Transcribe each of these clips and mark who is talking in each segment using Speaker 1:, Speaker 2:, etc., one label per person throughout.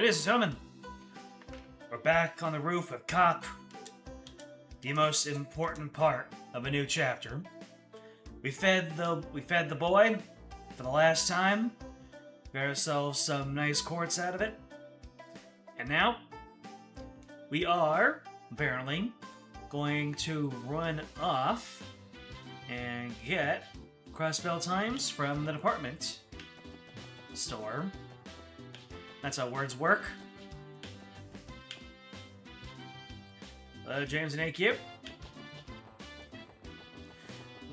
Speaker 1: ladies and gentlemen, we're back on the roof with Cop. The most important part of a new chapter. We fed the boy for the last time. Got ourselves some nice quartz out of it. And now, we are, apparently, going to run off and get Crossbell Times from the department store. That's how words work. James and AQ.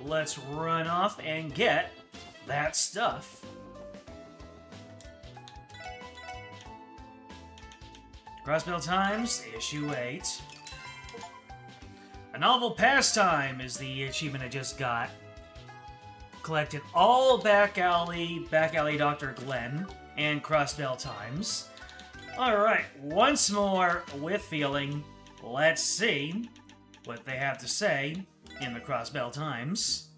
Speaker 1: Let's run off and get that stuff. Crossbell Times, issue 8. A novel pastime is the achievement I just got. Collected all Back Alley Dr. Glenn, and Crossbell Times. Alright, once more with feeling, let's see what they have to say in the Crossbell Times.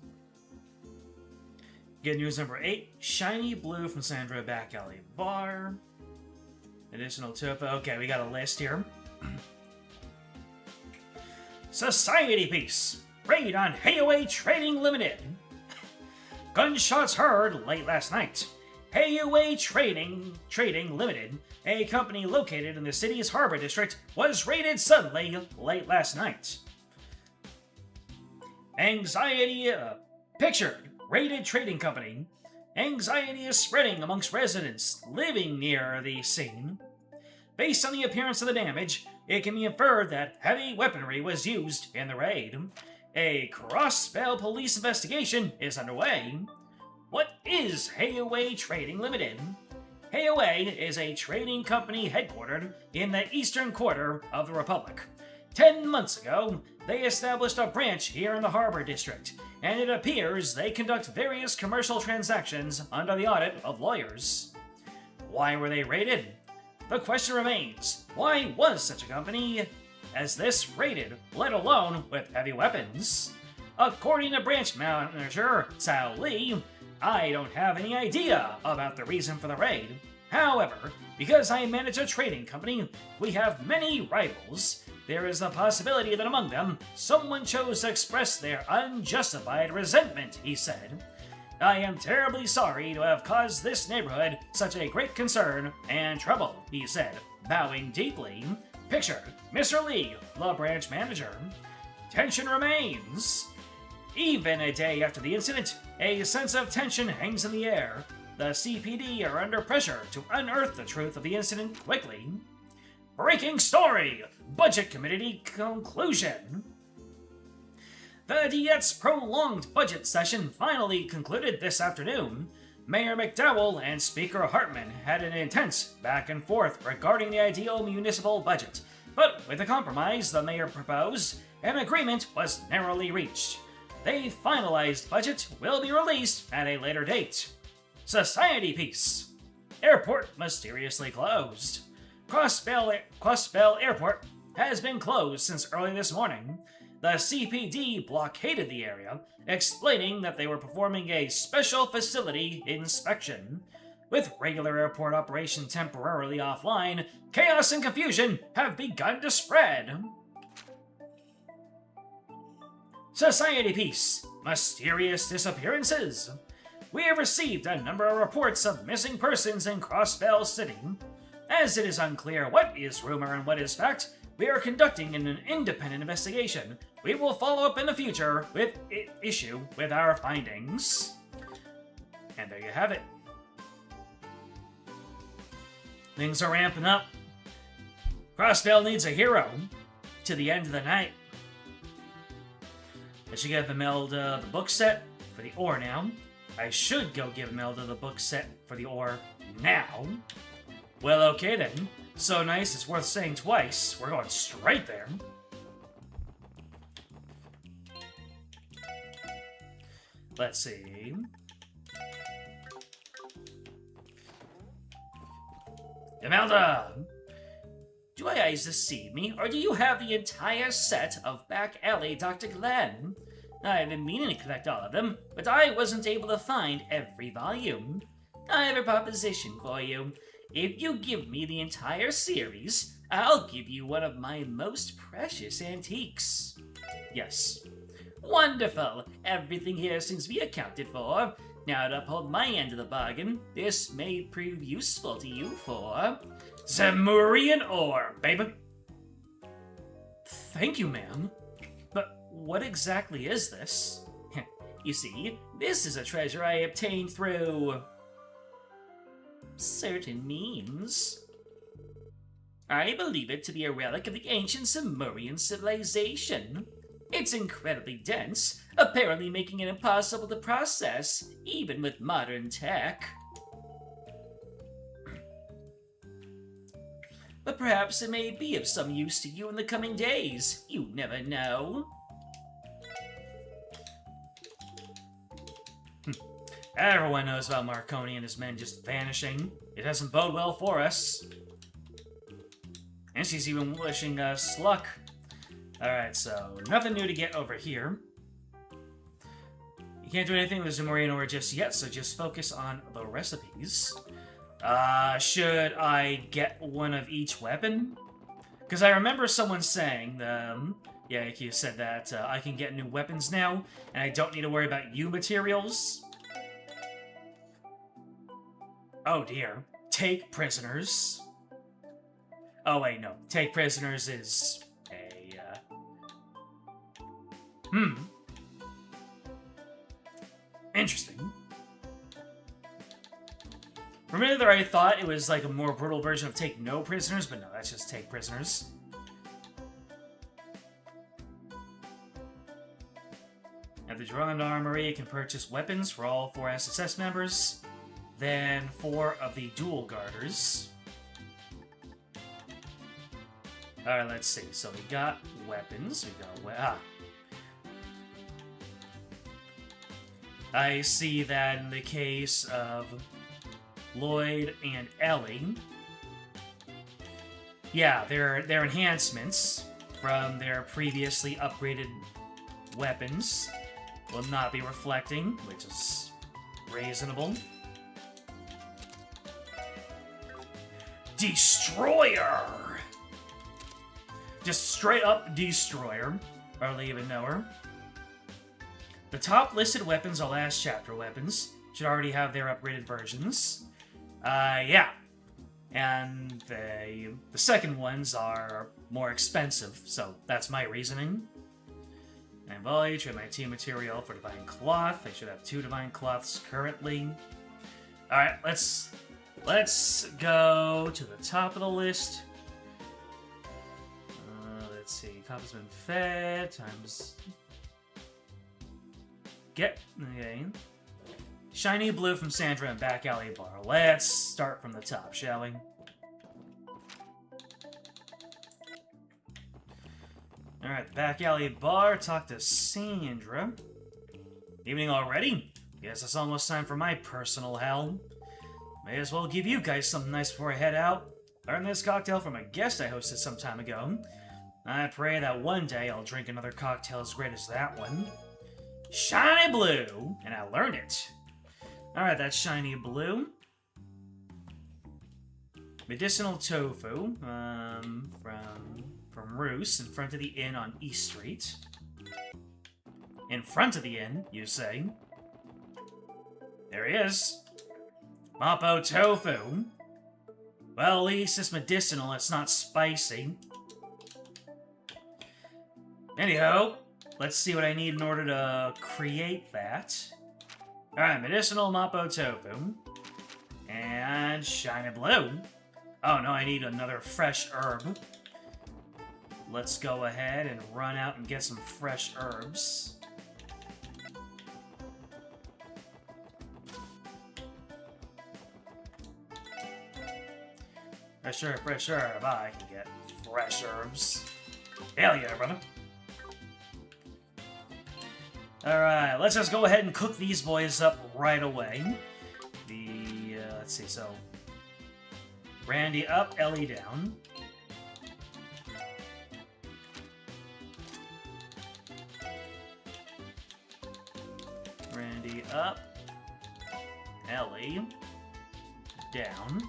Speaker 1: Good news number 8, Shiny Blue from Sandra Back Alley Bar. Additional topo. Okay, we got a list here. Society piece. Raid on Hayaway Trading Limited. Gunshots heard late last night. Hayaway Trading Limited, a company located in the city's harbor district, was raided suddenly late last night. Anxiety pictured. Raided trading company. Anxiety is spreading amongst residents living near the scene. Based on the appearance of the damage, it can be inferred that heavy weaponry was used in the raid. A Crossbell police investigation is underway. What is Hayaway Trading Limited? Hayaway is a trading company headquartered in the eastern quarter of the Republic. 10 months ago, they established a branch here in the Harbor District, and it appears they conduct various commercial transactions under the audit of lawyers. Why were they raided? The question remains, why was such a company as this raided, let alone with heavy weapons? According to branch manager Cao Li, I don't have any idea about the reason for the raid. However, because I manage a trading company, we have many rivals. There is the possibility that among them, someone chose to express their unjustified resentment, he said. I am terribly sorry to have caused this neighborhood such a great concern and trouble, he said, bowing deeply. Picture, Mr. Lee, the branch manager. Tension remains. Even a day after the incident, a sense of tension hangs in the air. The CPD are under pressure to unearth the truth of the incident quickly. Breaking story! Budget Committee conclusion. The Diet's prolonged budget session finally concluded this afternoon. Mayor McDowell and Speaker Hartman had an intense back and forth regarding the ideal municipal budget, but with a compromise the mayor proposed, an agreement was narrowly reached. The finalized budget will be released at a later date. Society piece. Airport mysteriously closed. Crossbell Airport has been closed since early this morning. The CPD blockaded the area, explaining that they were performing a special facility inspection. With regular airport operation temporarily offline, chaos and confusion have begun to spread. Society piece. Mysterious disappearances. We have received a number of reports of missing persons in Crossbell City. As it is unclear what is rumor and what is fact, we are conducting an independent investigation. We will follow up in the future with issue with our findings. And there you have it. Things are ramping up. Crossbell needs a hero to the end of the night. I should give Imelda the book set for the ore now. I should go give Imelda the book set for the ore now. Well, okay then. So nice, it's worth saying twice. We're going straight there. Let's see. Imelda! Do my eyes deceive me, or do you have the entire set of Back Alley Dr. Glenn? I've been meaning to collect all of them, but I wasn't able to find every volume. I have a proposition for you. If you give me the entire series, I'll give you one of my most precious antiques. Yes. Wonderful. Everything here seems to be accounted for. Now to uphold my end of the bargain, this may prove useful to you for Zamurian ore, baby. Thank you, ma'am. But what exactly is this? You see, this is a treasure I obtained through certain means. I believe it to be a relic of the ancient Sumerian civilization. It's incredibly dense, apparently making it impossible to process, even with modern tech. But perhaps it may be of some use to you in the coming days. You never know. Everyone knows about Marconi and his men just vanishing. It doesn't bode well for us. And she's even wishing us luck. Alright, so nothing new to get over here. You can't do anything with the Zamurian ore just yet, so just focus on the recipes. Should I get one of each weapon? Because I remember someone saying, yeah, you said that I can get new weapons now, and I don't need to worry about U materials. Oh dear. Take prisoners. Oh wait, no. Take prisoners is a, Interesting. For a minute there I thought it was like a more brutal version of take no prisoners, but no, that's just take prisoners. At the Durand Armory, you can purchase weapons for all 4 SSS members. Then 4 of the dual guarders. Alright, let's see. So we got weapons. We got I see that in the case of Lloyd and Ellie. Yeah, their enhancements from their previously upgraded weapons will not be reflecting, which is reasonable. Destroyer! Just straight up Destroyer. Barely even know her. The top listed weapons are last chapter weapons. Should already have their upgraded versions. Yeah. And the second ones are more expensive, so that's my reasoning. And volley, trade my team material for Divine Cloth. I should have 2 Divine Cloths currently. Alright, let's go to the top of the list. Let's see. Top has been fed. Times. Get. Okay. Shiny blue from Sandra and Back Alley Bar. Let's start from the top, shall we? Alright, Back Alley Bar. Talk to Sandra. Evening already? Guess it's almost time for my personal hell. May as well give you guys something nice before I head out. Learned this cocktail from a guest I hosted some time ago. I pray that one day I'll drink another cocktail as great as that one. Shiny blue! And I learned it. Alright, that's shiny blue. Medicinal tofu, from Roos, in front of the inn on East Street. In front of the inn, you say? There he is. Mapo tofu. Well, at least it's medicinal, it's not spicy. Anyhow, let's see what I need in order to create that. Alright, medicinal Mapo tofu. And shiny blue. Oh no, I need another fresh herb. Let's go ahead and run out and get some fresh herbs. Fresh herb. I can get fresh herbs. Hell yeah, brother. Alright, let's just go ahead and cook these boys up right away. Let's see, so... Randy up, Ellie down. Randy up, Ellie down.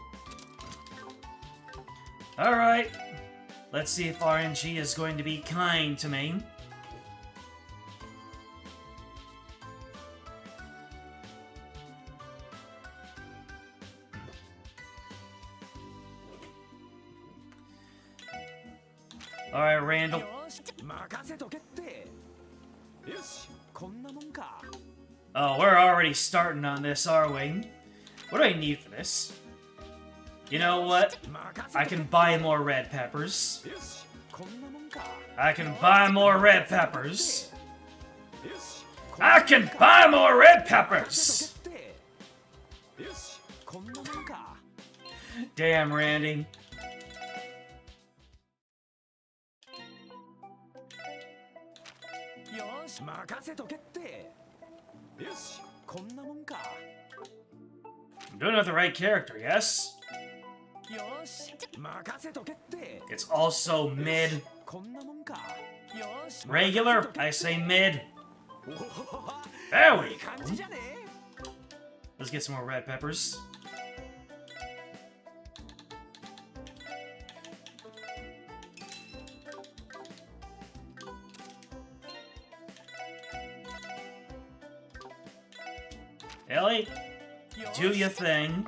Speaker 1: Alright. Let's see if RNG is going to be kind to me. Alright, Randall. Oh, we're already starting on this, are we? What do I need for this? You know what? I can buy more red peppers. I can buy more red peppers. I can buy more red peppers! Damn, Randy. I'm doing it with the right character, yes? It's also mid. Regular, I say mid. There we go. Let's get some more red peppers. Ellie, do your thing.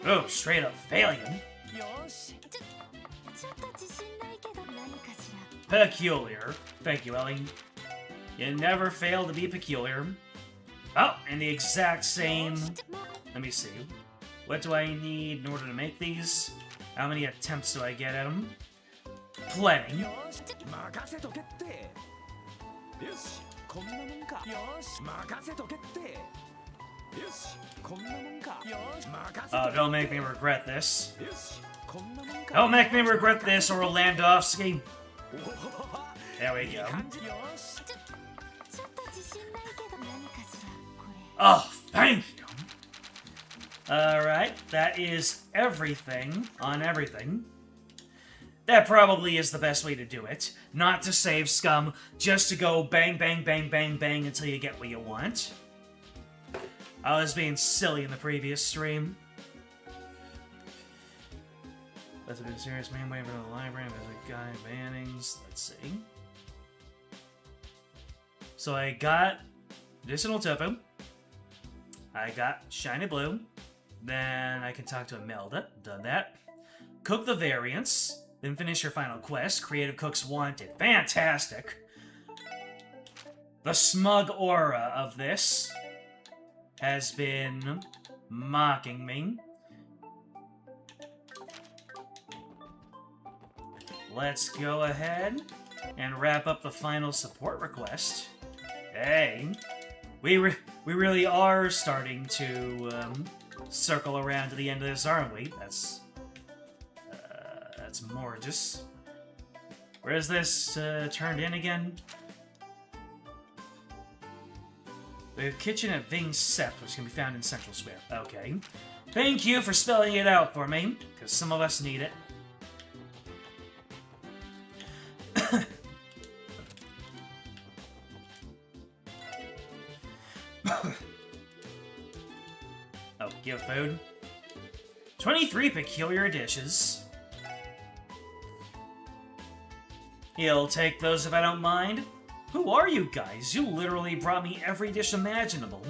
Speaker 1: Oh, straight up failure. Peculiar. Thank you, Ellie. You never fail to be peculiar. Oh, and the exact same... Let me see. What do I need in order to make these? How many attempts do I get at them? Plenty. Oh, don't make me regret this. Don't make me regret this, Orlandowski. There we go. Oh, thank you. Alright, that is everything on everything. That probably is the best way to do it. Not to save scum, just to go bang, bang, bang, bang, bang until you get what you want. I was being silly in the previous stream. That's a bit serious man waiting for the library. There's a guy Bannings. Let's see. So I got medicinal tofu. I got shiny blue. Then I can talk to Imelda. Done that. Cook the variants. Then finish your final quest. Creative Cooks Wanted. Fantastic. The smug aura of this has been mocking me. Let's go ahead and wrap up the final support request. Hey, we really are starting to circle around to the end of this, aren't we? That's gorgeous. Where is this turned in again? The kitchen at Ving's Sept, which can be found in Central Square. Okay. Thank you for spelling it out for me, because some of us need it. Oh, give food. 23 peculiar dishes. You'll take those if I don't mind. Who are you guys? You literally brought me every dish imaginable.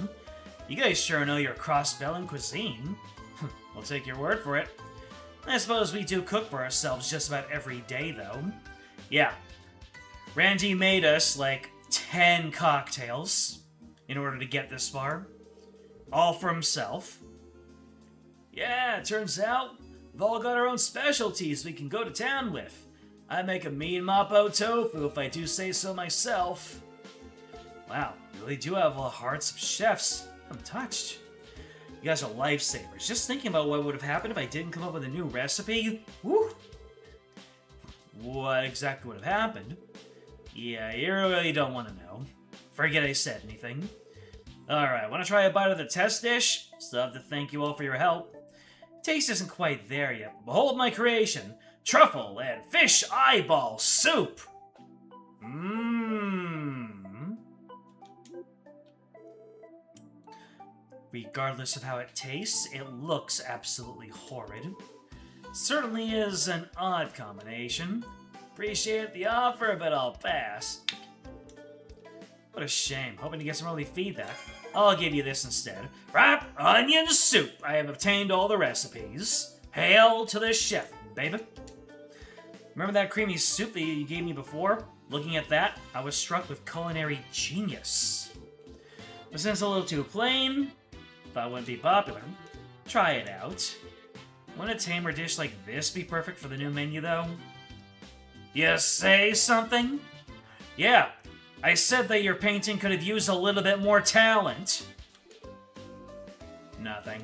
Speaker 1: You guys sure know your cross-spelling cuisine. We'll take your word for it. I suppose we do cook for ourselves just about every day, though. Yeah. Randy made us, like, 10 cocktails in order to get this far. All for himself. Yeah, it turns out we've all got our own specialties we can go to town with. I make a mean mapo tofu if I do say so myself. Wow, you really do have the hearts of chefs. I'm touched. You guys are lifesavers. Just thinking about what would have happened if I didn't come up with a new recipe. Woo! What exactly would have happened? Yeah, you really don't want to know. Forget I said anything. Alright, want to try a bite of the test dish? Still have to thank you all for your help. Taste isn't quite there yet. Behold my creation. Truffle and fish eyeball soup. Mmm. Regardless of how it tastes, it looks absolutely horrid. Certainly is an odd combination. Appreciate the offer, but I'll pass. What a shame. Hoping to get some early feedback. I'll give you this instead. Wrap onion soup. I have obtained all the recipes. Hail to the chef, baby. Remember that creamy soup that you gave me before? Looking at that, I was struck with culinary genius. But since it's a little too plain, thought it wouldn't be popular. Try it out. Wouldn't a tamer dish like this be perfect for the new menu, though? You say something? Yeah, I said that your painting could have used a little bit more talent. Nothing.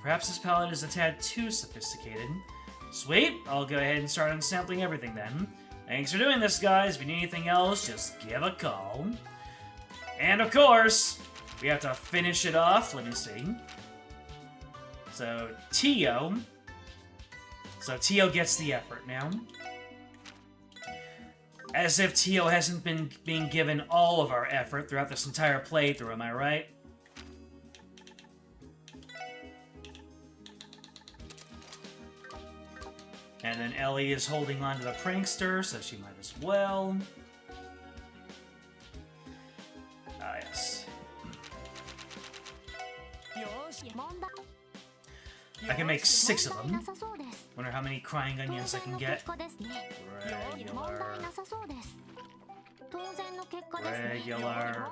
Speaker 1: Perhaps this palette is a tad too sophisticated. Sweet, I'll go ahead and start unsampling everything then. Thanks for doing this, guys. If you need anything else, just give a call. And of course, we have to finish it off. Let me see. So, Tio. So, Tio gets the effort now. As if Tio hasn't been being given all of our effort throughout this entire playthrough, am I right? And then Ellie is holding on to the prankster, so she might as well. Ah, yes. I can make 6 of them. Wonder how many crying onions I can get. Regular.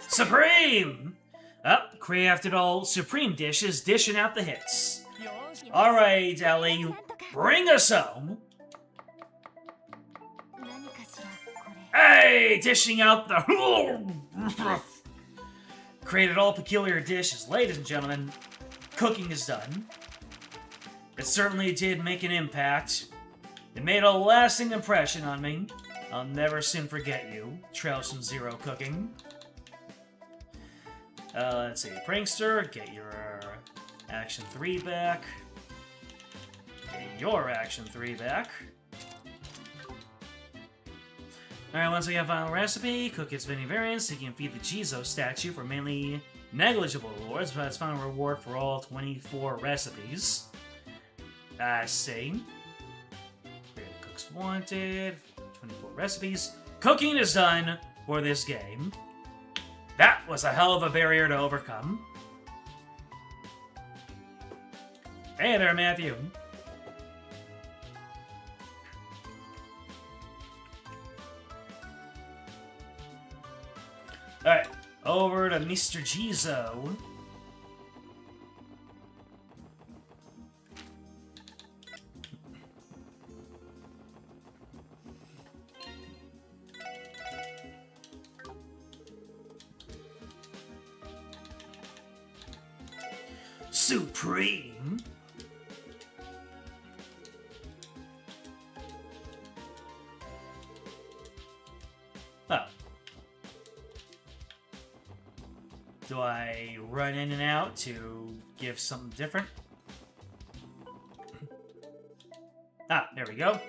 Speaker 1: Supreme! Oh, crafted all Supreme dishes, dishing out the hits. Alright, Ellie, bring us home. Hey, dishing out the... Created all peculiar dishes. Ladies and gentlemen, cooking is done. It certainly did make an impact. It made a lasting impression on me. I'll never soon forget you. Trail some Zero cooking. Let's see. Prankster, get your Action 3 back. Get your Action 3 back. Alright, once we have final recipe, cook its many variants, so you can feed the Jizo statue for mainly negligible rewards, but its final reward for all 24 recipes. I see. Create cooks wanted, 24 recipes. Cooking is done for this game. That was a hell of a barrier to overcome. Hey there, Matthew. Alright, over to Mr. Jizo. Supreme? Oh. Do I run in and out to give something different? Ah, there we go.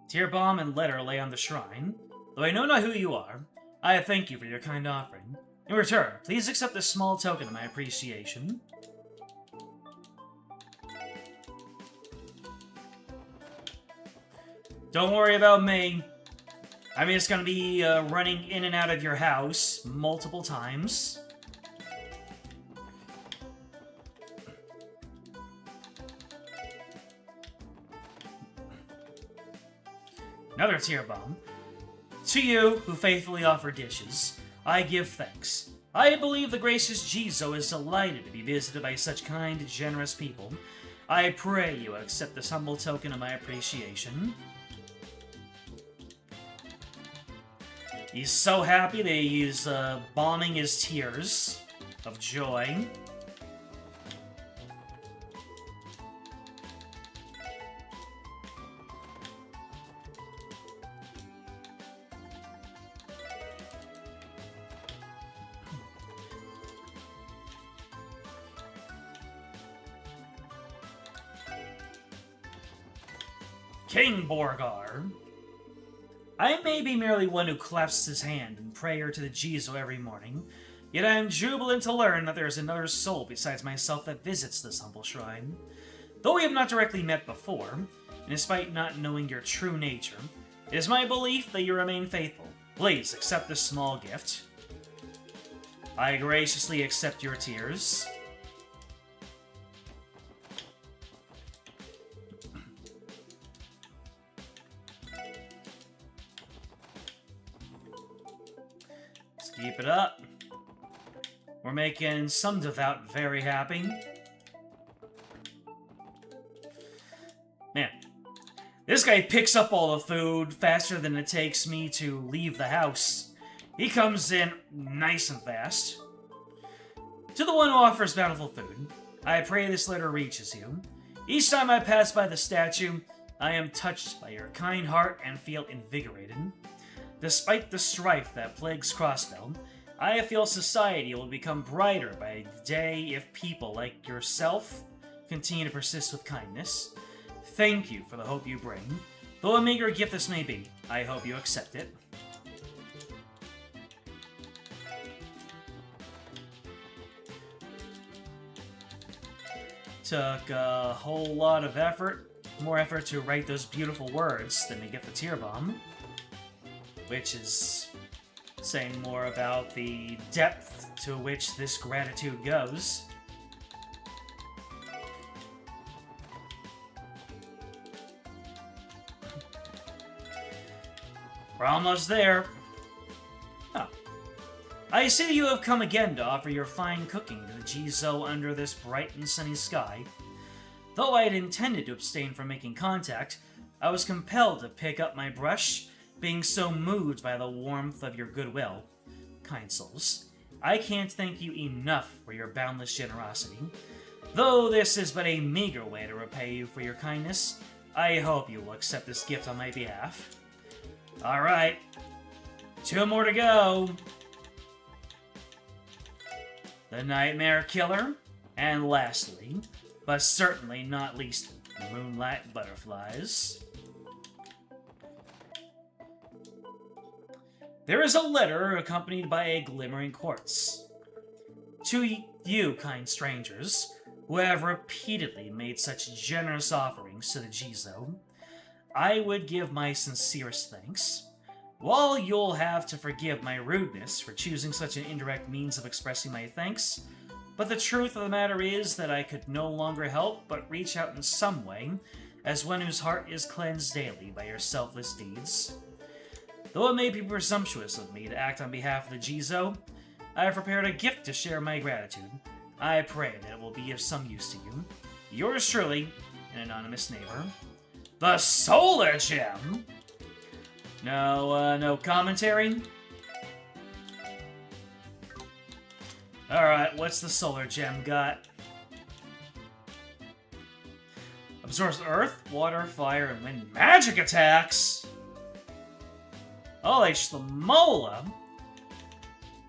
Speaker 1: Tear bomb and letter lay on the shrine. Though I know not who you are, I thank you for your kind offering. In return, please accept this small token of my appreciation. Don't worry about me. I'm just gonna be running in and out of your house multiple times. Another tear bomb. To you, who faithfully offer dishes, I give thanks. I believe the gracious Jizo is delighted to be visited by such kind, generous people. I pray you accept this humble token of my appreciation. He's so happy that he's bombing his tears of joy. King Borgar. I may be merely one who clasps his hand in prayer to the Jizo every morning, yet I am jubilant to learn that there is another soul besides myself that visits this humble shrine. Though we have not directly met before, and despite not knowing your true nature, it is my belief that you remain faithful. Please accept this small gift. I graciously accept your tears. Let's keep it up. We're making some devout very happy. Man, this guy picks up all the food faster than it takes me to leave the house. He comes in nice and fast. To the one who offers bountiful food, I pray this letter reaches you. Each time I pass by the statue, I am touched by your kind heart and feel invigorated. Despite the strife that plagues Crossbell, I feel society will become brighter by the day if people like yourself continue to persist with kindness. Thank you for the hope you bring. Though a meager gift this may be, I hope you accept it. Took a whole lot of effort, more effort to write those beautiful words than to get the tear bomb, which is saying more about the depth to which this gratitude goes. We're almost there. Oh. I see you have come again to offer your fine cooking to the Jizo under this bright and sunny sky. Though I had intended to abstain from making contact, I was compelled to pick up my brush, being so moved by the warmth of your goodwill. Kind souls, I can't thank you enough for your boundless generosity. Though this is but a meager way to repay you for your kindness, I hope you will accept this gift on my behalf. Alright, 2 more to go. The Nightmare Killer, and lastly, but certainly not least, Moonlight Butterflies. There is a letter accompanied by a glimmering quartz. To you, kind strangers, who have repeatedly made such generous offerings to the Jizo, I would give my sincerest thanks. While you'll have to forgive my rudeness for choosing such an indirect means of expressing my thanks, but the truth of the matter is that I could no longer help but reach out in some way, as one whose heart is cleansed daily by your selfless deeds. Though it may be presumptuous of me to act on behalf of the Jizo, I have prepared a gift to share my gratitude. I pray that it will be of some use to you. Yours truly, an anonymous neighbor. The Solar Gem! No commentary? Alright, what's the Solar Gem got? Absorbs earth, water, fire, and wind magic attacks! Holy Shlomola!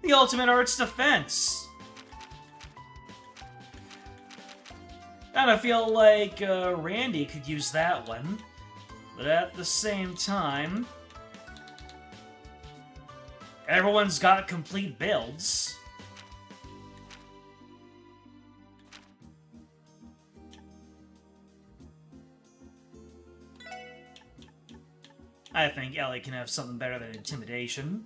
Speaker 1: The ultimate arts defense! Kinda feel like Randy could use that one, but at the same time, everyone's got complete builds. I think Ellie can have something better than intimidation.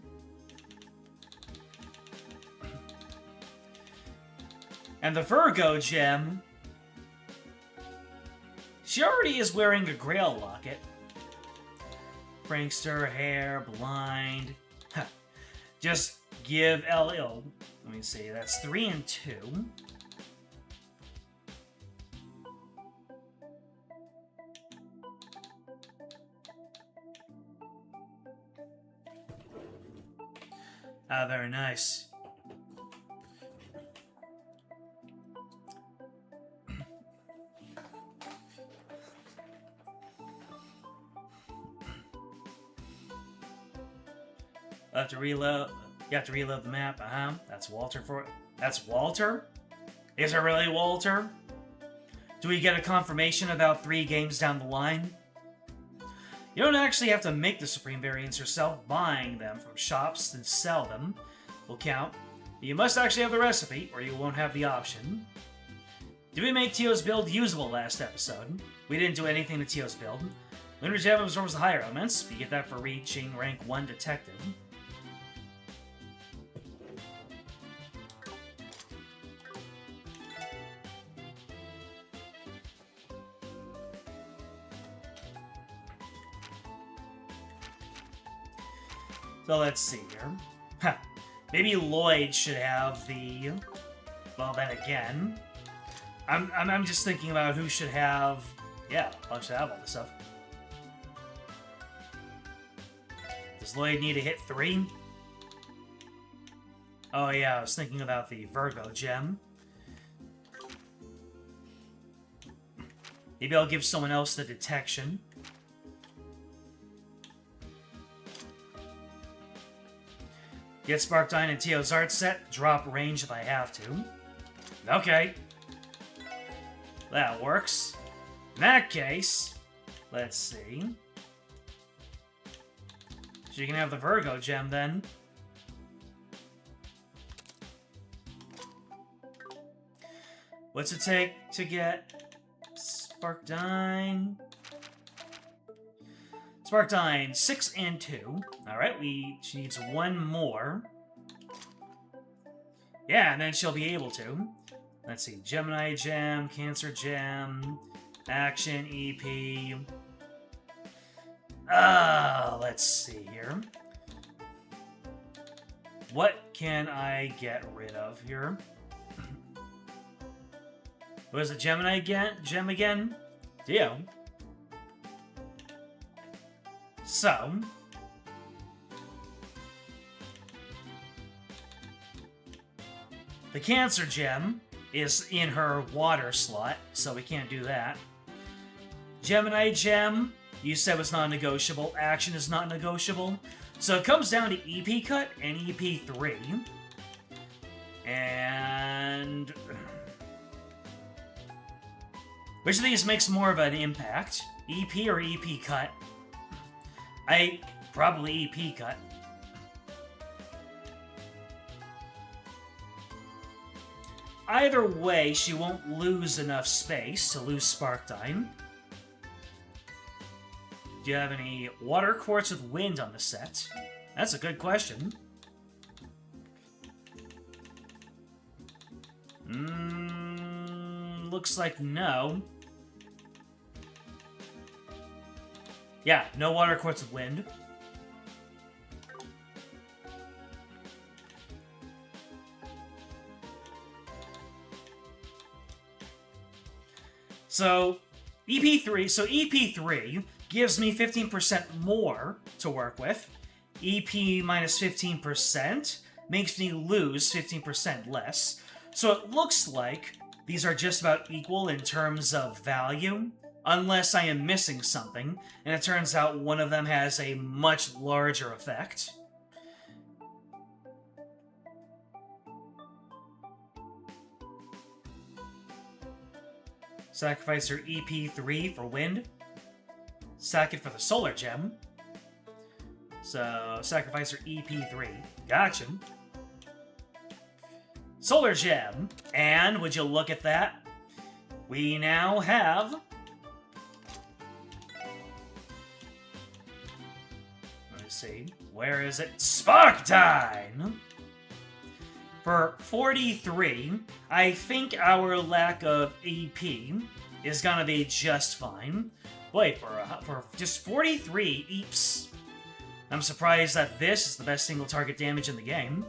Speaker 1: And the Virgo gem, she already is wearing a Grail locket. Prankster, hair, blind. Just give Ellie. Oh, let me see. That's 3 and 2. Ah, very nice. I have to reload. You have to reload the map. That's Walter for it. That's Walter? Is it really Walter? Do we get a confirmation about 3 games down the line? You don't actually have to make the Supreme variants yourself. Buying them from shops and sell them will count. You must actually have the recipe, or you won't have the option. Did we make Tio's build usable last episode? We didn't do anything to Tio's build. Lunar Gem absorbs the higher elements. You get that for reaching rank 1 detective. So let's see here. Huh. Maybe Lloyd should have the... Well, then again... I'm just thinking about who should have... Yeah, I'll should have all this stuff. Does Lloyd need to hit 3? Oh yeah, I was thinking about the Virgo gem. Maybe I'll give someone else the detection. Get Sparkdyne and Tio's art set. Drop range if I have to. Okay. That works. In that case, let's see. So you can have the Virgo gem then. What's it take to get Sparkdyne? Sparkdyne, 6 and 2. Alright, she needs 1 more. Yeah, and then she'll be able to. Let's see, Gemini Gem, Cancer Gem, Action, EP. Let's see here. What can I get rid of here? What is it, Gemini Gem again? Dio. So, the Cancer Gem is in her water slot, so we can't do that. Gemini Gem, you said was non-negotiable. Action is not negotiable. So it comes down to EP Cut and EP3. And... which of these makes more of an impact? EP or EP Cut? Probably EP Cut. Either way, she won't lose enough space to lose Sparkdyne. Do you have any water quartz with wind on the set? That's a good question. Looks like no. Yeah, no water quartz with wind. So, EP3 gives me 15% more to work with. EP minus 15% makes me lose 15% less. So it looks like these are just about equal in terms of value, unless I am missing something, and it turns out one of them has a much larger effect. Sacrifice your EP3 for wind. Sack it for the solar gem. So, sacrifice your EP3. Gotcha. Solar gem. And, would you look at that? We now have... let me see. Where is it? Sparkdyne! For 43, I think our lack of EP is gonna be just fine. Wait, for just 43 EEPs, I'm surprised that this is the best single target damage in the game.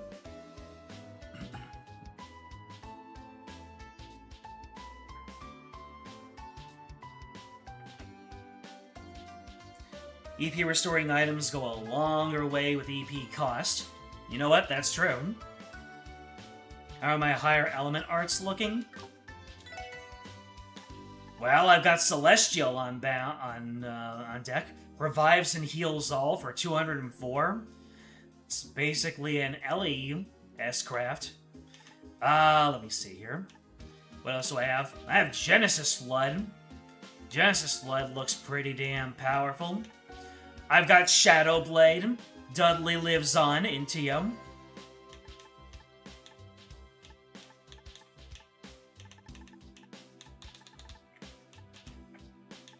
Speaker 1: EP restoring items go a longer way with EP cost. You know what? That's true. How are my higher element arts looking? Well, I've got Celestial on deck. Revives and heals all for 204. It's basically an Ellie S-Craft. Let me see here. What else do I have? I have Genesis Flood. Genesis Flood looks pretty damn powerful. I've got Shadow Blade. Dudley lives on in TO.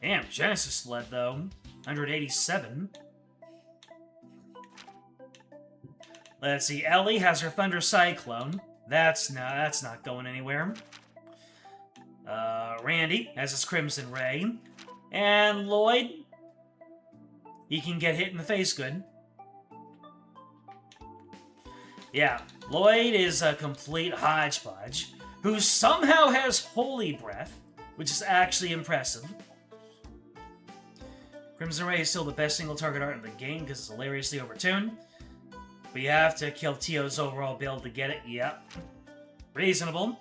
Speaker 1: Damn, Genesis led though. 187. Let's see, Ellie has her Thunder Cyclone. That's not going anywhere. Randy has his Crimson Ray. And Lloyd, he can get hit in the face good. Yeah, Lloyd is a complete hodgepodge, who somehow has Holy Breath, which is actually impressive. Crimson Ray is still the best single target art in the game because it's hilariously overtuned. But you have to kill Tio's overall build to get it. Yep. Reasonable.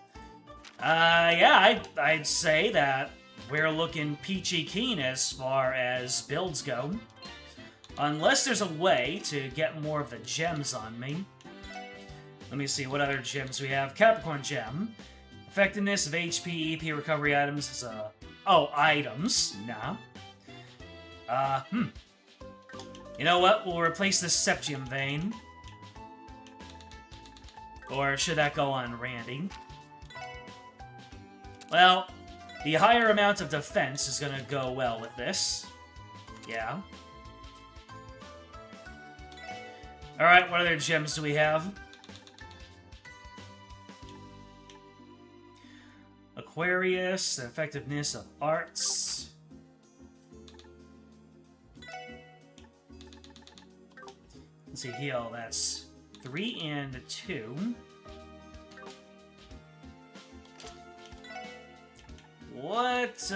Speaker 1: Yeah, I'd say that we're looking peachy keen as far as builds go. Unless there's a way to get more of the gems on me. Let me see what other gems we have. Capricorn Gem. Effectiveness of HP, EP recovery items is oh, items. Nah. You know what? We'll replace this Septium Vein. Or should that go on Randy? Well, the higher amount of defense is gonna go well with this. Yeah. Alright, what other gems do we have? Aquarius, the effectiveness of arts. Let's see, heal, that's 3 and 2. What,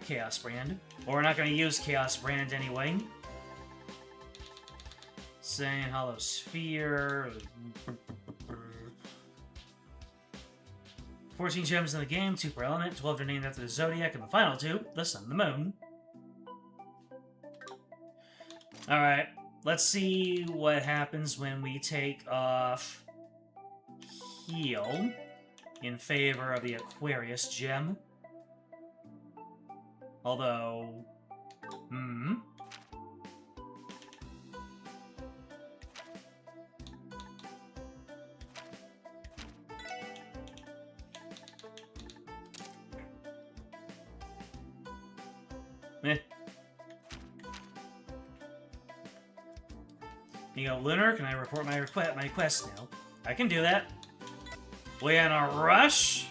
Speaker 1: Chaos Brand. Well, we're not going to use Chaos Brand anyway. Saying Hollow Sphere. 14 gems in the game, 2 per element, 12 are named after the Zodiac, and the final 2, the Sun and the Moon. Alright, let's see what happens when we take off Heal in favor of the Aquarius gem. Although... Eh. You go, Lunar, can I report my quest now? I can do that. We in a rush?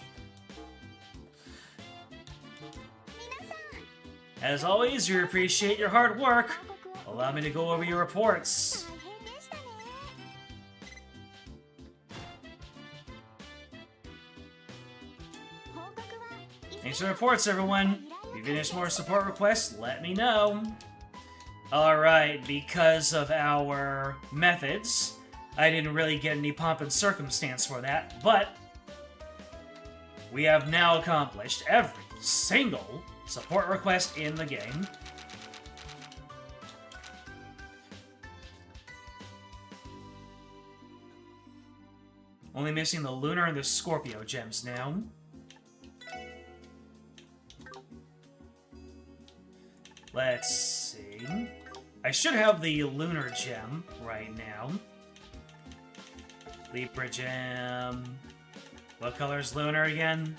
Speaker 1: As always, we appreciate your hard work. Allow me to go over your reports. Thanks for the reports, everyone. If you finish more support requests, let me know. Alright, because of our methods, I didn't really get any pomp and circumstance for that, but we have now accomplished every single support request in the game. Only missing the Lunar and the Scorpio gems now. Let's see. I should have the Lunar gem right now. Libra gem. What color is Lunar again?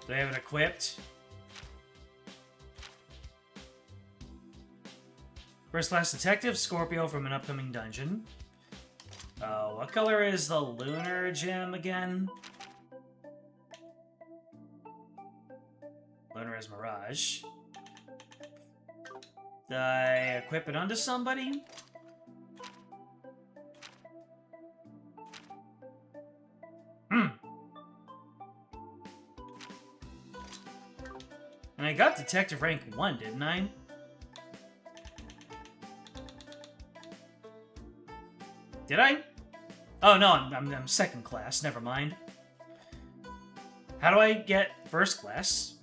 Speaker 1: Do I have it equipped? First class detective, Scorpio from an upcoming dungeon. What color is the Lunar gem again? Lunar is Mirage. Did I equip it onto somebody? And I got Detective rank 1, didn't I? Did I? Oh, no, I'm second class. Never mind. How do I get first class?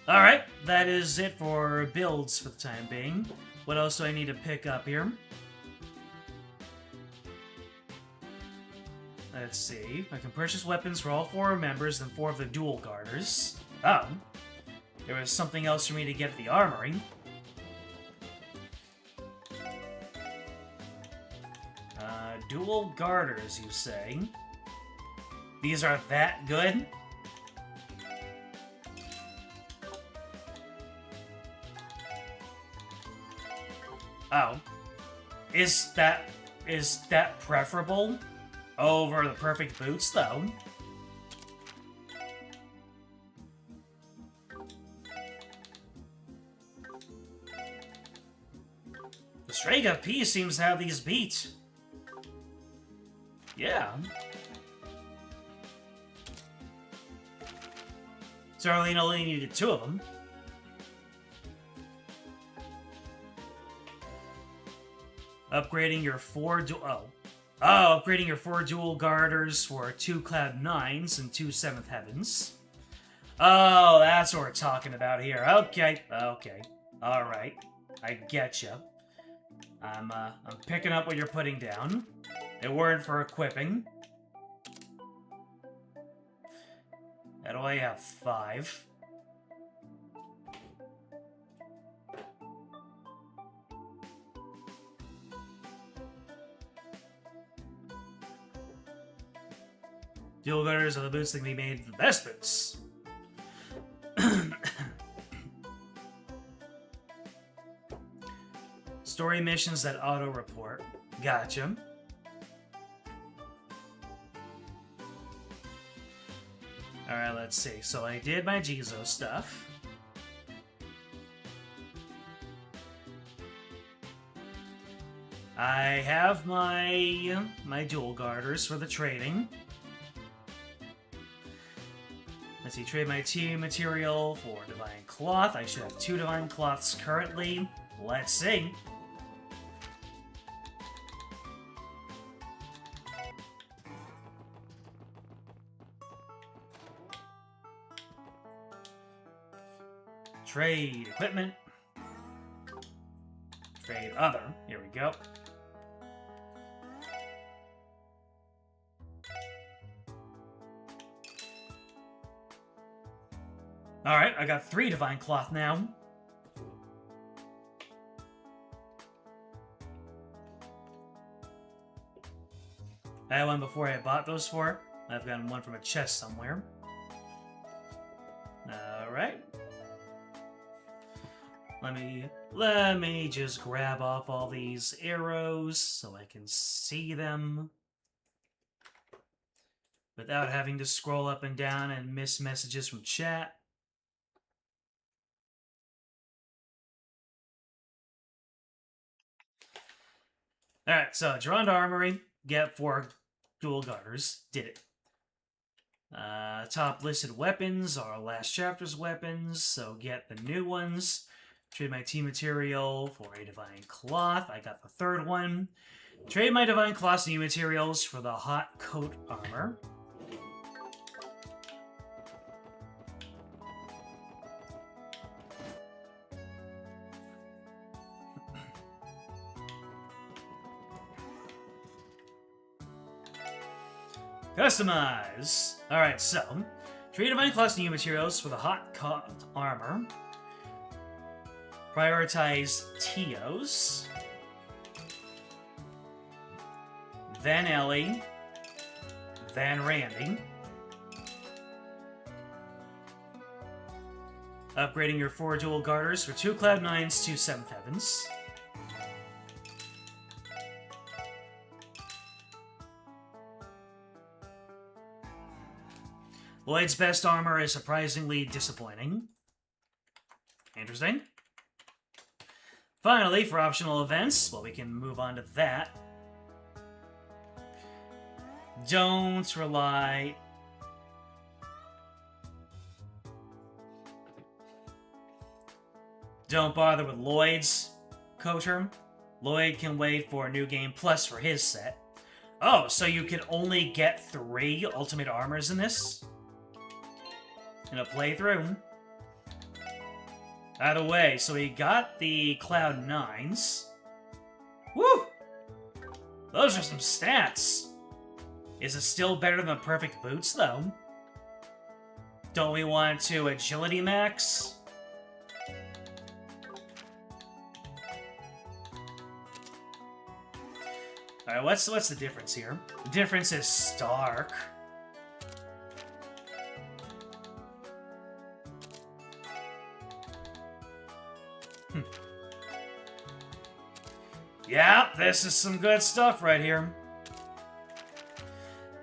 Speaker 1: Alright, that is it for builds for the time being. What else do I need to pick up here? Let's see. I can purchase weapons for all 4 members and 4 of the dual garters. Oh. There was something else for me to get at the armory. Dual garters, you say? These are that good? Oh. Is that preferable over the perfect boots, though? The Strega P seems to have these beat. Yeah. So I only needed 2 of them. Upgrading your 4 upgrading your 4 dual garters for 2 Cloud 9s and 2 7th Heavens. Oh, that's what we're talking about here. Okay, okay. Alright. I getcha. I'm picking up what you're putting down. They weren't for equipping. How do I have 5? Dual garters are the boots that can be made the best boots. Story missions that auto-report. Gotcha. Alright, let's see. So I did my Jizo stuff. I have my dual garters for the trading. Let's see, trade my team material for Divine Cloth. I should have 2 Divine Cloths currently. Let's see. Trade equipment. Trade other. Here we go. Alright, I got 3 Divine Cloth now. I had one before I bought those 4. I've gotten one from a chest somewhere. Alright. Let me just grab off all these arrows so I can see them without having to scroll up and down and miss messages from chat. Alright, so Durand Armory, get 4 dual garters. Did it. Top listed weapons are last chapter's weapons, so get the new ones. Trade my team material for a Divine Cloth. I got the 3rd one. Trade my Divine Cloth's new materials for the Hot Coat Armor. Customize! Alright, so, trade Divine Cloth's new materials for the Hot Coat Armor. Prioritize Tios. Then Ellie. Then Randy. Upgrading your 4 dual garters for 2 Cloud 9s, 2 7th Heavens. Lloyd's best armor is surprisingly disappointing. Interesting. Finally, for optional events, well, we can move on to that. Don't rely... Don't bother with Lloyd's coat. Lloyd can wait for New Game Plus for his set. Oh, so you can only get 3 ultimate armors in this? In a playthrough? By the way, so we got the Cloud 9s. Woo! Those are some stats. Is it still better than the perfect boots, though? Don't we want to agility max? Alright, what's the difference here? The difference is stark. Yeah, this is some good stuff right here.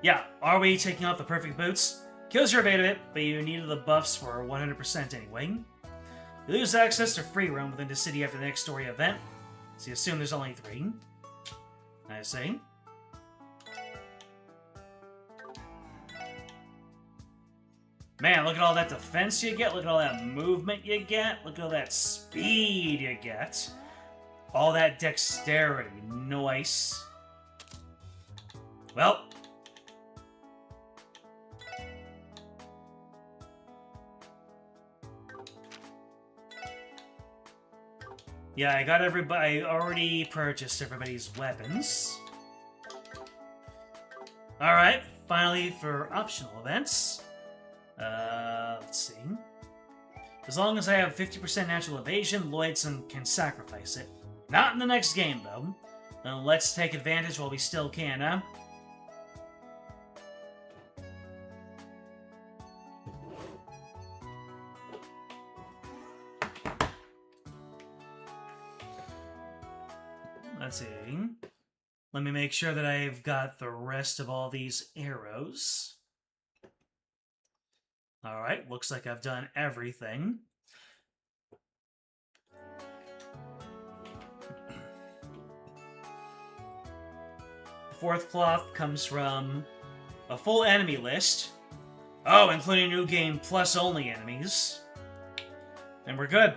Speaker 1: Yeah, are we taking off the perfect boots? Kills your evade, but you needed the buffs for 100% anyway. You lose access to free roam within the city after the next story event, so you assume there's only 3. I see. Man, look at all that defense you get, look at all that movement you get, look at all that speed you get. All that dexterity. Nice. Well. Yeah, I got everybody. I already purchased everybody's weapons. Alright, finally for optional events. Let's see. As long as I have 50% natural evasion, Lloydson can sacrifice it. Not in the next game, though. Then let's take advantage while we still can, huh? Let's see. Let me make sure that I've got the rest of all these arrows. Alright, looks like I've done everything. Fourth cloth comes from a full enemy list. Oh, including new game plus only enemies. And we're good.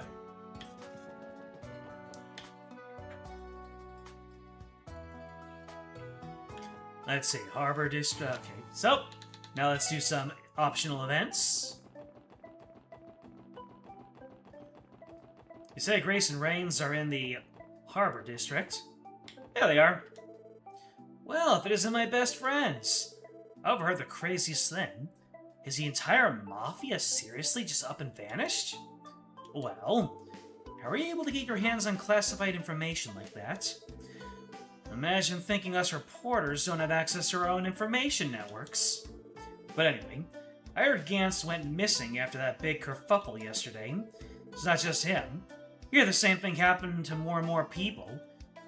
Speaker 1: Let's see, Harbor District. Okay, so now let's do some optional events. You say Grace and Rains are in the Harbor District. There they are. Well, if it isn't my best friends. I overheard the craziest thing. Is the entire Mafia seriously just up and vanished? Well, how are you able to get your hands on classified information like that? Imagine thinking us reporters don't have access to our own information networks. But anyway, I heard Gantz went missing after that big kerfuffle yesterday. It's not just him. You hear the same thing happen to more and more people.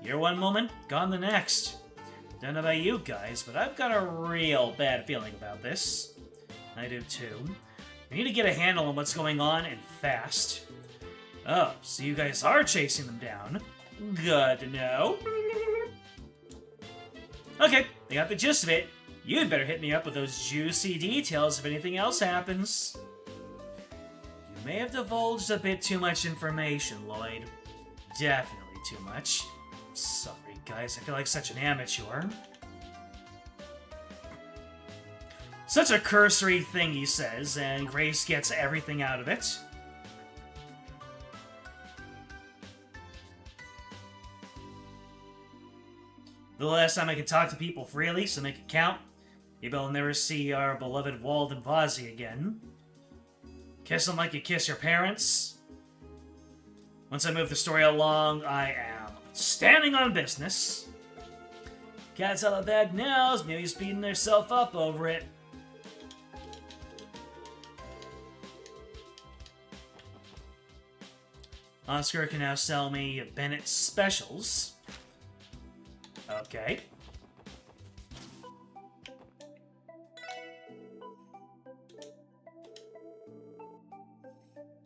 Speaker 1: Here one moment, gone the next. Don't know about you guys, but I've got a real bad feeling about this. I do too. We need to get a handle on what's going on, and fast. Oh, so you guys are chasing them down. Good to know. Okay, I got the gist of it. You'd better hit me up with those juicy details if anything else happens. You may have divulged a bit too much information, Lloyd. Definitely too much. Sorry, guys, I feel like such an amateur. Such a cursory thing, he says, and Grace gets everything out of it. The last time I could talk to people freely, so make it count. Maybe I'll never see our beloved Walden Vazzi again. Kiss them like you kiss your parents. Once I move the story along, I am standing on business. Cat's out of the bag now, maybe speeding themselves up over it. Oscar can now sell me Bennett's specials. Okay.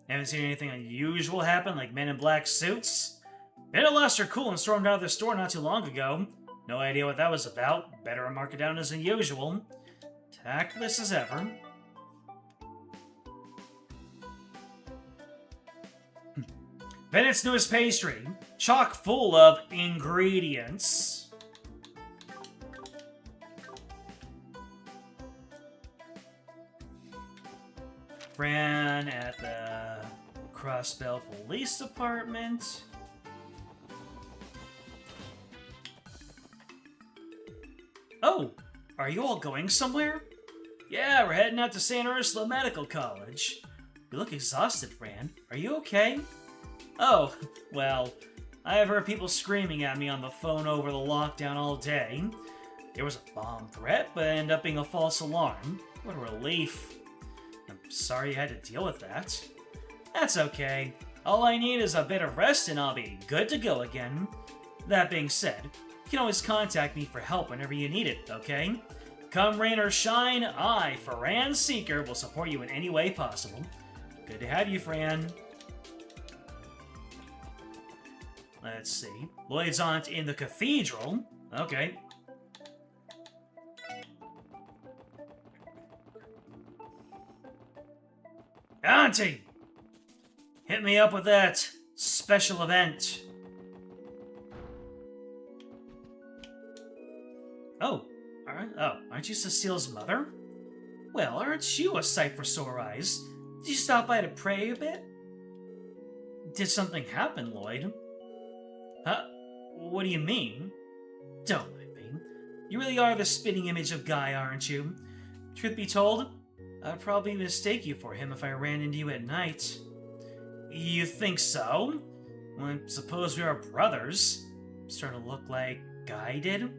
Speaker 1: Haven't seen anything unusual happen, like men in black suits. Bennett lost her cool and stormed out of the store not too long ago. No idea what that was about. Better mark it down as unusual. Tactless as ever. Bennett's newest pastry. Chock full of ingredients. Ran at the Crossbell Police Department. Oh, are you all going somewhere? Yeah, we're heading out to St. Ursula Medical College. You look exhausted, Fran. Are you okay? Oh, well, I have heard people screaming at me on the phone over the lockdown all day. There was a bomb threat, but it ended up being a false alarm. What a relief. I'm sorry you had to deal with that. That's okay. All I need is a bit of rest and I'll be good to go again. That being said, you can always contact me for help whenever you need it, okay? Come rain or shine, I, Fran Seeker, will support you in any way possible. Good to have you, Fran. Let's see. Lloyd's aunt in the cathedral. Okay. Auntie! Hit me up with that special event. Oh, aren't you Cecile's mother? Well, aren't you a sight for sore eyes? Did you stop by to pray a bit? Did something happen, Lloyd? Huh? What do you mean? Don't mind me. You really are the spitting image of Guy, aren't you? Truth be told, I'd probably mistake you for him if I ran into you at night. You think so? Well, I suppose we are brothers. Starting to look like Guy did.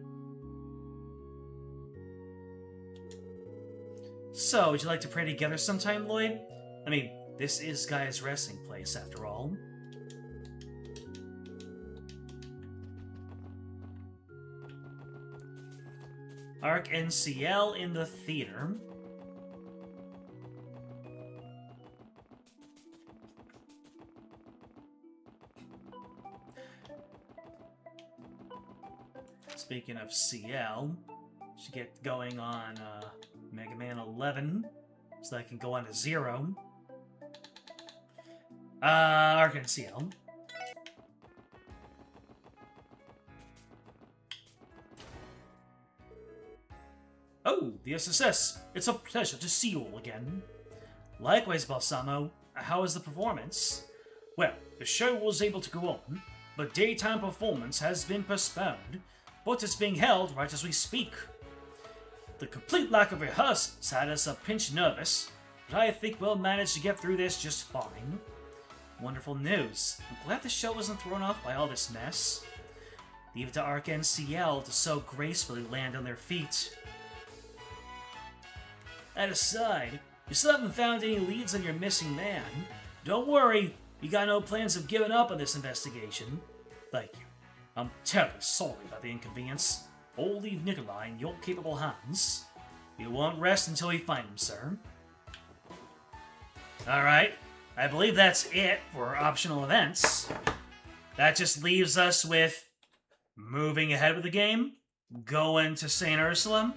Speaker 1: So, would you like to pray together sometime, Lloyd? I mean, this is Guy's resting place, after all. Arc NCL in the theater. Speaking of CL, should get going on Mega Man 11, so I can go on to 0. Arc NCL. Oh, the SSS. It's a pleasure to see you all again. Likewise, Balsamo. How was the performance? Well, the show was able to go on, but daytime performance has been postponed, but it's being held right as we speak. The complete lack of rehearsals had us a pinch nervous, but I think we'll manage to get through this just fine. Wonderful news. I'm glad the show wasn't thrown off by all this mess. Leave it to Arc NCL to so gracefully land on their feet. That aside, you still haven't found any leads on your missing man. Don't worry, we got no plans of giving up on this investigation. Thank you. I'm terribly sorry about the inconvenience. I'll leave Nikolai in your capable hands. You won't rest until we find him, sir. Alright, I believe that's it for optional events. That just leaves us with moving ahead with the game, going to St. Ursula,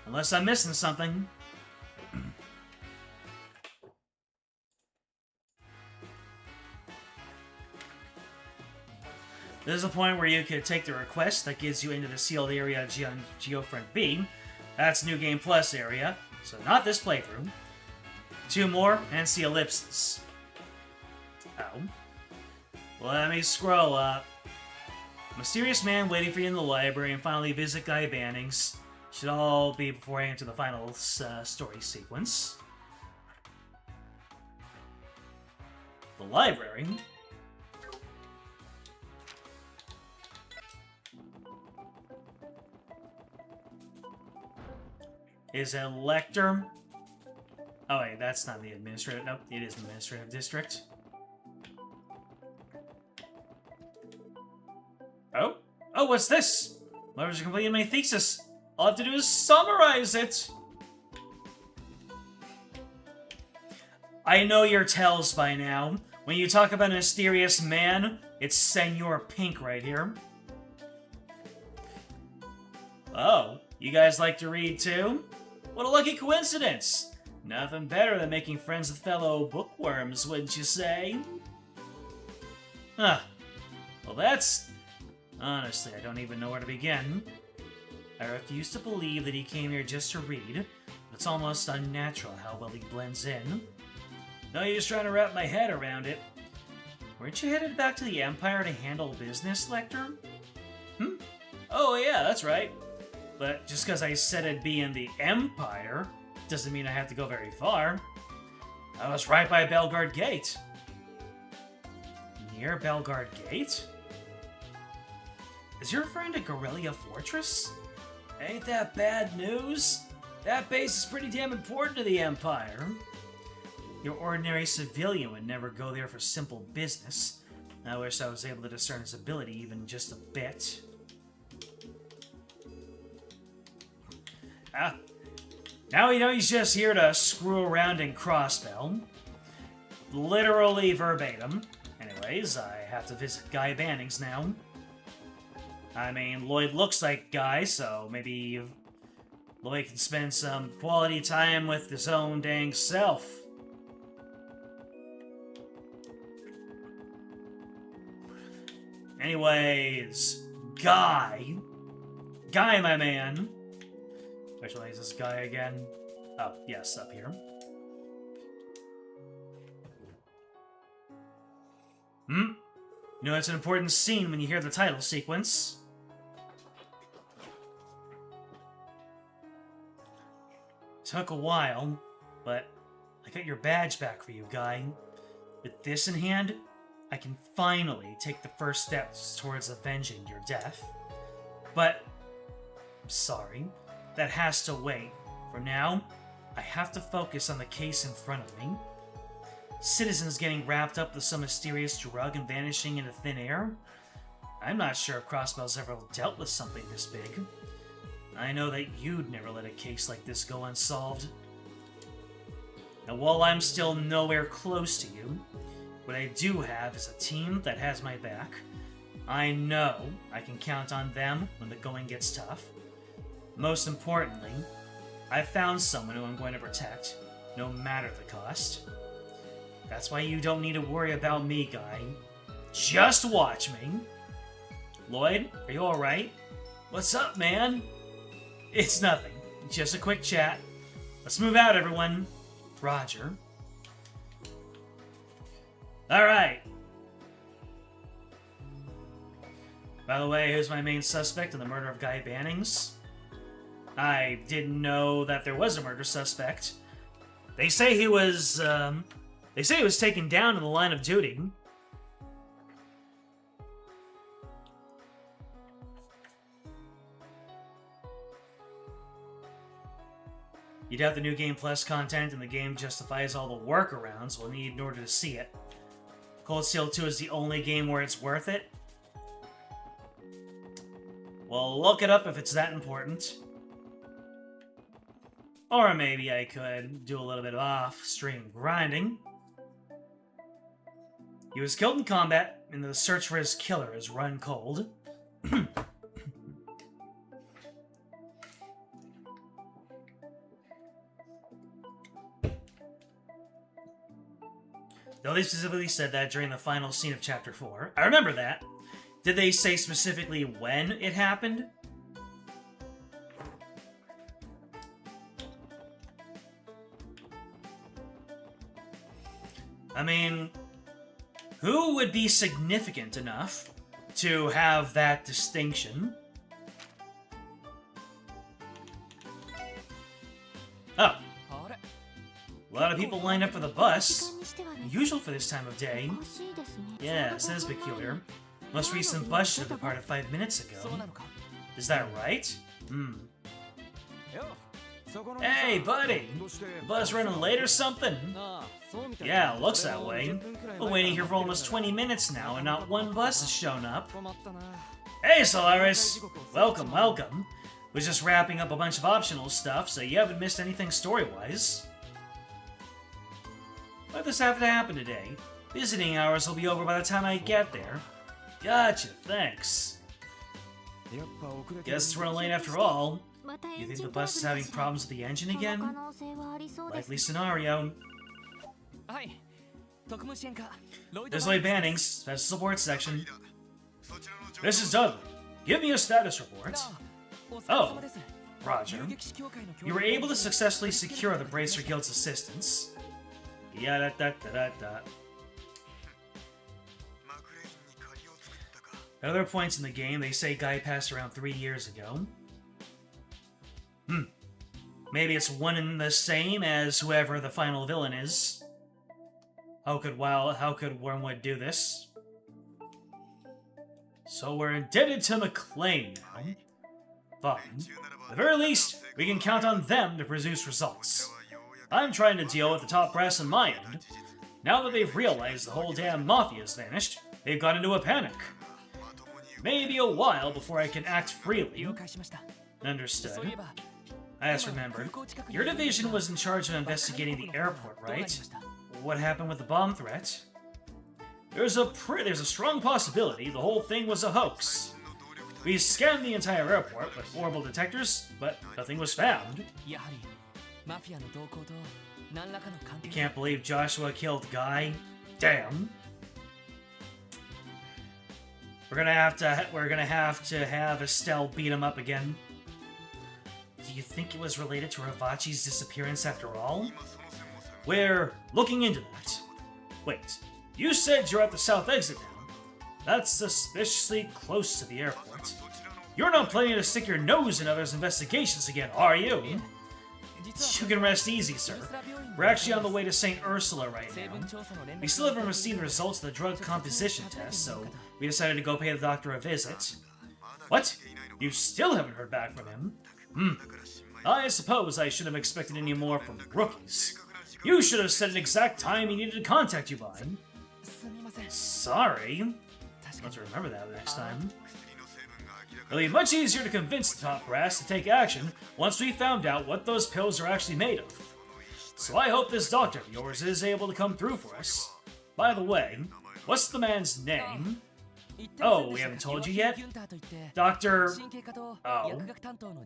Speaker 1: unless I'm missing something. This is the point where you could take the request that gives you into the sealed area Geofront B. That's New Game Plus area, so not this playthrough. 2 more, and see ellipses. Oh. Let me scroll up. Mysterious man waiting for you in the library, and finally visit Guy Bannings. Should all be before I enter the final story sequence. The library. Is it Lecter? Oh wait, that's not the administrative. Nope, it is the administrative district. Oh? Oh, what's this? I was completing my thesis. All I have to do is summarize it. I know your tells by now. When you talk about a mysterious man, it's Senor Pink right here. Oh, you guys like to read too? What a lucky coincidence! Nothing better than making friends with fellow bookworms, wouldn't you say? Huh. Well, that's... Honestly, I don't even know where to begin. I refuse to believe that he came here just to read, but it's almost unnatural how well he blends in. No use trying to wrap my head around it. Weren't you headed back to the Empire to handle business, Lecter? Oh yeah, that's right. But just because I said it'd be in the Empire, doesn't mean I have to go very far. I was right by Belgard Gate. Near Belgard Gate? Is you referring to Guerrilla Fortress? Ain't that bad news? That base is pretty damn important to the Empire. Your ordinary civilian would never go there for simple business. I wish I was able to discern his ability even just a bit. Ah. Now we know he's just here to screw around in Crossbell. Literally verbatim. Anyways, I have to visit Guy Bannings now. I mean, Lloyd looks like Guy, so maybe Lloyd can spend some quality time with his own dang self. Anyways, Guy. Guy, my man. Actually, is this Guy again? Oh, yes, up here. You know, it's an important scene when you hear the title sequence. Took a while, but I got your badge back for you, Guy. With this in hand, I can finally take the first steps towards avenging your death. But, I'm sorry, that has to wait. For now, I have to focus on the case in front of me. Citizens getting wrapped up with some mysterious drug and vanishing into thin air. I'm not sure if Crossbell's ever dealt with something this big. I know that you'd never let a case like this go unsolved. And while I'm still nowhere close to you, what I do have is a team that has my back. I know I can count on them when the going gets tough. Most importantly, I've found someone who I'm going to protect, no matter the cost. That's why you don't need to worry about me, Guy. Just watch me. Lloyd, are you alright? What's up, man? It's nothing. Just a quick chat. Let's move out, everyone. Roger. Alright. By the way, who's my main suspect in the murder of Guy Bannings? I didn't know that there was a murder suspect. They say he was taken down in the line of duty. You'd have the new Game Plus content, and the game justifies all the workarounds we'll need in order to see it. Cold Steel 2 is the only game where it's worth it? Well, look it up if it's that important. Or maybe I could do a little bit of off-stream grinding. He was killed in combat, and the search for his killer is run cold. Though they specifically said that during the final scene of Chapter 4. I remember that. Did they say specifically when it happened? I mean, who would be significant enough to have that distinction? Oh. A lot of people lined up for the bus. Usual for this time of day. Yes, that is peculiar. Most recent bus should have departed 5 minutes ago. Is that right? Hey, buddy! Bus running late or something? Yeah, looks that way. Been waiting here for almost 20 minutes now, and not one bus has shown up. Hey, Solaris! Welcome, welcome. Was just wrapping up a bunch of optional stuff, so you haven't missed anything story-wise. What does have to happen today? Visiting hours will be over by the time I get there. Gotcha, thanks. Guess it's running late after all. You think the bus is having problems with the engine again? Likely scenario. There's Lloyd Bannings, Special Support Section. This is Dudley. Give me a status report. Oh, Roger. You were able to successfully secure the Bracer Guild's assistance. At other points in the game, they say Guy passed around 3 years ago. Maybe it's one and the same as whoever the final villain is. How could Wormwood do this? So we're indebted to McLean now. Fine. At the very least, we can count on them to produce results. I'm trying to deal with the top brass on my end. Now that they've realized the whole damn mafia's vanished, they've gone into a panic. Maybe a while before I can act freely. Understood. I just remembered. Your division was in charge of investigating the airport, right? What happened with the bomb threat? There's a strong possibility the whole thing was a hoax. We scanned the entire airport with horrible detectors, but nothing was found. You can't believe Joshua killed Guy? Damn. We're gonna have to have Estelle beat him up again. Do you think it was related to Ravachi's disappearance after all? We're looking into that. Wait, you said you're at the south exit now. That's suspiciously close to the airport. You're not planning to stick your nose in others' investigations again, are you? You can rest easy, sir. We're actually on the way to St. Ursula right now. We still haven't received the results of the drug composition test, so we decided to go pay the doctor a visit. What? You still haven't heard back from him? I suppose I shouldn't have expected any more from rookies. You should have said an exact time he needed to contact you by. Sorry. Let's remember that next time. It'll be much easier to convince the top brass to take action once we found out what those pills are actually made of. So I hope this doctor of yours is able to come through for us. By the way, what's the man's name? Oh, we haven't told you yet? Dr. Oh,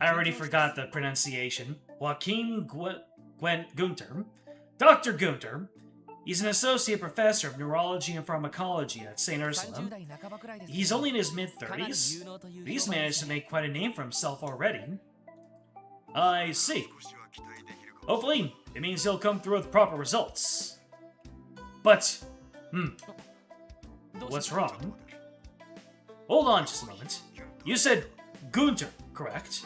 Speaker 1: I already forgot the pronunciation. Joaquin Gunter. Dr. Gunter. He's an associate professor of neurology and pharmacology at St. Ursula. He's only in his mid-30s. But he's managed to make quite a name for himself already. I see. Hopefully, it means he'll come through with proper results. But, what's wrong? Hold on just a moment. You said Gunter, correct?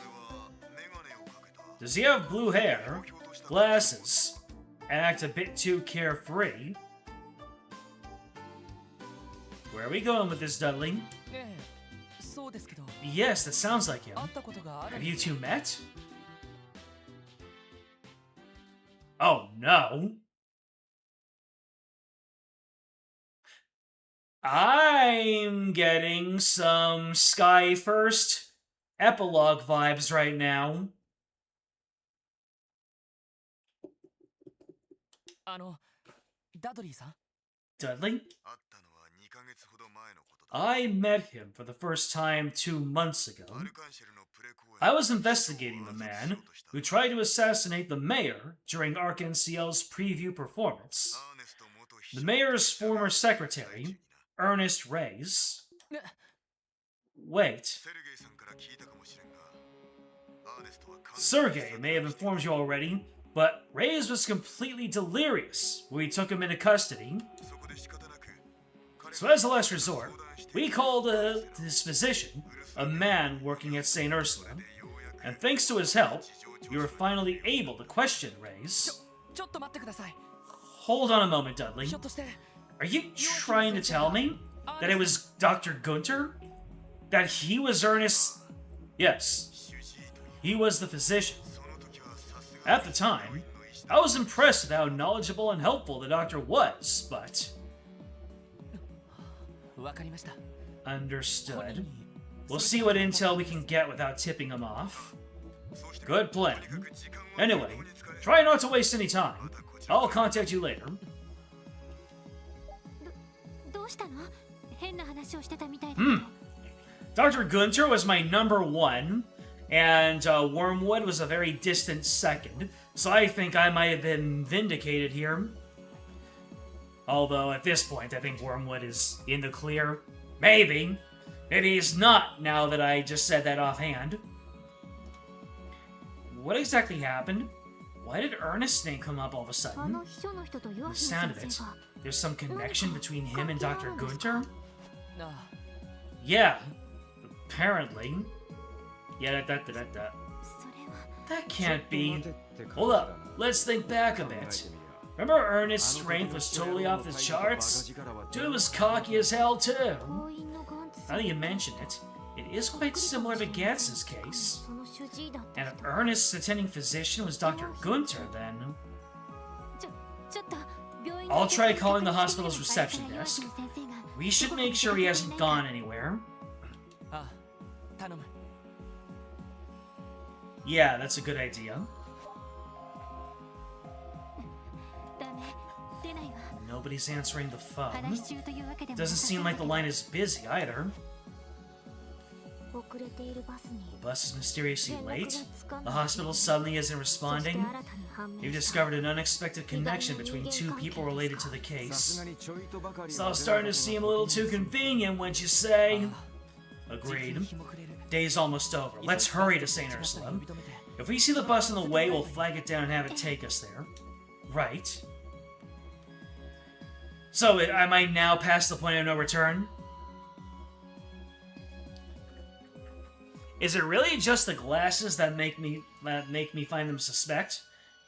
Speaker 1: Does he have blue hair, glasses, and act a bit too carefree? Where are we going with this, Dudley? Yes, that sounds like him. Have you two met? Oh no. I'm getting some Sky First epilogue vibes right now. Dudley? I met him for the first time 2 months ago. I was investigating the man who tried to assassinate the mayor during ArcNCL's preview performance. The mayor's former secretary, Ernest Reyes. Wait. Sergei may have informed you already, but Reyes was completely delirious when we took him into custody. So as a last resort, we called his physician, a man working at St. Ursula, and thanks to his help, we were finally able to question Reyes. Hold on a moment, Dudley. Are you trying to tell me that it was Dr. Gunter? That he was Ernest? Yes, he was the physician. At the time, I was impressed with how knowledgeable and helpful the doctor was, but... Understood. We'll see what intel we can get without tipping him off. Good plan. Anyway, try not to waste any time. I'll contact you later. Dr. Gunter was my #1, and Wormwood was a very distant second, so I think I might have been vindicated here. Although, at this point, I think Wormwood is in the clear. Maybe. Maybe he's not, now that I just said that offhand. What exactly happened? Why did Ernest's name come up all of a sudden? The sound of it. There's some connection between him and Dr. Gunter? Yeah. Apparently. Yeah, That can't be. Hold up, let's think back a bit. Remember Ernest's strength was totally off the charts? Dude was cocky as hell too. Now that you mention it, it is quite similar to Gatz's case. And if Ernest's attending physician was Dr. Gunther, then... I'll try calling the hospital's reception desk. We should make sure he hasn't gone anywhere. Yeah, that's a good idea. Nobody's answering the phone. Doesn't seem like the line is busy either. The bus is mysteriously late. The hospital suddenly isn't responding. You've discovered an unexpected connection between two people related to the case. It's all starting to seem a little too convenient, wouldn't you say? Agreed. Day's almost over. Let's hurry to St. Ursula. If we see the bus in the way, we'll flag it down and have it take us there. Right. So, am I now past the point of no return? Is it really just the glasses that make me find them suspect,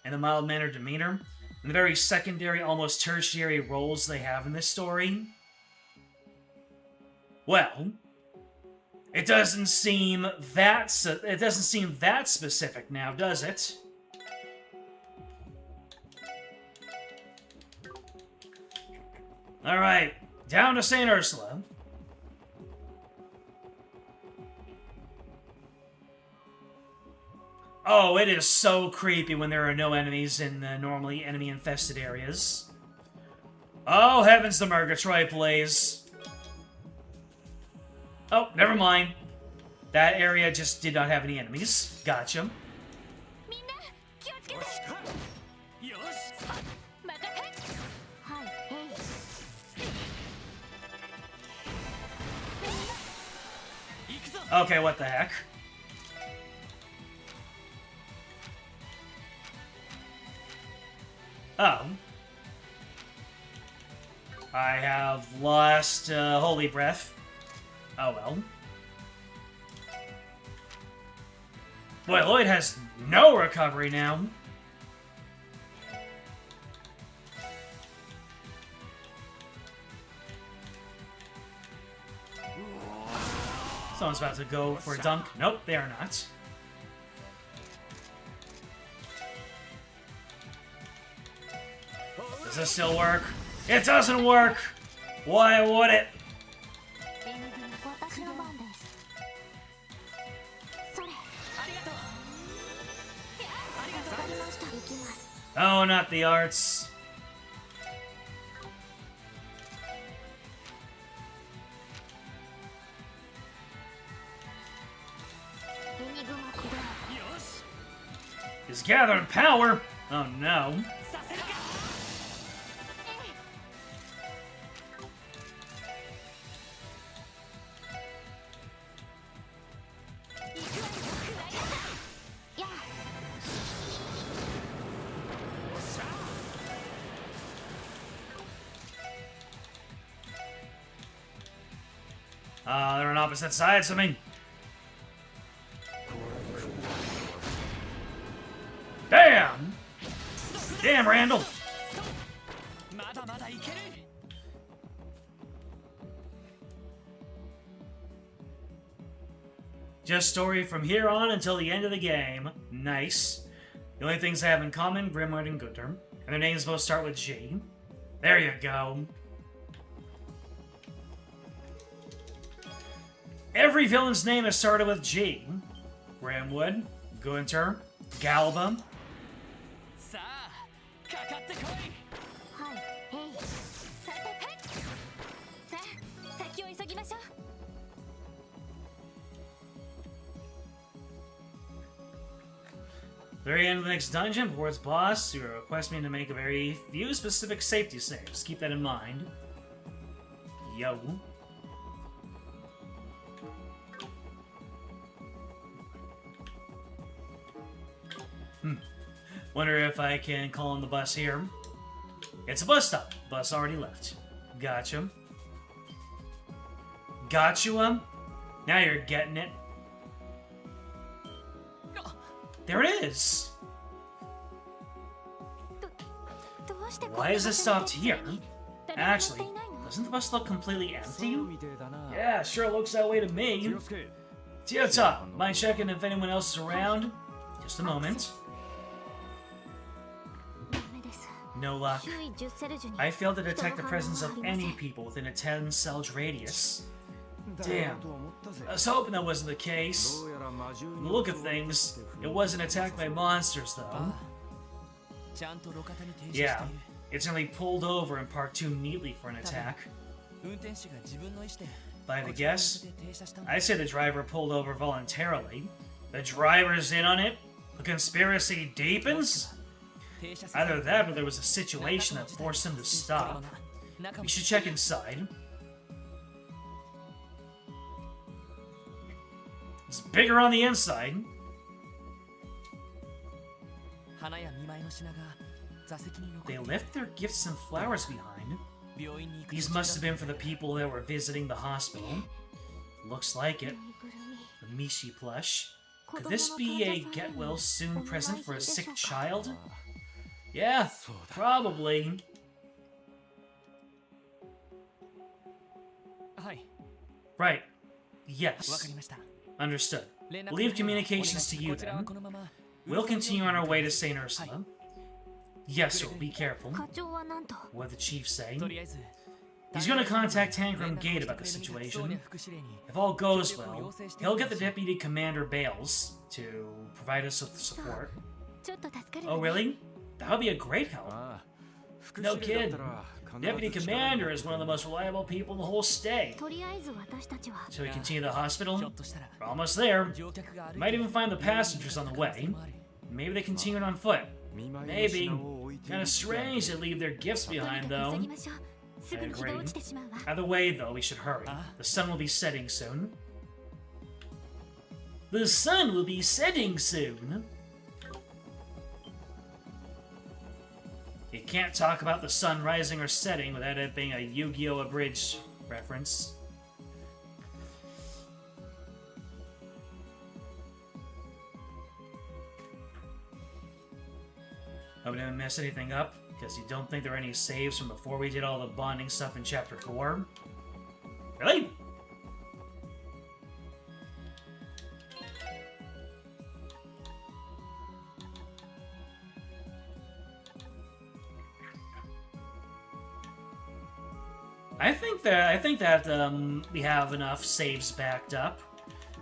Speaker 1: and the mild-mannered demeanor, and the very secondary, almost tertiary roles they have in this story? Well, it doesn't seem that specific now, does it? All right, down to St. Ursula. Oh, it is so creepy when there are no enemies in normally enemy-infested areas. Oh, heavens to Murgatroyd, please. Oh, never mind. That area just did not have any enemies. Gotcha. Okay, what the heck? Oh. I have lost holy breath. Oh well. Boy, Lloyd has no recovery now. Someone's about to go for a dunk. Nope, they are not. Does this still work? It doesn't work! Why would it? Oh, not the arts. He's gathering power! Oh no. They're on opposite sides of me. Damn! Damn, Randall! Just story from here on until the end of the game. Nice. The only things they have in common, Grimwood and Gunter. And their names both start with G. There you go. Every villain's name is started with G. Grimwood, Gunter, Galba. Very end of the next dungeon, before its boss, you request me to make a very few specific safety saves. Keep that in mind. Yo. Wonder if I can call on the bus here. It's a bus stop. Bus already left. Gotcha. Gotcha. Now you're getting it. There it is! Why is it stopped here? Actually, doesn't the bus look completely empty? Yeah, sure looks that way to me. Tio-ta, mind checking if anyone else is around? Just a moment. No luck. I failed to detect the presence of any people within a 10-cell radius. Damn. I was hoping that wasn't the case. From the look of things, it wasn't attacked by monsters, though. Yeah, it's nearly pulled over and parked too neatly for an attack. If I had to guess, I'd say the driver pulled over voluntarily. The driver's in on it? The conspiracy deepens? Either that or there was a situation that forced him to stop. We should check inside. It's bigger on the inside. They left their gifts and flowers behind. These must have been for the people that were visiting the hospital. Looks like it. The Mishi plush. Could this be a get-well-soon present for a sick child? Yeah, probably. Right. Yes. Understood. We'll leave communications to you then. We'll continue on our way to St. Ursula. Yes, sir, be careful. What did the chief say? He's going to contact Tangram Gate about the situation. If all goes well, he'll get the deputy commander Bales to provide us with support. Oh, really? That would be a great help. No kid. Deputy commander is one of the most reliable people in the whole state. Shall we continue to the hospital? We're almost there. Might even find the passengers on the way. Maybe they continued on foot. Maybe. Kinda strange to leave their gifts behind, though. I agree. Either way, though, we should hurry. The sun will be setting soon. The sun will be setting soon. You can't talk about the sun rising or setting without it being a Yu-Gi-Oh! Abridged reference. Hope I didn't mess anything up, because you don't think there are any saves from before we did all the bonding stuff in Chapter 4? Really? I think that we have enough saves backed up.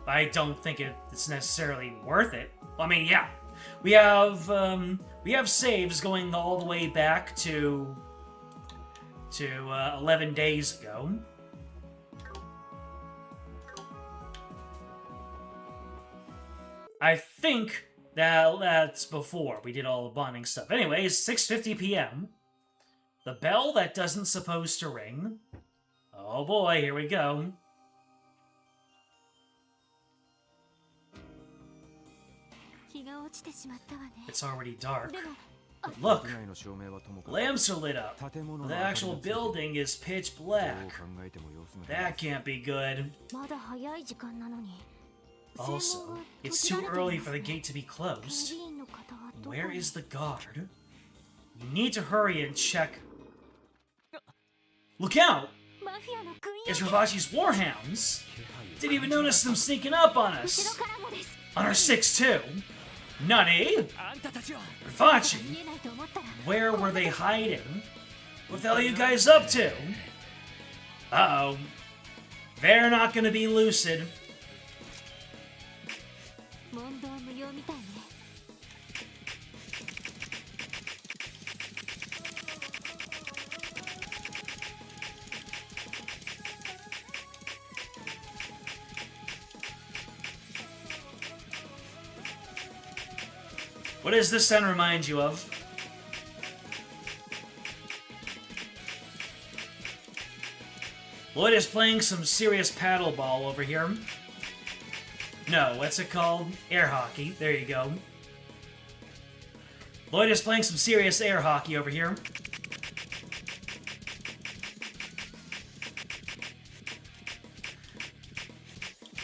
Speaker 1: I don't think it's necessarily worth it. I mean, yeah, we have saves going all the way back to 11 days ago. I think that's before we did all the bonding stuff. Anyways, 6:50 p.m. The bell that doesn't supposed to ring. Oh boy, here we go. It's already dark. But look, lamps are lit up. The actual building is pitch black. That can't be good. Also, it's too early for the gate to be closed. Where is the guard? You need to hurry and check. Look out! It's Ravachi's warhounds! Didn't even notice them sneaking up on us! On our 6-2! Nani? Ravachi? Where were they hiding? What the hell are you guys up to? Uh-oh. They're not gonna be lucid. What does this sound remind you of? Lloyd is playing some serious paddleball over here. No, what's it called? Air hockey. There you go. Lloyd is playing some serious air hockey over here.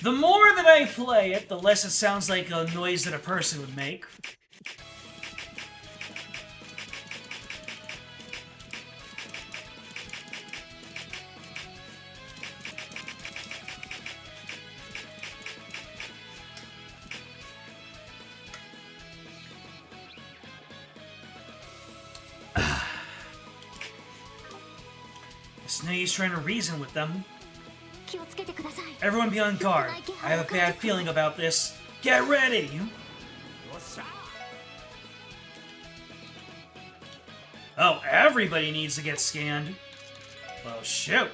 Speaker 1: The more that I play it, the less it sounds like a noise that a person would make. It's no use trying to reason with them. Everyone be on guard. I have a bad feeling about this. Get ready! Oh, everybody needs to get scanned. Well, shoot.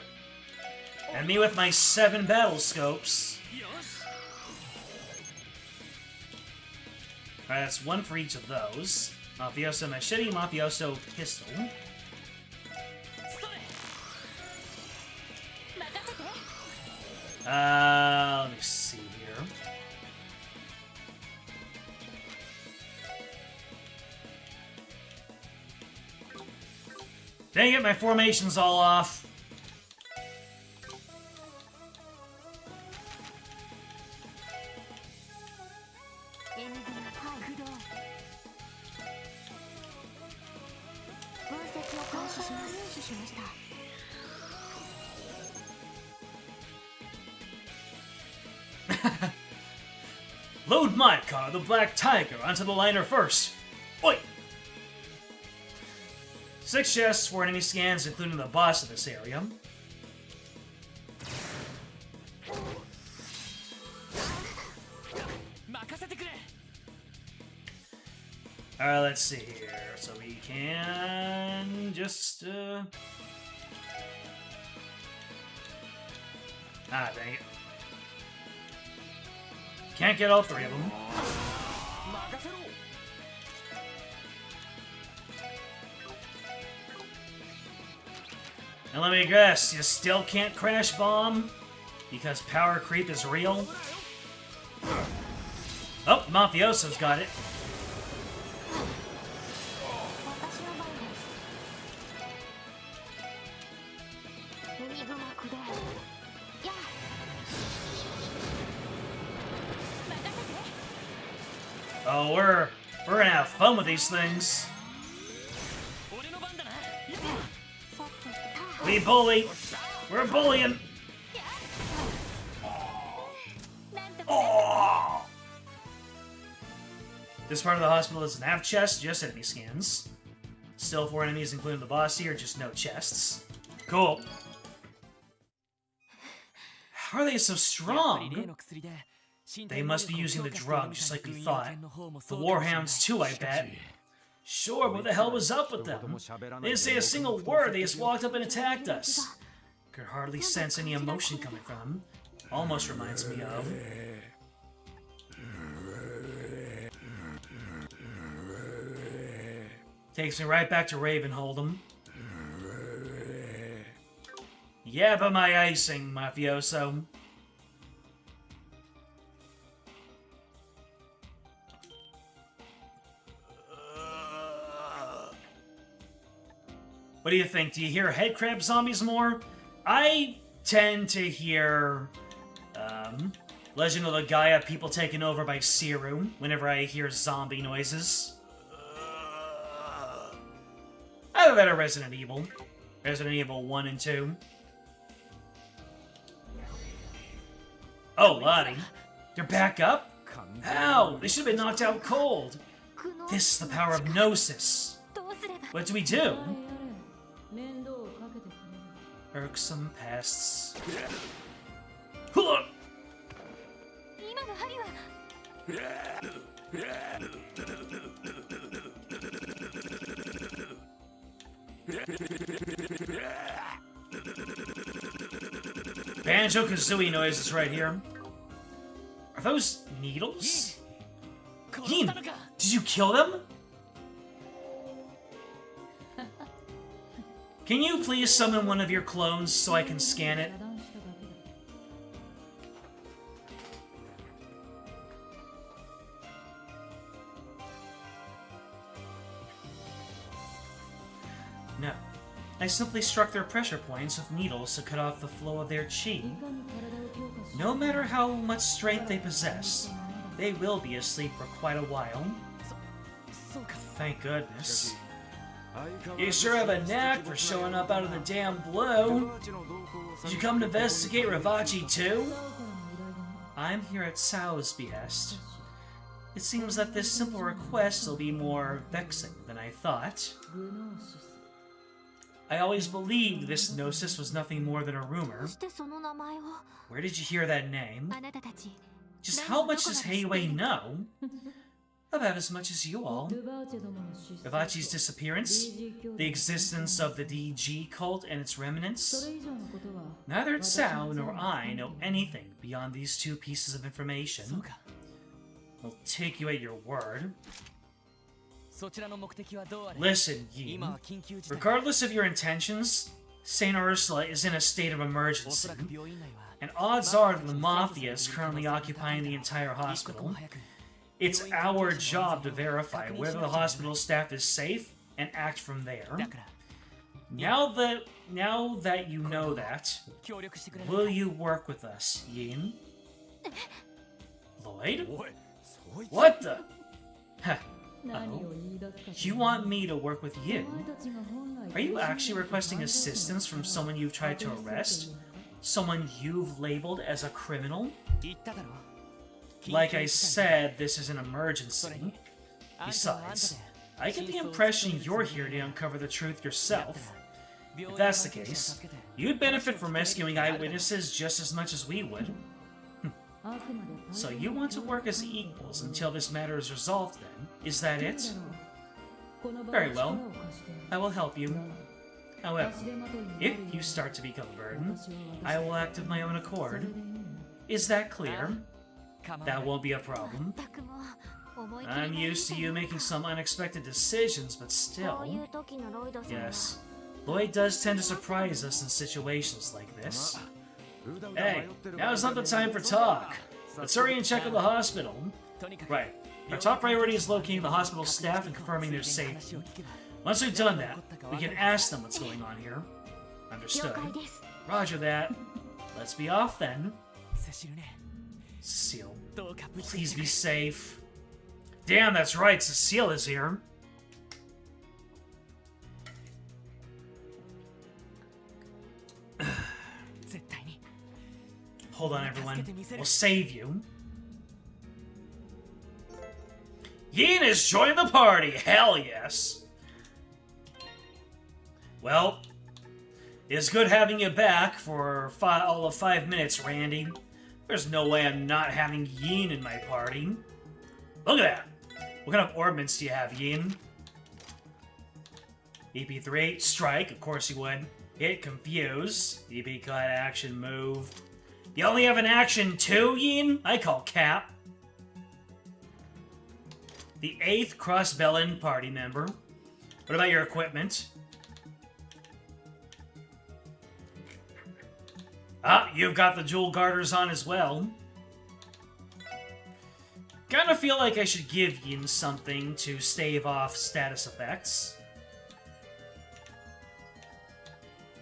Speaker 1: And me with my 7 battle scopes. Alright, that's 1 for each of those. Mafioso machete, mafioso pistol. Let me see here. Dang it, my formation's all off. Load my car, the Black Tiger, onto the liner first. Oi! 6 chests for enemy scans, including the boss of this area. Alright, let's see here. So we can just, Ah, dang it. Can't get all 3 of them. And let me guess, you still can't crash bomb? Because power creep is real? Oh, Mafioso's got it. Oh, we're gonna have fun with these things. We bully. We're bullying. Oh. This part of the hospital doesn't have chests, just enemy scans. Still 4 enemies, including the boss here, just no chests. Cool. How are they so strong? They must be using the drug, just like we thought. The Warhounds too, I bet. Sure, what the hell was up with them? They didn't say a single word, they just walked up and attacked us. Could hardly sense any emotion coming from them. Almost reminds me of... Takes me right back to Ravenhold'em. Yeah, but my icing, Mafioso. What do you think? Do you hear headcrab zombies more? I tend to hear Legend of the Gaia, people taken over by Siru, whenever I hear zombie noises. Either that or Resident Evil. Resident Evil 1 and 2. Oh, Lottie. They're back up? How? They should have been knocked out cold. This is the power of Gnosis. What do we do? Irksome pests. Banjo-Kazooie noises right here. Are those needles? Yin, did you kill them? Can you please summon one of your clones so I can scan it? No. I simply struck their pressure points with needles to cut off the flow of their chi. No matter how much strength they possess, they will be asleep for quite a while. Thank goodness. You sure have a knack for showing up out of the damn blue. Did you come to investigate Ravachi too? I'm here at Sao's behest. It seems that this simple request will be more vexing than I thought. I always believed this gnosis was nothing more than a rumor. Where did you hear that name? Just how much does Heiwei know? About as much as you all. Ravachi's disappearance, the existence of the DG cult and its remnants. Neither Cao nor I know anything beyond these two pieces of information. I'll take you at your word. Listen, Yin. Regardless of your intentions, Saint Ursula is in a state of emergency, and odds are that the Mafia is currently occupying the entire hospital. It's our job to verify whether the hospital staff is safe and act from there. Now that you know that, will you work with us, Yin? Lloyd? What the? Uh-oh. You want me to work with you? Are you actually requesting assistance from someone you've tried to arrest? Someone you've labeled as a criminal? Like I said, this is an emergency. Besides, I get the impression you're here to uncover the truth yourself. If that's the case, you'd benefit from rescuing eyewitnesses just as much as we would. So you want to work as equals until this matter is resolved then? Is that it? Very well. I will help you. However, if you start to become a burden, I will act of my own accord. Is that clear? That won't be a problem. I'm used to you making some unexpected decisions, but still. Yes. Lloyd does tend to surprise us in situations like this. Hey, now's not the time for talk. Let's hurry and check on the hospital. Right. Our top priority is locating the hospital staff and confirming their safety. Once we've done that, we can ask them what's going on here. Understood. Roger that. Let's be off then. Cecile, please be safe. Damn, that's right, Cecile is here. Hold on, everyone. We'll save you. Yin has joined the party! Hell yes! Well, it's good having you back for all of 5 minutes, Randy. There's no way I'm not having Yin in my party. Look at that! What kind of ordnance do you have, Yin? EP3, strike, of course you would. Hit, confuse. EP cut, action, move. You only have an action 2, Yin? I call cap. The 8th Crossbellin party member. What about your equipment? Ah, you've got the jewel garters on as well. Kinda feel like I should give Yin something to stave off status effects.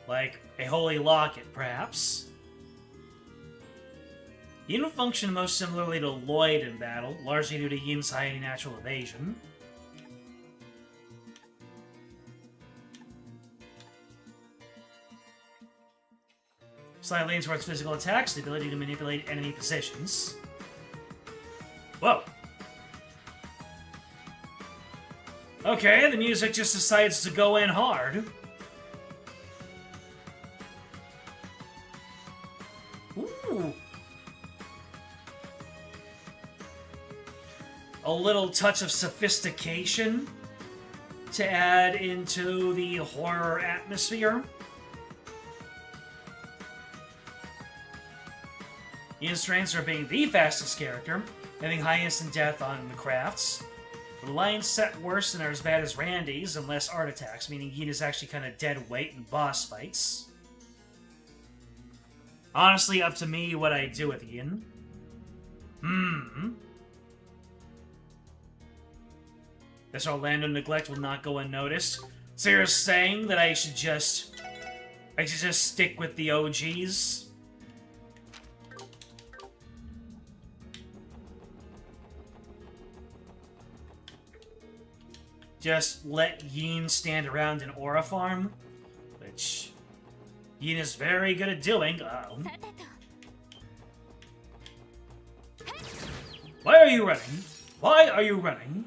Speaker 1: Like a holy locket, perhaps. Yin will function most similarly to Lloyd in battle, largely due to Yin's high natural evasion. Slight leans towards physical attacks, the ability to manipulate enemy positions. Whoa! Okay, the music just decides to go in hard. Ooh! A little touch of sophistication to add into the horror atmosphere. Ian's strengths are being the fastest character, having high instant death on the crafts. The lines set worse than are as bad as Randy's, and less art attacks, meaning Yin is actually kind of dead weight in boss fights. Honestly, up to me what I do with Yin. This Orlando neglect will not go unnoticed. So you're saying that I should just stick with the OGs? just let Yin stand around an aura farm, which Yin is very good at doing. Why are you running? Why are you running?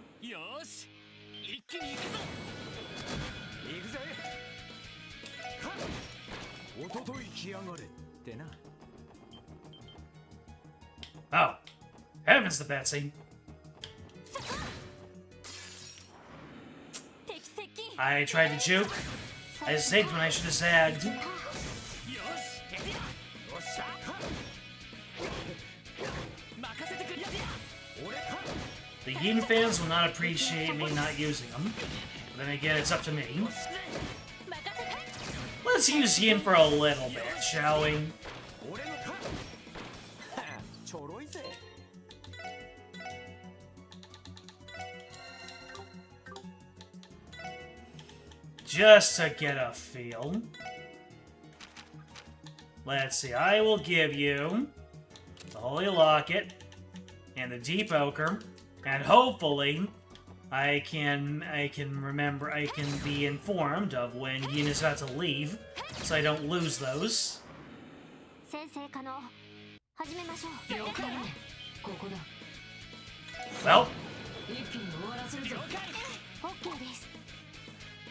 Speaker 1: Oh, heavens to Betsy. I tried to juke. I zigged when I should have zagged. The Yin fans will not appreciate me not using them. But then again, it's up to me. Let's use Yin for a little bit, shall we? Just to get a feel. Let's see, I will give you the Holy Locket and the Deep Ochre, and hopefully I can be informed of when Yin is about to leave, so I don't lose those. Well,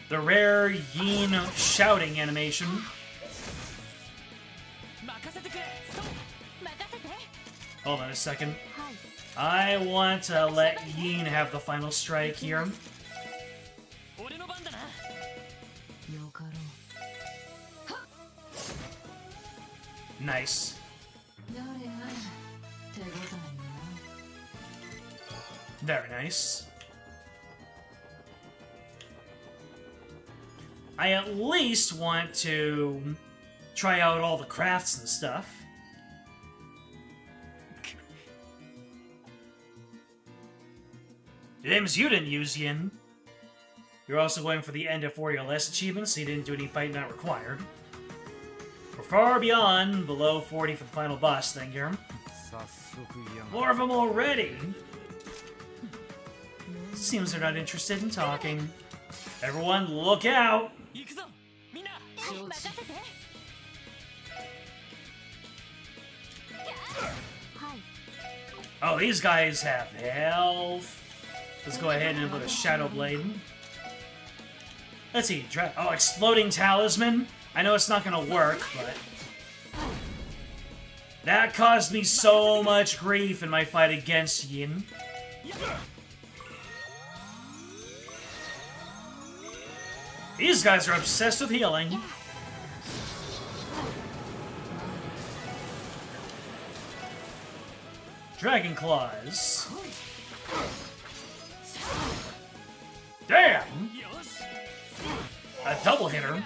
Speaker 1: the rare Yin shouting animation. Hold on a second. I want to let Yin have the final strike here. Nice. Very nice. I at least want to try out all the crafts and stuff. James, you didn't use Yin. You're also going for the end of 4 or less achievements, so you didn't do any fight not required. We're far beyond below 40 for the final boss thing here. More of them already. Seems they're not interested in talking. Everyone, look out! Oh, these guys have health. Let's go ahead and put a Shadow Blade. Let's see. Oh, Exploding Talisman. I know it's not gonna work, but that caused me so much grief in my fight against Yin. These guys are obsessed with healing. Dragon Claws. Damn! A double hitter.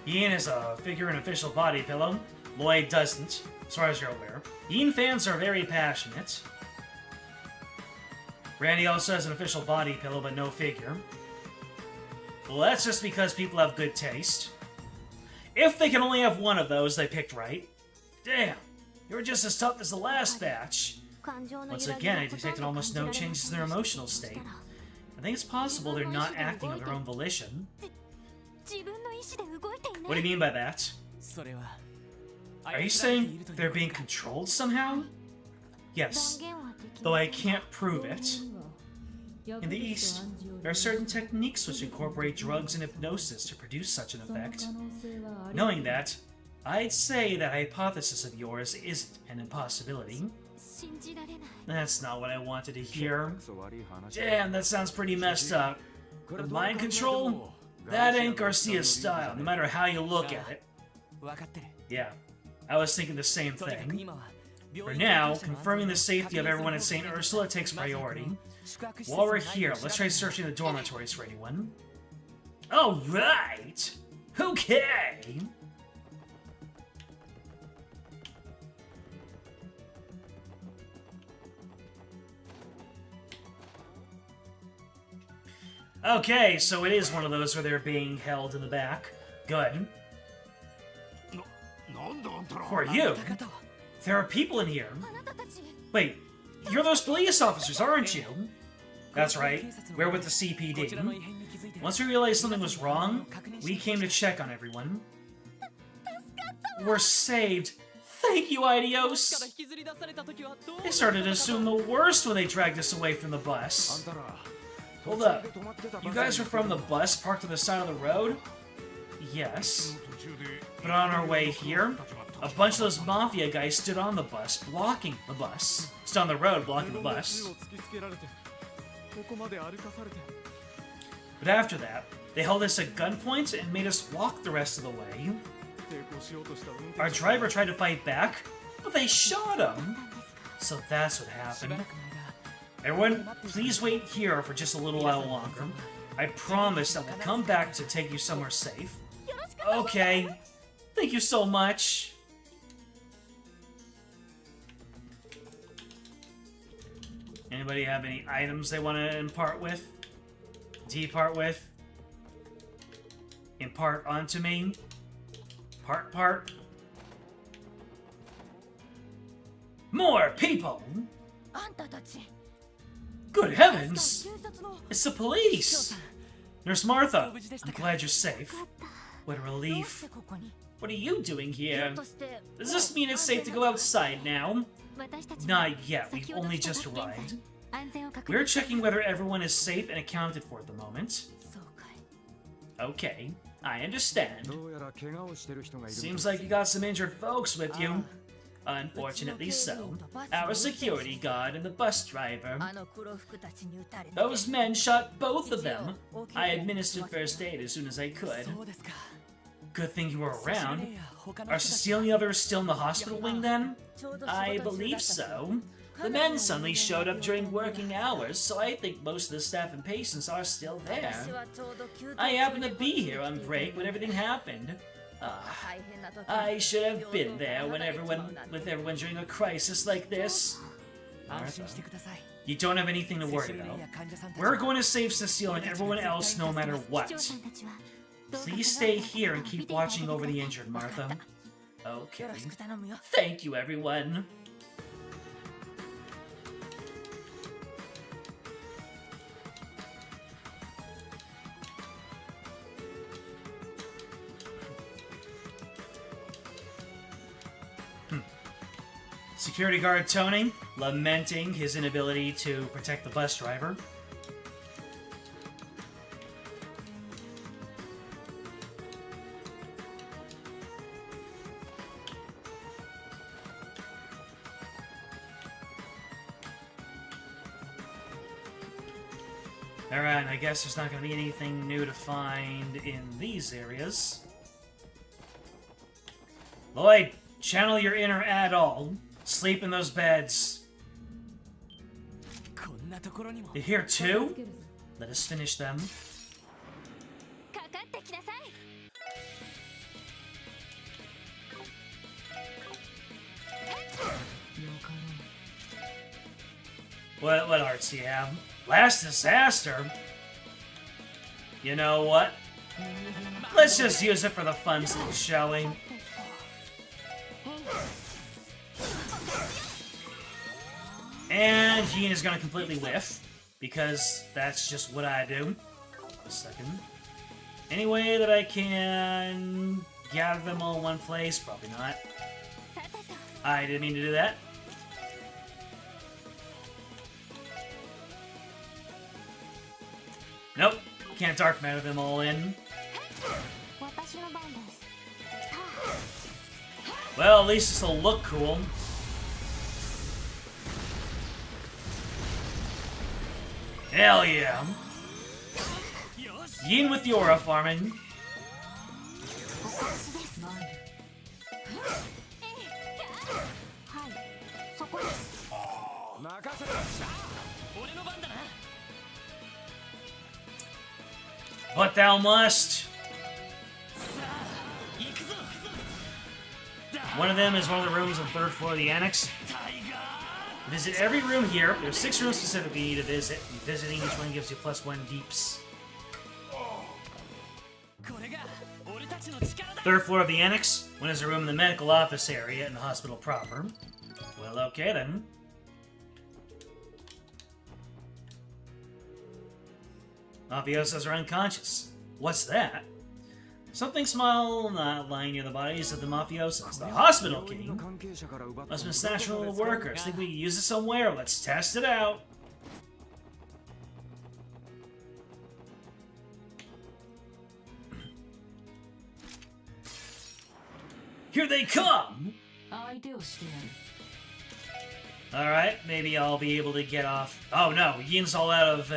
Speaker 1: Yin is a figure in official body pillow. Lloyd doesn't, as far as you're aware. Yin fans are very passionate. Randy also has an official body pillow, but no figure. Well, that's just because people have good taste. If they can only have one of those, they picked right. Damn, you were just as tough as the last batch. Once again, I detected almost no changes in their emotional state. I think it's possible they're not acting of their own volition. What do you mean by that? Are you saying they're being controlled somehow? Yes, though I can't prove it. In the East, there are certain techniques which incorporate drugs and hypnosis to produce such an effect. Knowing that, I'd say that hypothesis of yours isn't an impossibility. That's not what I wanted to hear. Damn, that sounds pretty messed up. The mind control? That ain't Garcia's style, no matter how you look at it. Yeah, I was thinking the same thing. For now, confirming the safety of everyone at St. Ursula takes priority. While we're here, let's try searching the dormitories for anyone. Alright! Okay! Okay, so it is one of those where they're being held in the back. Good. Who are you? There are people in here. Wait, you're those police officers, aren't you? That's right, we're with the CPD. Once we realized something was wrong, we came to check on everyone. We're saved. Thank you, Idios! They started to assume the worst when they dragged us away from the bus. Hold up. You guys are from the bus parked on the side of the road? Yes. But on our way here, a bunch of those mafia guys stood on the bus, blocking the bus. Stood on the road, blocking the bus. But after that, they held us at gunpoint and made us walk the rest of the way. Our driver tried to fight back, but they shot him. So that's what happened. Everyone, please wait here for just a little while longer. I promise that we'll come back to take you somewhere safe. Okay. Thank you so much. Anybody have any items they want to impart with? Depart with? Impart onto me? Part? More people! Good heavens! It's the police! Nurse Martha, I'm glad you're safe. What a relief. What are you doing here? Does this mean it's safe to go outside now? Not yet, we've only just arrived. We're checking whether everyone is safe and accounted for at the moment. Okay, I understand. Seems like you got some injured folks with you. Unfortunately so. Our security guard and the bus driver. Those men shot both of them. I administered first aid as soon as I could. Good thing you were around. Are Cecile and the others still in the hospital wing then? I believe so. The men suddenly showed up during working hours, so I think most of the staff and patients are still there. I happened to be here on break when everything happened. I should have been there with everyone during a crisis like this. Martha, you don't have anything to worry about. We're going to save Cecile and everyone else no matter what. Please stay here and keep watching over the injured, Martha. Okay. Thank you, everyone. Security guard Tony, lamenting his inability to protect the bus driver. Alright, I guess there's not going to be anything new to find in these areas. Lloyd, channel your inner Adol. Sleep in those beds. You're here too? Let us finish them. What arts do you have? Last disaster? You know what? Let's just use it for the funsies, shall we? And Jean is going to completely whiff, because that's just what I do. A second. Any way that I can gather them all in one place? Probably not. I didn't mean to do that. Nope. Can't dark matter them all in. Well, at least this'll look cool. Hell yeah. Yin with the aura farming. But thou must. One of them is one of the rooms on the third floor of the annex. Visit every room here. There's 6 rooms specifically you need to visit. And visiting each one gives you +1 deeps. Third floor of the annex. One is a room in the medical office area in the hospital proper. Well, okay then. Mafiosos are unconscious. What's that? Something small not lying near the bodies of the mafiosos. The hospital key? Must have been snatched from the workers. Think we can use it somewhere? Let's test it out. Here they come! Alright, maybe I'll be able to get off. Oh no, Yin's all out of,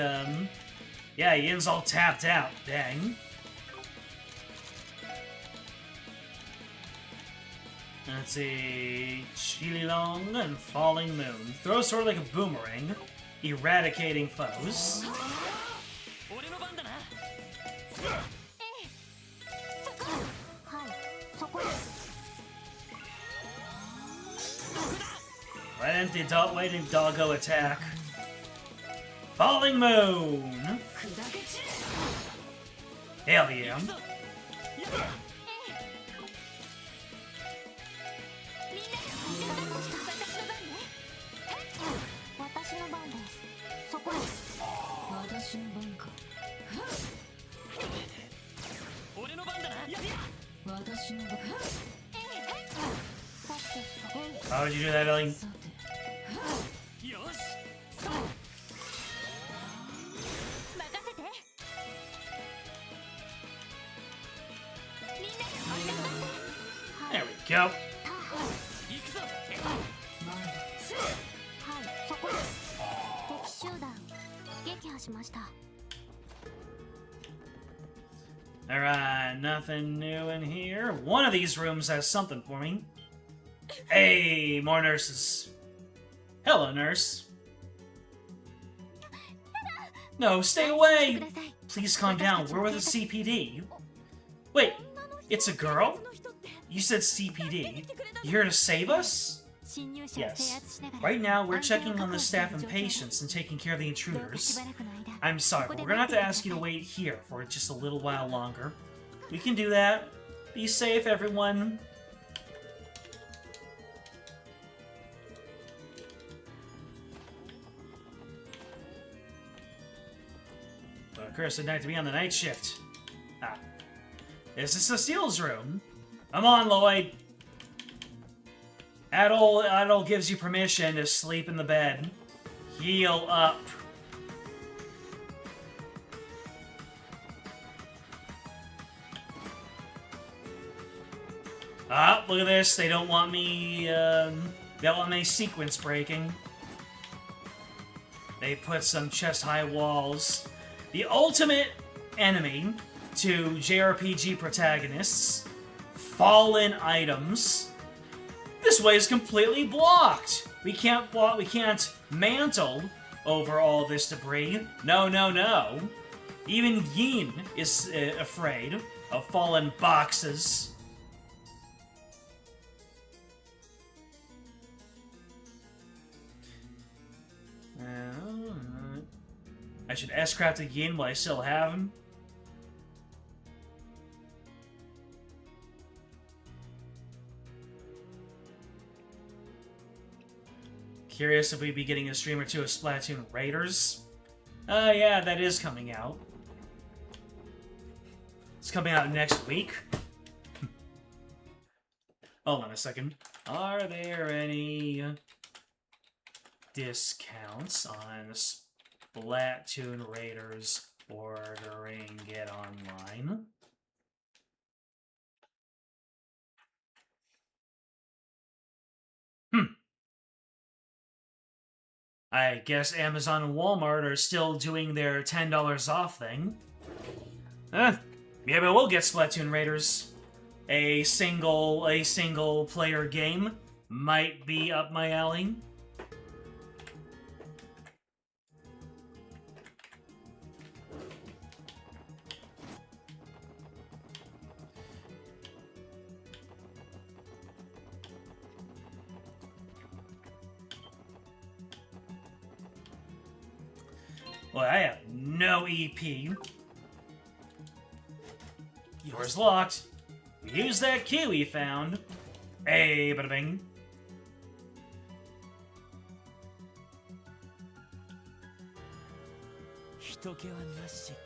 Speaker 1: yeah, Yin's all tapped out. Dang. Let's see. Chililong and Falling Moon. Throw sword like a boomerang, eradicating foes. Why didn't Doggo attack? Falling Moon! Hell yeah. How would you do that, Ellie? There we go. Alright, nothing new in here. One of these rooms has something for me. Hey, more nurses. Hello, nurse. No, stay away! Please calm down. We're with the CPD. Wait, it's a girl? You said CPD. You here to save us? Yes. Right now, we're checking on the staff and patients and taking care of the intruders. I'm sorry, but we're gonna have to ask you to wait here for just a little while longer. We can do that. Be safe, everyone. Well, cursed night to be on the night shift. Ah. This is Cecile's room. Come on, Lloyd. Adol gives you permission to sleep in the bed. Heal up. Ah, look at this. They don't want me, they don't want me sequence breaking. They put some chest-high walls. The ultimate enemy to JRPG protagonists. Fallen items. This way is completely blocked. We can't mantle over all this debris. No, no, no. Even Yin is afraid of fallen boxes. I should S-craft a Yin while I still have him. Curious if we'd be getting a stream or two of Splatoon Raiders. Yeah, that is coming out. It's coming out next week. Hold on a second. Are there any discounts on Splatoon Raiders ordering it online? I guess Amazon and Walmart are still doing their $10 off thing. Maybe we'll get Splatoon Raiders. A single player game might be up my alley. Well, I have no EP. Door's locked. Use that key we found. Hey, bada bing.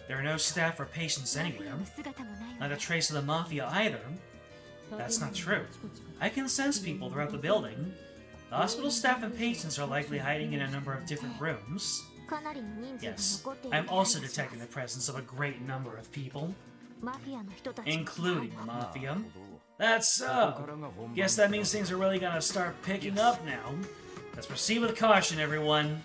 Speaker 1: There are no staff or patients anywhere. Not a trace of the Mafia either. That's not true. I can sense people throughout the building. The hospital staff and patients are likely hiding in a number of different rooms. Yes, I'm also detecting the presence of a great number of people, including the Mafia. That's so. Guess that means things are really gonna start picking up now. Let's proceed with caution, everyone.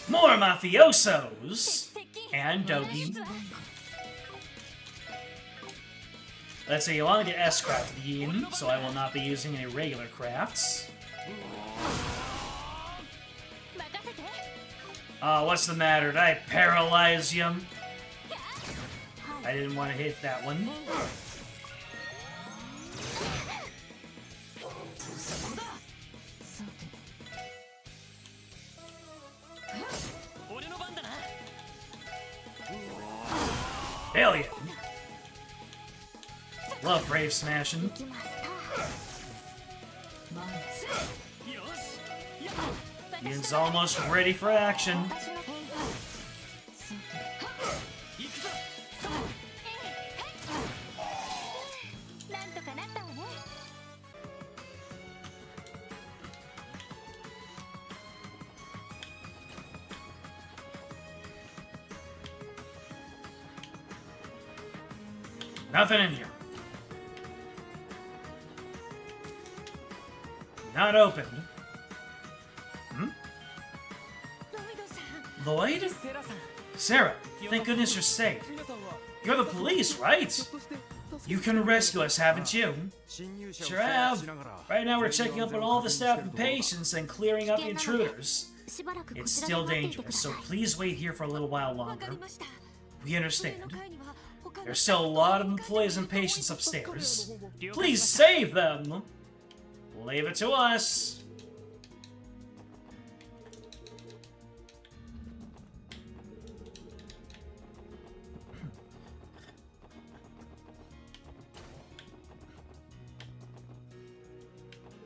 Speaker 1: More mafiosos! And Dogi. Let's see, you want to get S-craft Yin, so I will not be using any regular crafts. Oh, what's the matter? Did I paralyze you? I didn't want to hit that one. Hell yeah! Love brave smashing. Yin's almost ready for action. Nothing in here. Not opened. Hmm? Lloyd? Sarah, thank goodness you're safe. You're the police, right? You can rescue us, haven't you? Sure have. Right now we're checking up on all the staff and patients and clearing up the intruders. It's still dangerous, so please wait here for a little while longer. We understand. There's still a lot of employees and patients upstairs. Please save them! Leave it to us!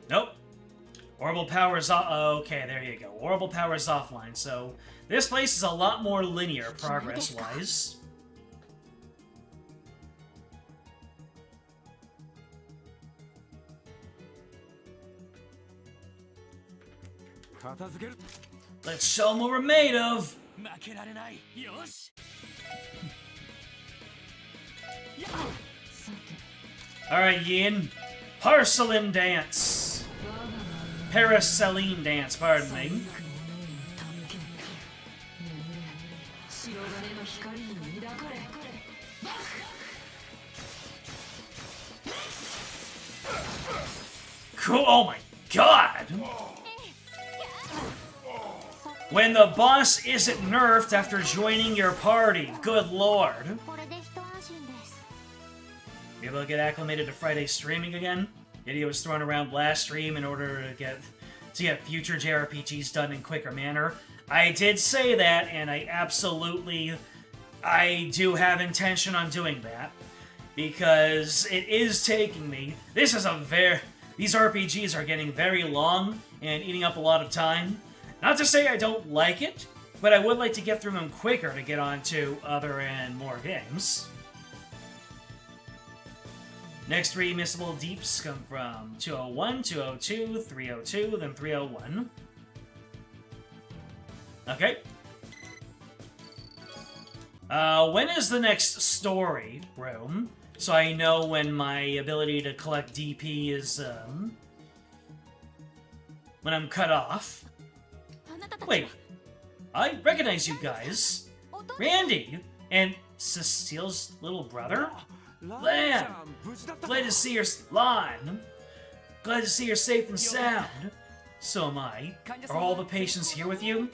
Speaker 1: Nope. Orbital power is off. Okay, there you go. Orbital power is offline, so this place is a lot more linear progress-wise. Let's show them what we're made of! Alright, Yin. Porcelain dance. Paraceline dance, pardon me. Cool. Oh my god! When the boss isn't nerfed after joining your party, good lord. Be able to get acclimated to Friday streaming again? The idea was thrown around last stream in order to get future JRPGs done in quicker manner. I did say that, and I do have intention on doing that. Because it is taking me... These RPGs are getting very long and eating up a lot of time. Not to say I don't like it, but I would like to get through them quicker to get on to other and more games. Next three missable deeps come from 201, 202, 302, then 301. Okay. When is the next story room? So I know when my ability to collect DP is, when I'm cut off. Wait, I recognize you guys. Randy and Cecile's little brother? Lan! Glad to see you're Glad to see you're safe and sound. So am I. Are all the patients here with you?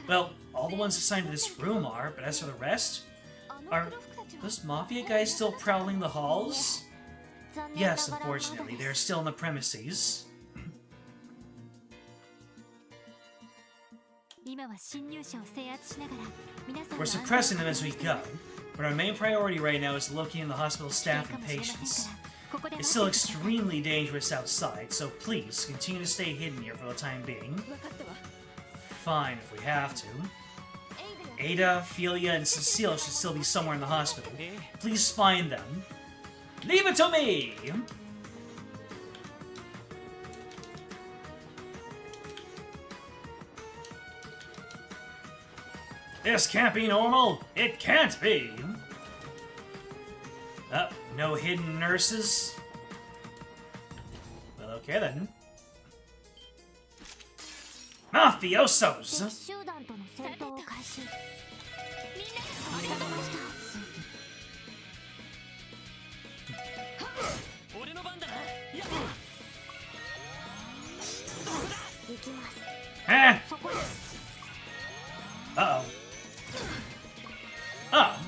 Speaker 1: Well, all the ones assigned to this room are, but as for the rest, are those Mafia guys still prowling the halls? Yes, unfortunately, they're still in the premises. We're suppressing them as we go, but our main priority right now is locating the hospital staff and patients. It's still extremely dangerous outside, so please continue to stay hidden here for the time being. Fine if we have to. Ada, Philia, and Cecile should still be somewhere in the hospital. Please find them. Leave it to me! This can't be normal! It can't be! No hidden nurses? Well, okay then. Mafiosos! Eh? Uh-oh. Oh.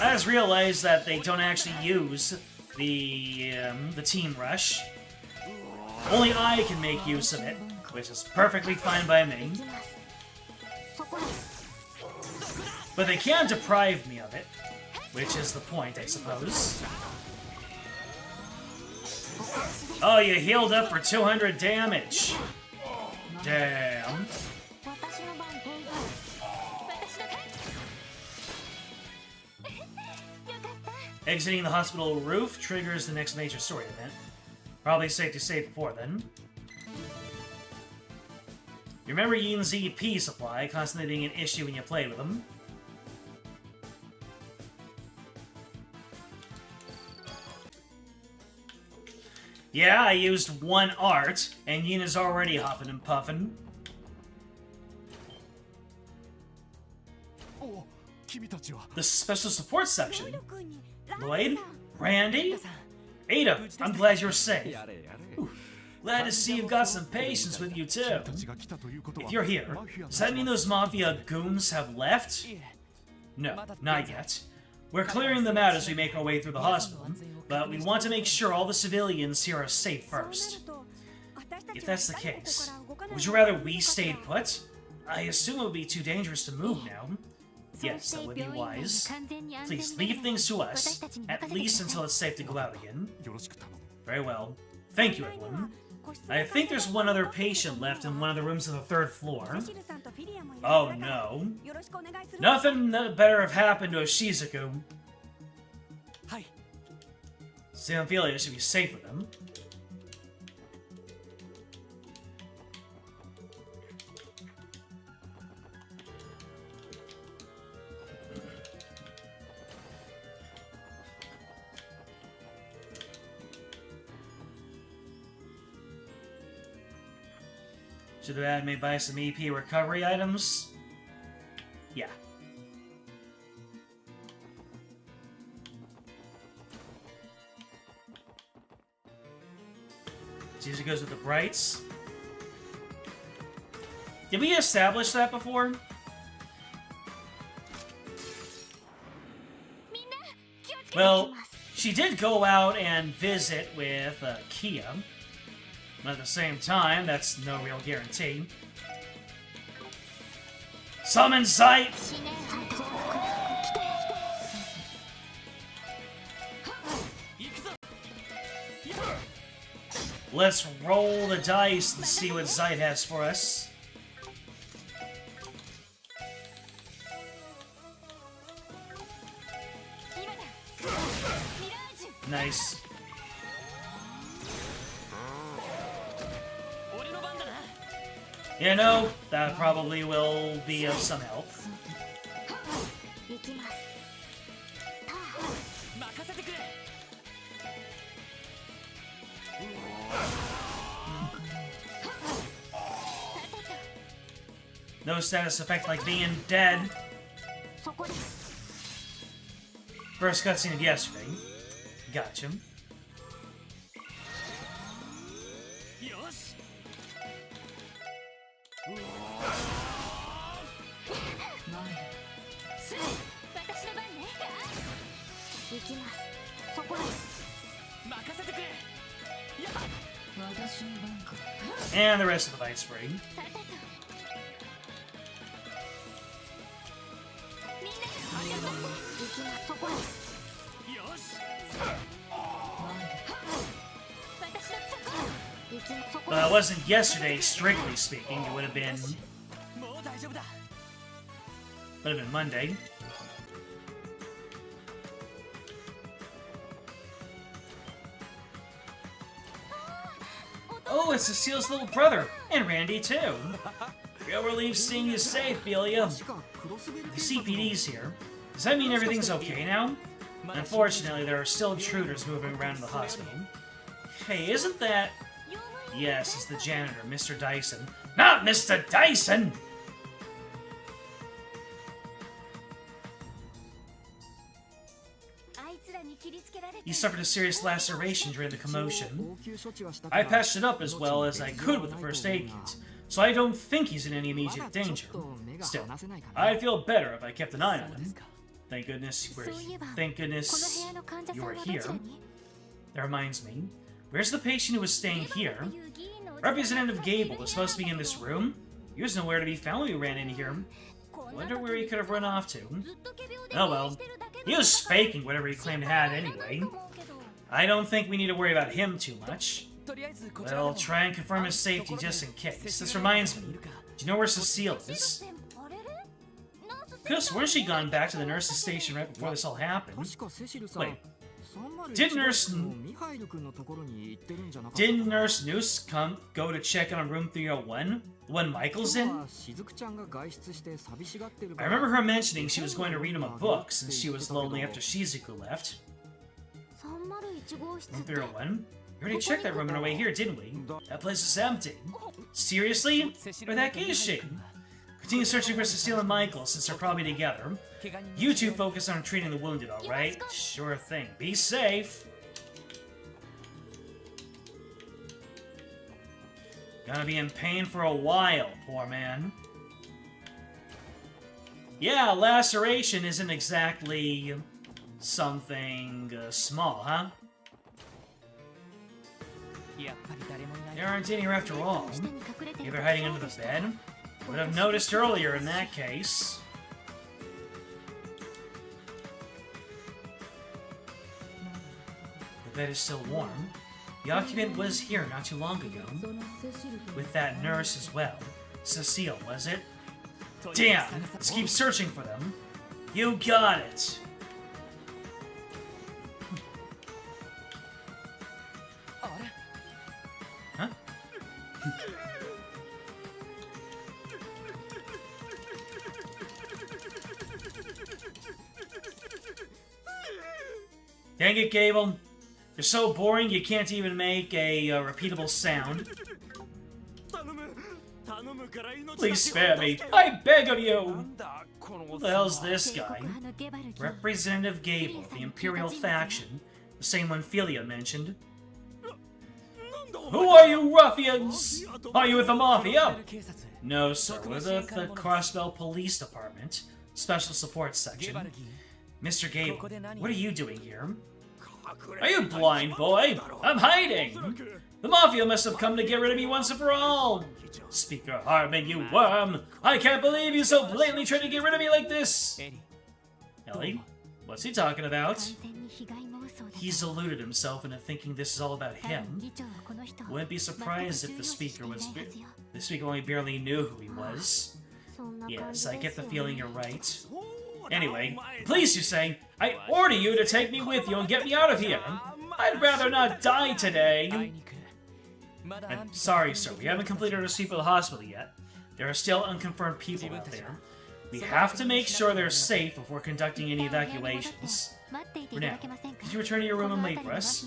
Speaker 1: I just realized that they don't actually use the team rush. Only I can make use of it, which is perfectly fine by me. But they can deprive me of it, which is the point, I suppose. Oh, you healed up for 200 damage. Damn. Exiting the hospital roof triggers the next major story event. Probably safe to save before then. You remember Yin's EP supply constantly being an issue when you played with them? Yeah, I used one art, and Yin is already huffing and puffing. The special support section. Lloyd? Randy? Ada, I'm glad you're safe. Glad to see you've got some patience with you too. If you're here, does that mean those Mafia goons have left? No, not yet. We're clearing them out as we make our way through the hospital, but we want to make sure all the civilians here are safe first. If that's the case, would you rather we stayed put? I assume it would be too dangerous to move now. Yes, that would be wise. Please leave things to us, at least until it's safe to go out again. Very well. Thank you, everyone. I think there's one other patient left in one of the rooms on the 3rd floor. Oh no. Nothing better have happened to a Shizuku. Xanophilia should be safe with them. Should have had me buy some EP recovery items. Yeah. It usually goes with the brights. Did we establish that before? Well, she did go out and visit with Kia. But at the same time, that's no real guarantee. Summon sight! Let's roll the dice and see what Zeit has for us. Nice. You know, that probably will be of some help. No status effect like being dead. First cutscene of yesterday. Gotcha. And the rest of the fight spring. Well, it wasn't yesterday, strictly speaking. It would have been Monday. Oh, it's Cecile's little brother, and Randy too. Real relief seeing you safe, Belia. The CPD's here. Does that mean everything's okay now? Unfortunately, there are still intruders moving around in the hospital. Hey, isn't that... Yes, it's the janitor, Mr. Dyson. Not Mr. Dyson! He suffered a serious laceration during the commotion. I patched it up as well as I could with the first aid kit, so I don't think he's in any immediate danger. Still, I'd feel better if I kept an eye on him. Thank goodness you were here. That reminds me, where's the patient who was staying here? Representative Gable was supposed to be in this room. He was nowhere to be found when we ran in here. Wonder where he could have run off to. Oh well, he was faking whatever he claimed to have anyway. I don't think we need to worry about him too much. But I'll try and confirm his safety just in case. This reminds me, do you know where Cecile is? Could have sworn she'd gone back to the nurse's station right before this all happened. Wait, didn't Nurse Noose go to check on room 301? The one Michael's in? I remember her mentioning she was going to read him a book since she was lonely after Shizuku left. Room 301? We already checked that room on our way here, didn't we? That place is empty. Seriously? Where the heck is she? Continue searching for Cecile and Michael, since they're probably together. You two focus on treating the wounded, alright? Sure thing. Be safe! Gonna be in pain for a while, poor man. Yeah, laceration isn't exactly something small, huh? There aren't any here after all. Maybe they're hiding under the bed? Would have noticed earlier in that case. The bed is still warm. The occupant was here not too long ago. With that nurse as well. Cecile, was it? Damn! Let's keep searching for them. You got it! Huh? Dang it, Gable. You're so boring you can't even make a repeatable sound. Please spare me. I beg of you! Who the hell's this guy? Representative Gable, the Imperial faction. The same one Philia mentioned. Who are you ruffians? Are you with the Mafia? No, sir. We're the Crossbell Police Department. Special Support Section. Mr. Gable, what are you doing here? Are you blind, boy? I'm hiding! The Mafia must have come to get rid of me once and for all! Speaker Harmon, you worm! I can't believe you so blatantly tried to get rid of me like this! Ellie, what's he talking about? He's deluded himself into thinking this is all about him. Wouldn't be surprised if the speaker only barely knew who he was. Yes, I get the feeling you're right. Anyway, please, you say, I order you to take me with you and get me out of here. I'd rather not die today. I'm sorry, sir. We haven't completed our sweep of the hospital yet. There are still unconfirmed people out there. We have to make sure they're safe before conducting any evacuations. For now, did you return to your room and wait for us?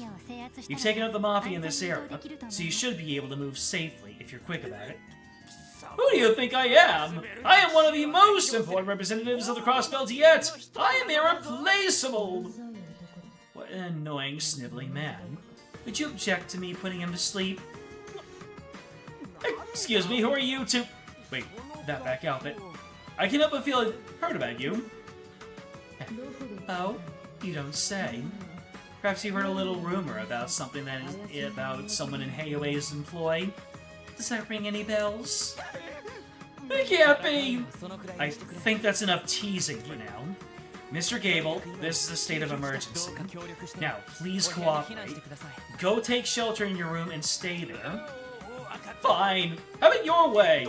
Speaker 1: You've taken out the Mafia in this area, so you should be able to move safely if you're quick about it. Who do you think I am? I am one of the most important representatives of the Crossbelt yet! I am irreplaceable! What an annoying, sniveling man. Would you object to me putting him to sleep? Excuse me, who are you to... Wait, that back outfit. I can't help but feel hurt about you. Oh? You don't say. Perhaps you heard a little rumor about something that is about someone in Heiouei's employ. Does that ring any bells? It can't be! I think that's enough teasing for now. Mr. Gable, this is a state of emergency. Now, please cooperate. Go take shelter in your room and stay there. Fine. Have it your way.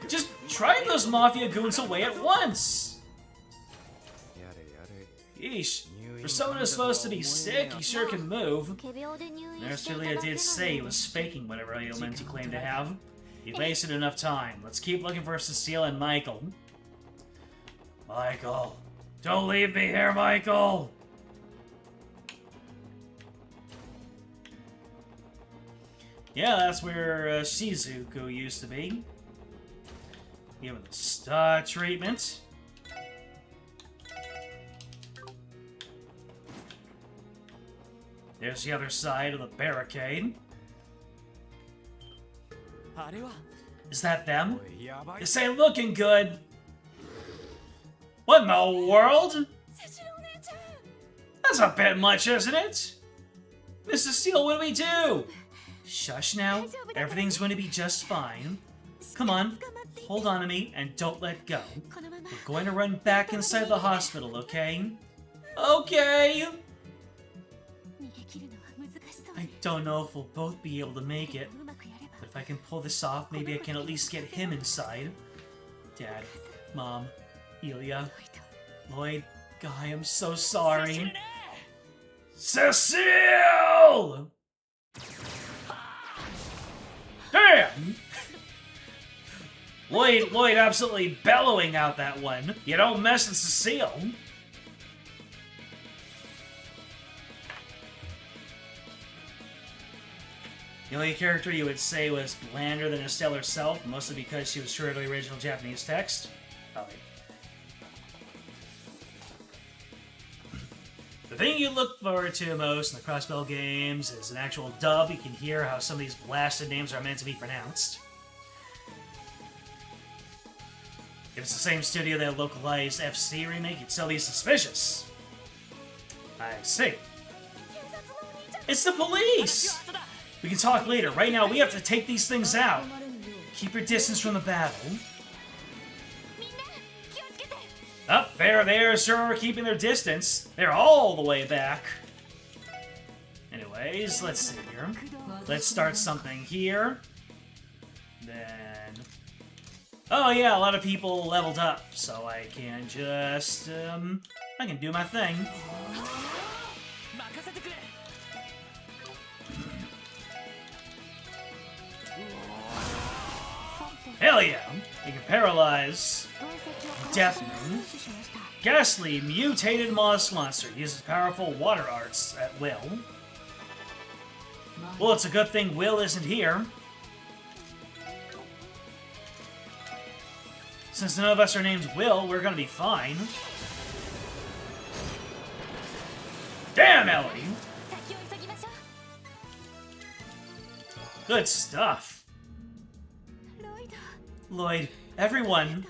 Speaker 1: Just drive those Mafia goons away at once. Yeesh. For someone who's supposed to be sick, he sure can move. Nurse Julia did say he was faking whatever ailment he claimed to have. He wasted enough time. Let's keep looking for Cecile and Michael. Michael. Don't leave me here, Michael! Yeah, that's where Shizuku used to be. Given the star treatment. There's the other side of the barricade. Is that them? This ain't looking good. What in the world? That's a bit much, isn't it? Mrs. Steele, what do we do? Shush now. Everything's going to be just fine. Come on, hold on to me and don't let go. We're going to run back inside the hospital, okay? Okay! I don't know if we'll both be able to make it, but if I can pull this off, maybe I can at least get him inside. Dad, Mom, Ilya, Lloyd, Guy, I'm so sorry. Cecile! Damn! Lloyd absolutely bellowing out that one. You don't mess with Cecile. The only character you would say was blander than Estelle herself, mostly because she was true to the original Japanese text. Oh, wait. The thing you look forward to most in the Crossbell games is an actual dub. You can hear how some of these blasted names are meant to be pronounced. If it's the same studio that localized FC remake, you'd still be suspicious. I see. It's the police! We can talk later. Right now, we have to take these things out. Keep your distance from the battle. Up there, they're sure keeping their distance. They're all the way back. Anyways, let's see here. Let's start something here. Then... oh yeah, a lot of people leveled up, so I can just, I can do my thing. Hell yeah! You can paralyze Deathman. Ghastly, mutated moss monster uses powerful water arts at will. Well, it's a good thing Will isn't here. Since none of us are named Will, we're gonna be fine. Damn, Ellie! Good stuff. Lloyd, everyone,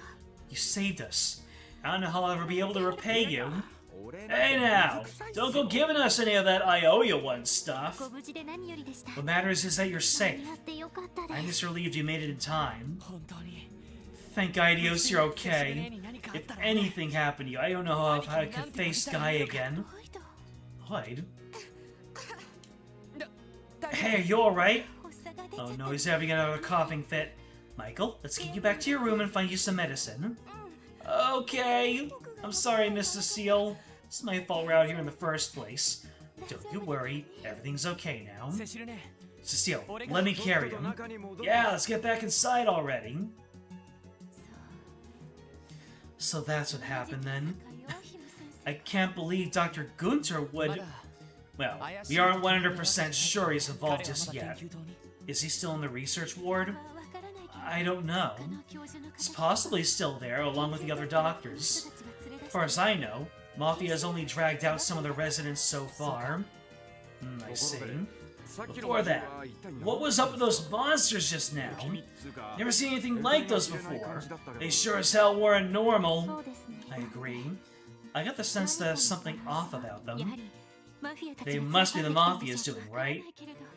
Speaker 1: you saved us. I don't know how I'll ever be able to repay you. Hey now, don't go giving us any of that I owe you one stuff. What matters is that you're safe. I'm just relieved you made it in time. Thank Idios you're okay. If anything happened to you, I don't know if I could face Guy again. Lloyd? Hey, are you alright? Oh no, he's having another coughing fit. Michael, let's get you back to your room and find you some medicine. Okay. I'm sorry, Miss Cecile. It's my fault we're out here in the first place. Don't you worry. Everything's okay now. Cecile, let me carry him. Yeah, let's get back inside already. So that's what happened then. I can't believe Dr. Gunter would... well, we aren't 100% sure he's involved just yet. Is he still in the research ward? I don't know. He's possibly still there, along with the other doctors. As far as I know, Mafia has only dragged out some of the residents so far. I see. Before that, what was up with those monsters just now? Never seen anything like those before. They sure as hell weren't normal. I agree. I got the sense there's something off about them. They must be the Mafia's doing, right?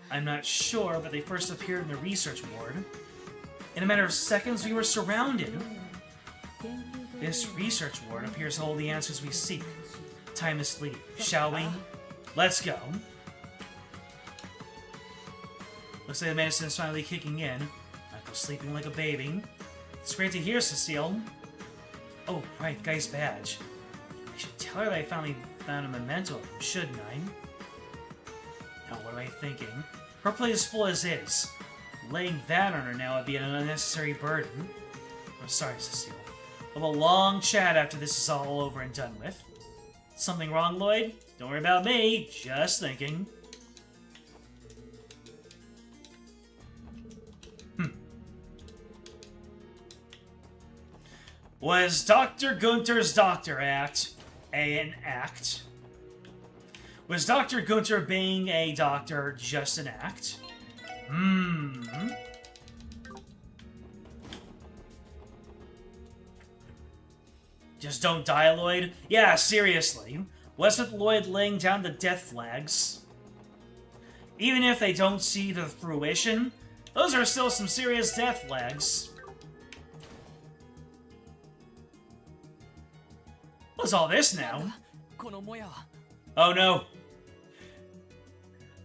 Speaker 1: I'm not sure, but they first appeared in the research ward. In a matter of seconds, we were surrounded. This research ward appears to hold the answers we seek. Time to sleep, shall we? Let's go. Looks like the medicine is finally kicking in. Michael's sleeping like a baby. It's great to hear, Cecile. Oh, right, guy's badge. I should tell her that I finally found a memento of him, shouldn't I? Now, what am I thinking? Her plate is full as is. Laying that on her now would be an unnecessary burden. I'm sorry, Cecile. We'll have a long chat after this is all over and done with. Something wrong, Lloyd? Don't worry about me. Just thinking. Was Dr. Gunther's Doctor Act an act? Was Dr. Gunther being a doctor just an act? Just don't die, Lloyd? Yeah, seriously. What's with Lloyd laying down the death flags? Even if they don't see the fruition, those are still some serious death flags. What's all this now? Oh no.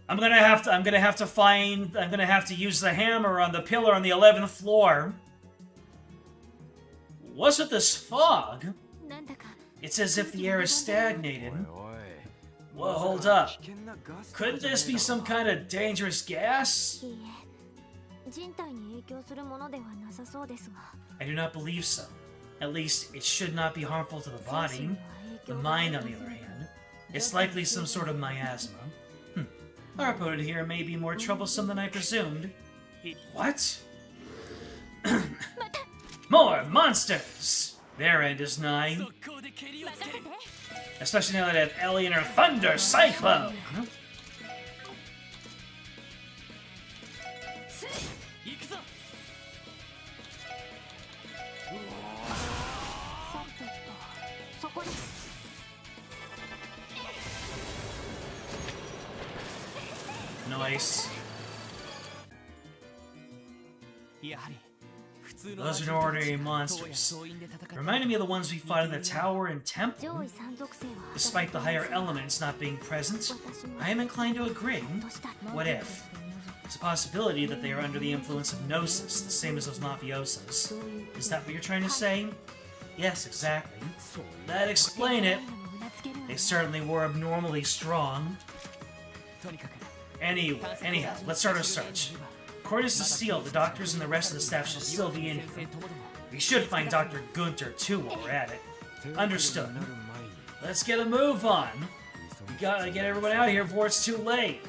Speaker 1: I'm gonna have to use the hammer on the pillar on the 11th floor. What's with this fog? It's as if the air is stagnated. Well, hold up. Couldn't this be some kind of dangerous gas? I do not believe so. At least, it should not be harmful to the body. The mind, on the other hand, it's likely some sort of miasma. Our opponent here may be more troublesome than I presumed. What? More monsters! Their end is nigh. Especially now that I have Ellie and her Thunder Cyclone! Nice. Those are no ordinary monsters. Reminded me of the ones we fought in the tower and temple. Despite the higher elements not being present, I am inclined to agree. What if? It's a possibility that they are under the influence of gnosis, the same as those mafiosos. Is that what you're trying to say? Yes, exactly. That'd explain it. They certainly were abnormally strong. Anyhow, let's start our search. According to Cecile, the doctors and the rest of the staff should still be in here. We should find Dr. Gunther too while we're at it. Understood. Let's get a move on. We gotta get everyone out of here before it's too late.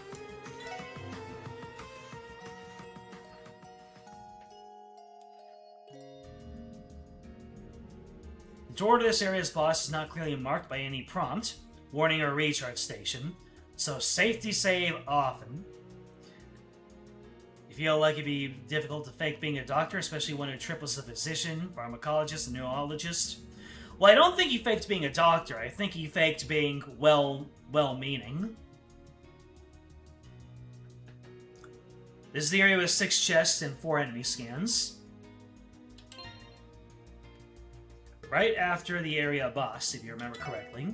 Speaker 1: The door to this area's boss is not clearly marked by any prompt, warning or recharge station, so safety save often. You feel like it'd be difficult to fake being a doctor, especially one who triples a physician, pharmacologist, and neurologist. Well, I don't think he faked being a doctor. I think he faked being well-meaning. This is the area with 6 chests and 4 enemy scans. Right after the area boss, if you remember correctly.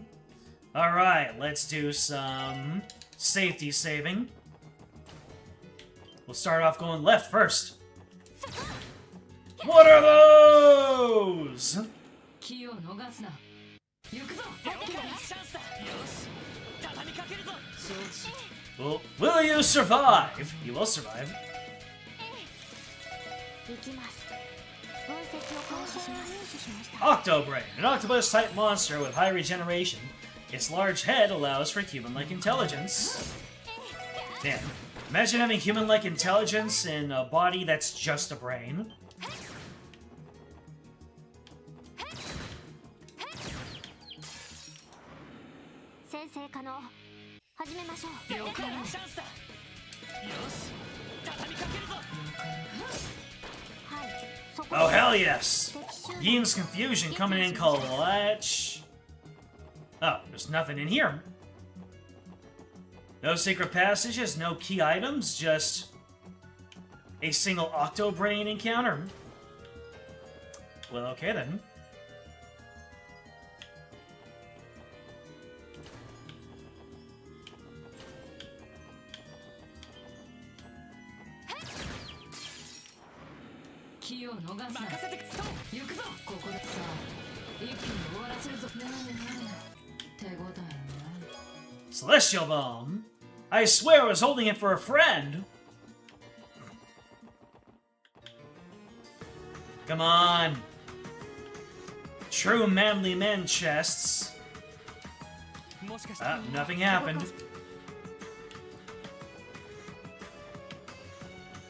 Speaker 1: Alright, let's do some safety saving. We'll start off going left first. What are those? Well, will you survive? You will survive. Octobrain, an octopus-type monster with high regeneration. Its large head allows for human-like intelligence. Damn. Imagine having human-like intelligence in a body that's just a brain. Oh, hell yes! Ying's confusion coming in clutch. Oh, there's nothing in here. No secret passages, no key items, just a single Octobrain encounter. Well, okay then. Celestial Bomb? I swear I was holding it for a friend. Come on. True manly men chests. Nothing happened.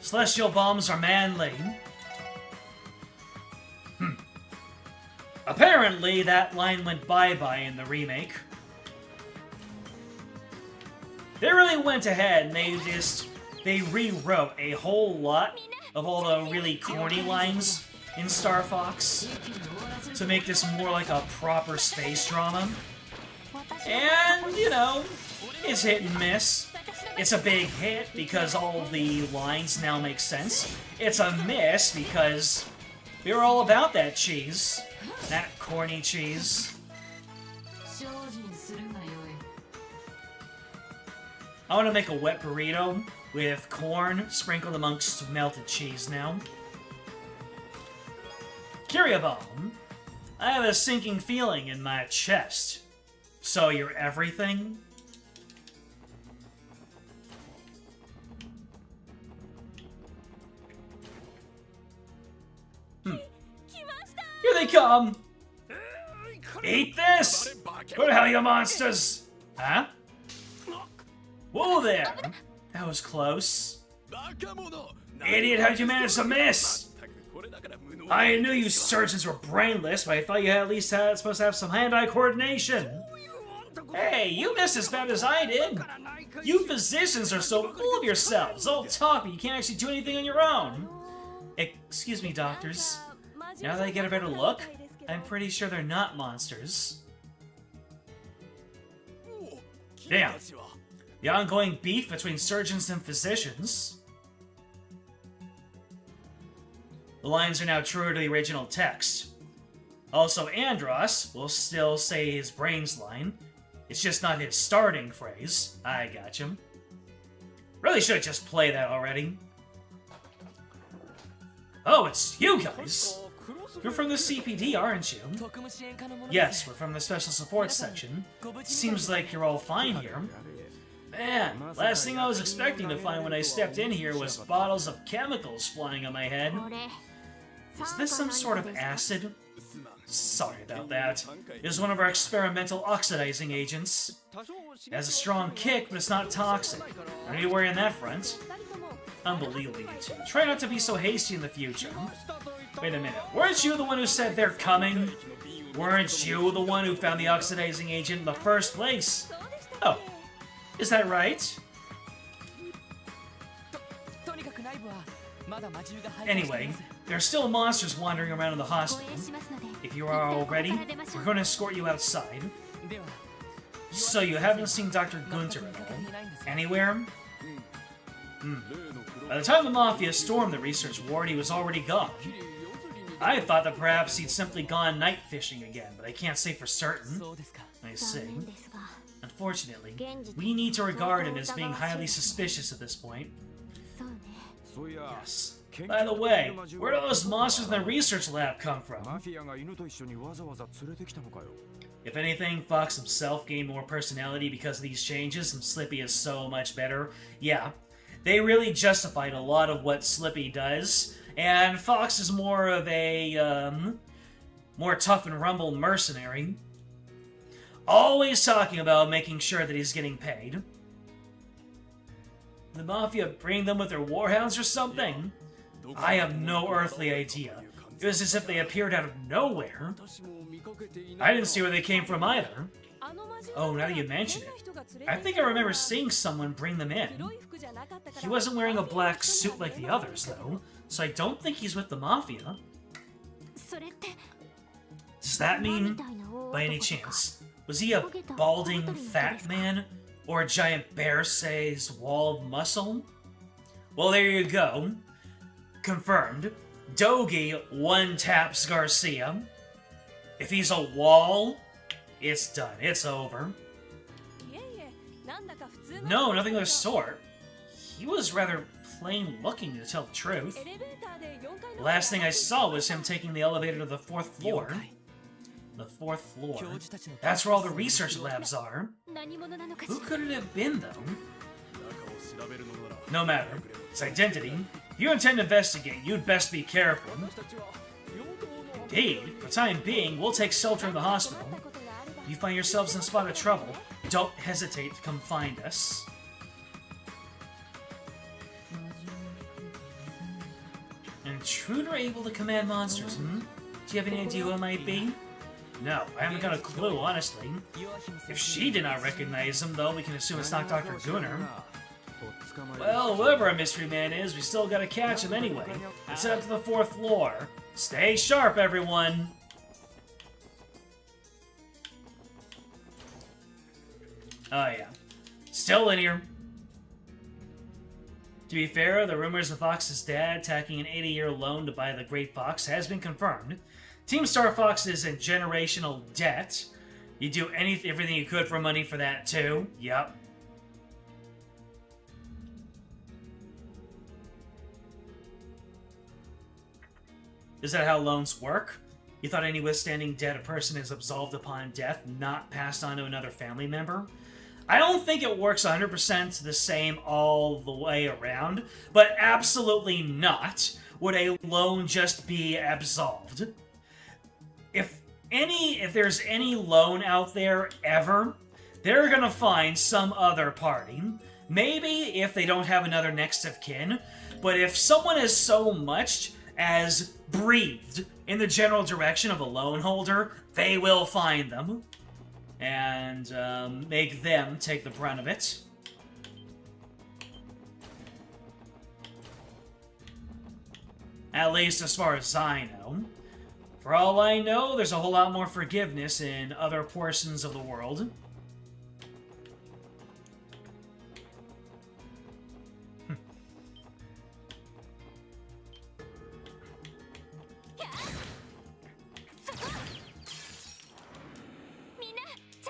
Speaker 1: Celestial bombs are manly. Apparently, that line went bye-bye in the remake. They really went ahead and they rewrote a whole lot of all the really corny lines in Star Fox to make this more like a proper space drama. And, you know, it's hit and miss. It's a big hit because all the lines now make sense. It's a miss because we were all about that cheese. That corny cheese. I want to make a wet burrito with corn sprinkled amongst melted cheese now. Curia Bomb. I have a sinking feeling in my chest. So you're everything? Here they come! Eat this! Where the hell are you monsters? Huh? Whoa there! That was close. Idiot, how'd you manage to miss? I knew you surgeons were brainless, but I thought you at least supposed to have some hand-eye coordination. Hey, you missed as bad as I did. You physicians are so full of yourselves. All talk, but you can't actually do anything on your own. Excuse me, doctors. Now that I get a better look, I'm pretty sure they're not monsters. Damn. The ongoing beef between surgeons and physicians. The lines are now truer to the original text. Also, Andros will still say his brains line. It's just not his starting phrase. I gotcha. Really should just play that already. Oh, it's you guys! You're from the CPD, aren't you? Yes, we're from the Special Support Section. Seems like you're all fine here. Man, last thing I was expecting to find when I stepped in here was bottles of chemicals flying on my head. Is this some sort of acid? Sorry about that. It was one of our experimental oxidizing agents. It has a strong kick, but it's not toxic. Are you worried on that front? Unbelievable, you two. Try not to be so hasty in the future. Wait a minute. Weren't you the one who said they're coming? Weren't you the one who found the oxidizing agent in the first place? Oh. Is that right? Anyway, there are still monsters wandering around in the hospital. If you are all ready, we're going to escort you outside. So you haven't seen Dr. Gunter at all? Anywhere? By the time the Mafia stormed the research ward, he was already gone. I thought that perhaps he'd simply gone night fishing again, but I can't say for certain. I see. Unfortunately, we need to regard him as being highly suspicious at this point. Yes. By the way, where do those monsters in the research lab come from? If anything, Fox himself gained more personality because of these changes, and Slippy is so much better. Yeah, they really justified a lot of what Slippy does, and Fox is more of a, more tough and rumble mercenary. Always talking about making sure that he's getting paid. The Mafia bring them with their warhounds or something? I have no earthly idea. It was as if they appeared out of nowhere. I didn't see where they came from either. Oh, now that you mention it, I think I remember seeing someone bring them in. He wasn't wearing a black suit like the others, though, so I don't think he's with the Mafia. Does that mean, by any chance, was he a balding fat man? Or a giant bear-sized wall of muscle? Well, there you go. Confirmed. Dogi one-taps Garcia. If he's a wall, it's done. It's over. No, nothing of the sort. he was rather plain looking, to tell the truth. The last thing I saw was him taking the elevator to the 4th floor. The 4th floor. That's where all the research labs are. Who could it have been, though? No matter. His identity. If you intend to investigate, you'd best be careful. Indeed. For the time being, we'll take shelter in the hospital. If you find yourselves in a spot of trouble, don't hesitate to come find us. An intruder able to command monsters, Do you have any idea who it might be? No, I haven't got a clue, honestly. If she did not recognize him, though, we can assume it's not Dr. Gunnar. Well, whoever a mystery man is, we still gotta catch him anyway. Let's head up to the 4th floor. Stay sharp, everyone! Oh, yeah. Still in here. To be fair, the rumors of Fox's dad tacking an 80-year loan to buy the Great Fox has been confirmed. Team Star Fox is in generational debt. You do everything you could for money for that, too. Yep. Is that how loans work? You thought any withstanding debt a person is absolved upon death, not passed on to another family member? I don't think it works 100% the same all the way around, but absolutely not would a loan just be absolved. If there's any loan out there ever, they're gonna find some other party. Maybe if they don't have another next of kin, but if someone is so much as breathed in the general direction of a loan holder, they will find them and make them take the brunt of it. At least as far as I know. For all I know, there's a whole lot more forgiveness in other portions of the world.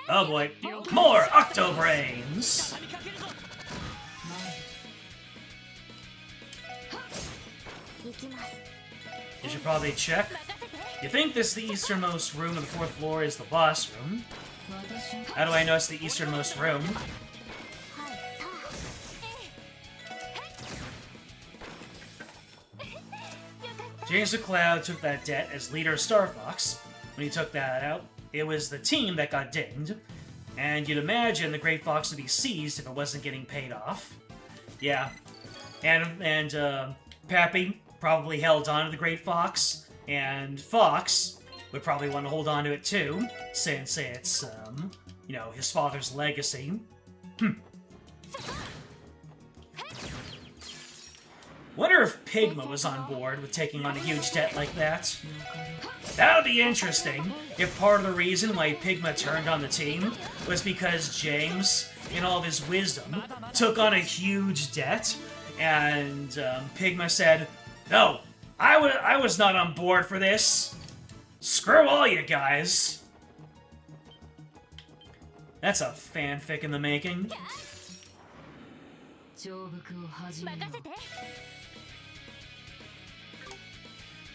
Speaker 1: Oh boy, more Octobrains! You should probably check. You think this the easternmost room of the 4th floor is the boss room? How do I know it's the easternmost room? James McCloud took that debt as leader of Star Fox. When he took that out, it was the team that got dinged, and you'd imagine the Great Fox would be seized if it wasn't getting paid off. Yeah, and Pappy probably held on to the Great Fox, and Fox would probably want to hold on to it too, since it's, you know, his father's legacy. Wonder if Pigma was on board with taking on a huge debt like that. That would be interesting if part of the reason why Pigma turned on the team was because James, in all of his wisdom, took on a huge debt, and Pigma said, "No, I was not on board for this. Screw all you guys." That's a fanfic in the making.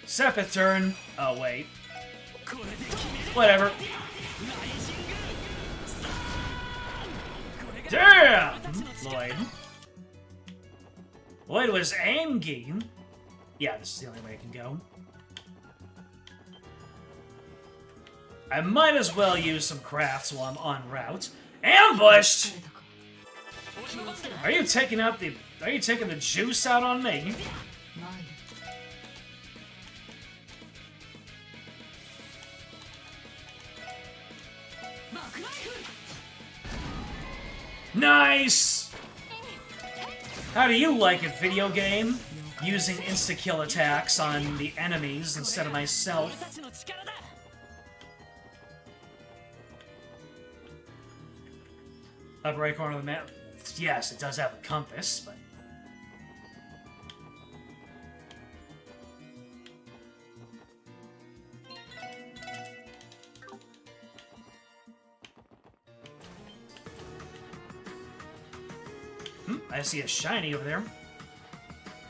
Speaker 1: Sepith turn. Oh, wait. Whatever. Damn! Lloyd. Lloyd was angry. Yeah, this is the only way I can go. I might as well use some crafts while I'm en route. Ambushed! Are you taking the juice out on me? Nice! How do you like it, video game? Using insta-kill attacks on the enemies instead of myself. Upper right corner of the map. Yes, it does have a compass, but... I see a shiny over there.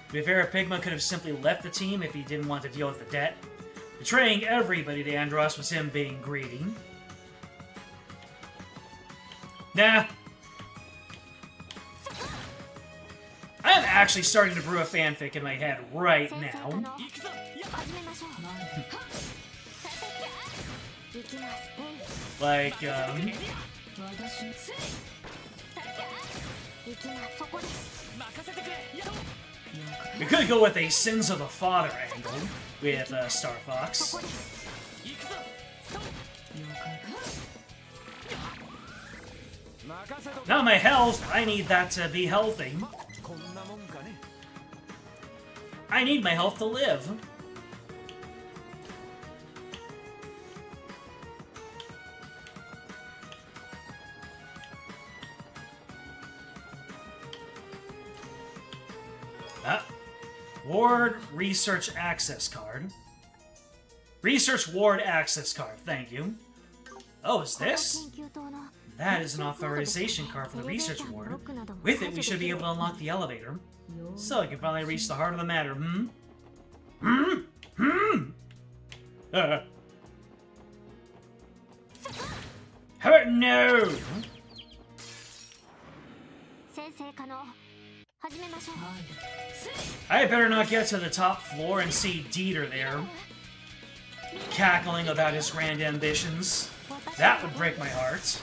Speaker 1: To be fair, Pigma could have simply left the team if he didn't want to deal with the debt. Betraying everybody to Andros was him being greedy. Nah. I am actually starting to brew a fanfic in my head right now. Like, we could go with a Sins of the Father angle with Star Fox. Now my health, I need that to be healthy. I need my health to live. Ward Research Access Card. Research Ward Access Card, thank you. Oh, is this? That is an authorization card for the Research Ward. With it, we should be able to unlock the elevator. So I can finally reach the heart of the matter, hmm? How about no? I better not get to the top floor and see Dieter there, cackling about his grand ambitions. That would break my heart.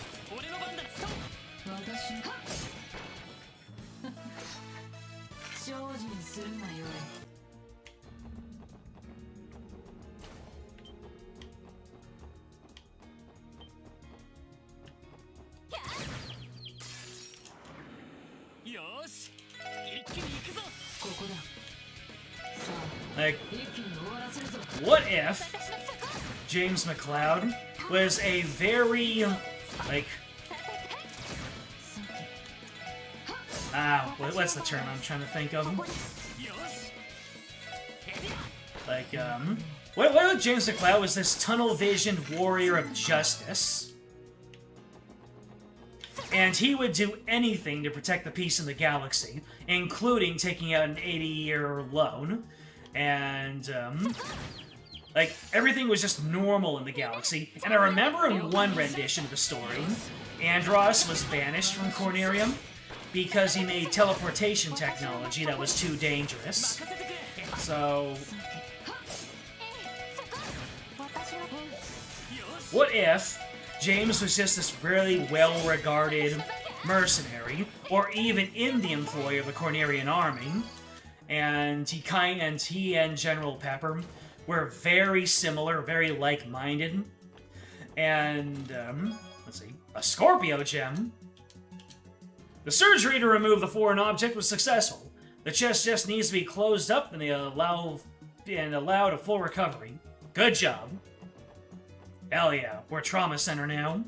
Speaker 1: Like, what if James McLeod was a very, like, what's the term I'm trying to think of? Like, what if James McLeod was this tunnel-visioned warrior of justice? And he would do anything to protect the peace in the galaxy, including taking out an 80-year loan. And, like, everything was just normal in the galaxy. And I remember in one rendition of the story, Andros was banished from Cornerium because he made teleportation technology that was too dangerous. So, what if James was just this really well-regarded mercenary, or even in the employ of the Cornerian army, and he and General Pepper were very similar, very like-minded, and, let's see, a Scorpio gem. The surgery to remove the foreign object was successful. The chest just needs to be closed up and allowed a full recovery. Good job. Hell yeah, we're Trauma Center now.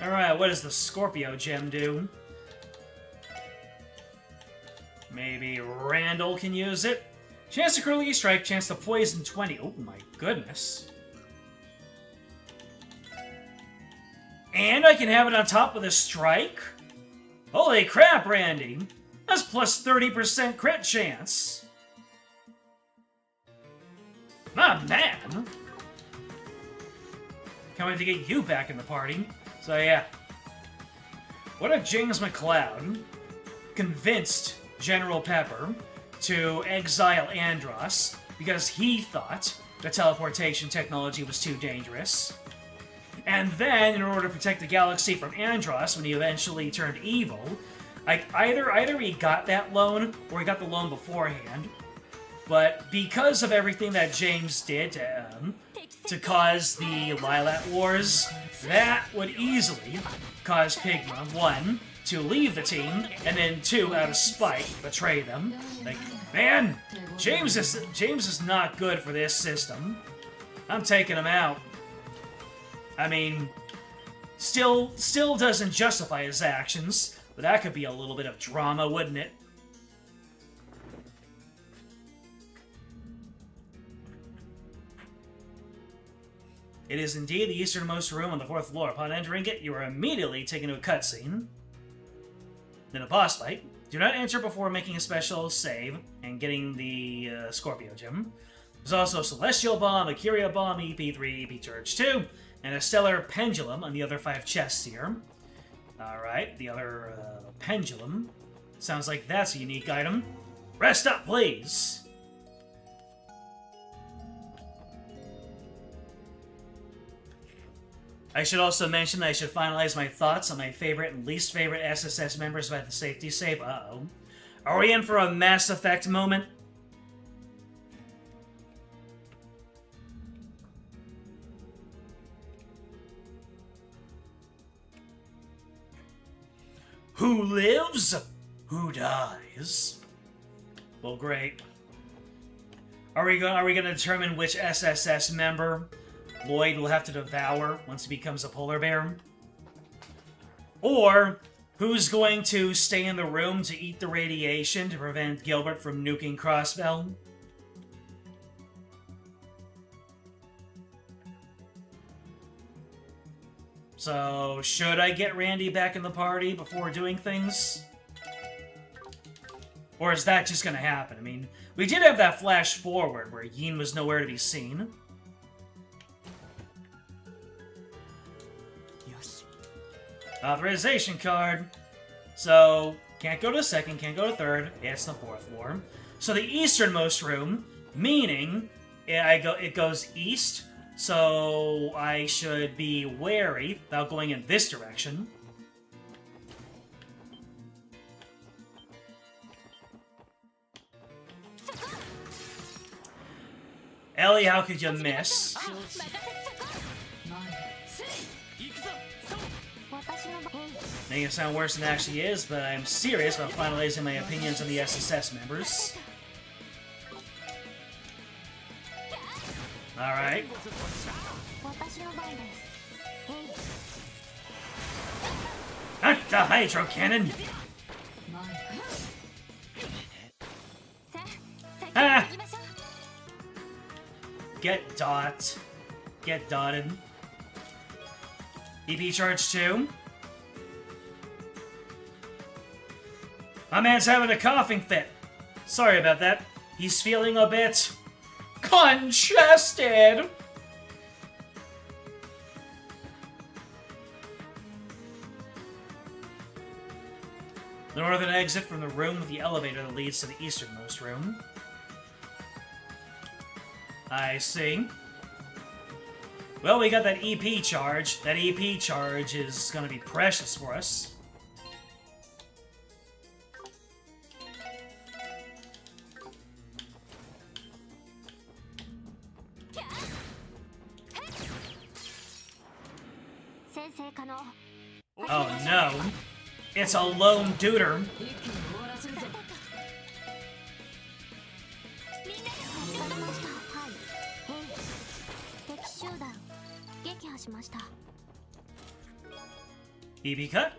Speaker 1: Alright, what does the Scorpio gem do? Maybe Randall can use it? Chance to critically strike, chance to poison 20. Oh my goodness. And I can have it on top with a strike? Holy crap, Randy! That's plus 30% crit chance. Not bad. Can't wait to get you back in the party. So yeah. What if James McLeod convinced General Pepper to exile Andros because he thought the teleportation technology was too dangerous? And then, in order to protect the galaxy from Andros when he eventually turned evil, like either he got that loan or he got the loan beforehand. But because of everything that James did to cause the Lilac Wars, that would easily cause Pigma, 1, to leave the team, and then 2, out of spite, betray them. Like, man, James is not good for this system. I'm taking him out. I mean, still doesn't justify his actions, but that could be a little bit of drama, wouldn't it? It is indeed the easternmost room on the 4th floor. Upon entering it, you are immediately taken to a cutscene. Then a boss fight. Do not enter before making a special save and getting the Scorpio Gem. There's also a Celestial Bomb, a Curia Bomb, EP3, EP Charge 2, and a Stellar Pendulum on the other 5 chests here. Alright, the other Pendulum. Sounds like that's a unique item. Rest up, please! I should also mention that I should finalize my thoughts on my favorite and least favorite SSS members by the safety save. Uh-oh. Are we in for a Mass Effect moment? Who lives? Who dies? Well, great. Are we going to determine which SSS member Lloyd will have to devour once he becomes a polar bear? Or who's going to stay in the room to eat the radiation to prevent Gilbert from nuking Crossbell? So, should I get Randy back in the party before doing things? Or is that just gonna happen? I mean, we did have that flash forward where Yin was nowhere to be seen.
Speaker 2: Yes.
Speaker 1: Authorization card. So, can't go to 2nd, can't go to 3rd. It's the 4th floor. So the easternmost room, meaning it goes east, so I should be wary about going in this direction. Ellie, how could you miss? Making it sound worse than it actually is, but I'm serious about finalizing my opinions on the SSS members. Alright. Not the Hydro Cannon! Ah! Get dot. Get dotted. EP Charge 2. My man's having a coughing fit. Sorry about that. He's feeling a bit congested. The northern exit from the room with the elevator that leads to the easternmost room. I see. Well, we got that EP charge. That EP charge is gonna be precious for us. Oh no. It's a lone duder. BB cut?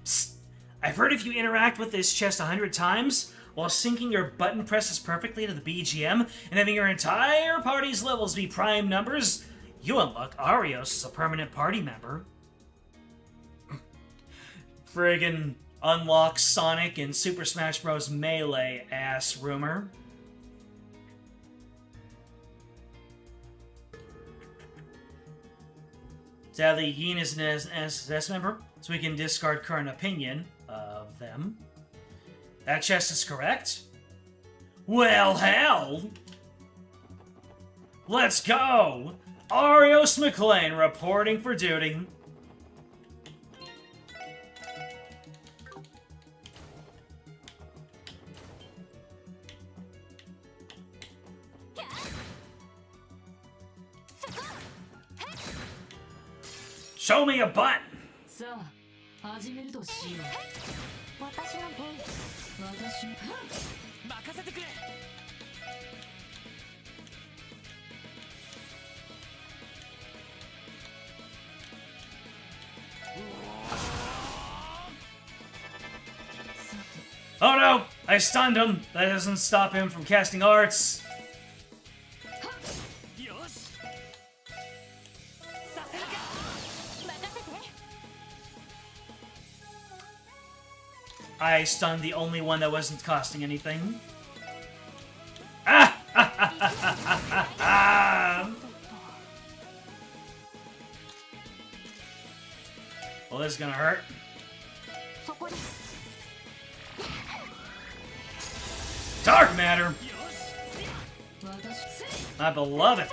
Speaker 1: Psst. I've heard if you interact with this chest 100 times, while syncing your button presses perfectly to the BGM, and having your entire party's levels be prime numbers, you unlock Arios as a permanent party member. Friggin' unlock Sonic in Super Smash Bros. Melee ass rumor. Sadly, Yin is an SSS member, so we can discard current opinion of them. That chest is correct? Well, hell! Let's go! Arios McLean reporting for duty. Show me a butt! Oh no! I stunned him! That doesn't stop him from casting arts. I stunned the only one that wasn't costing anything. Ah! Well, this is gonna hurt. Dark matter! My beloved.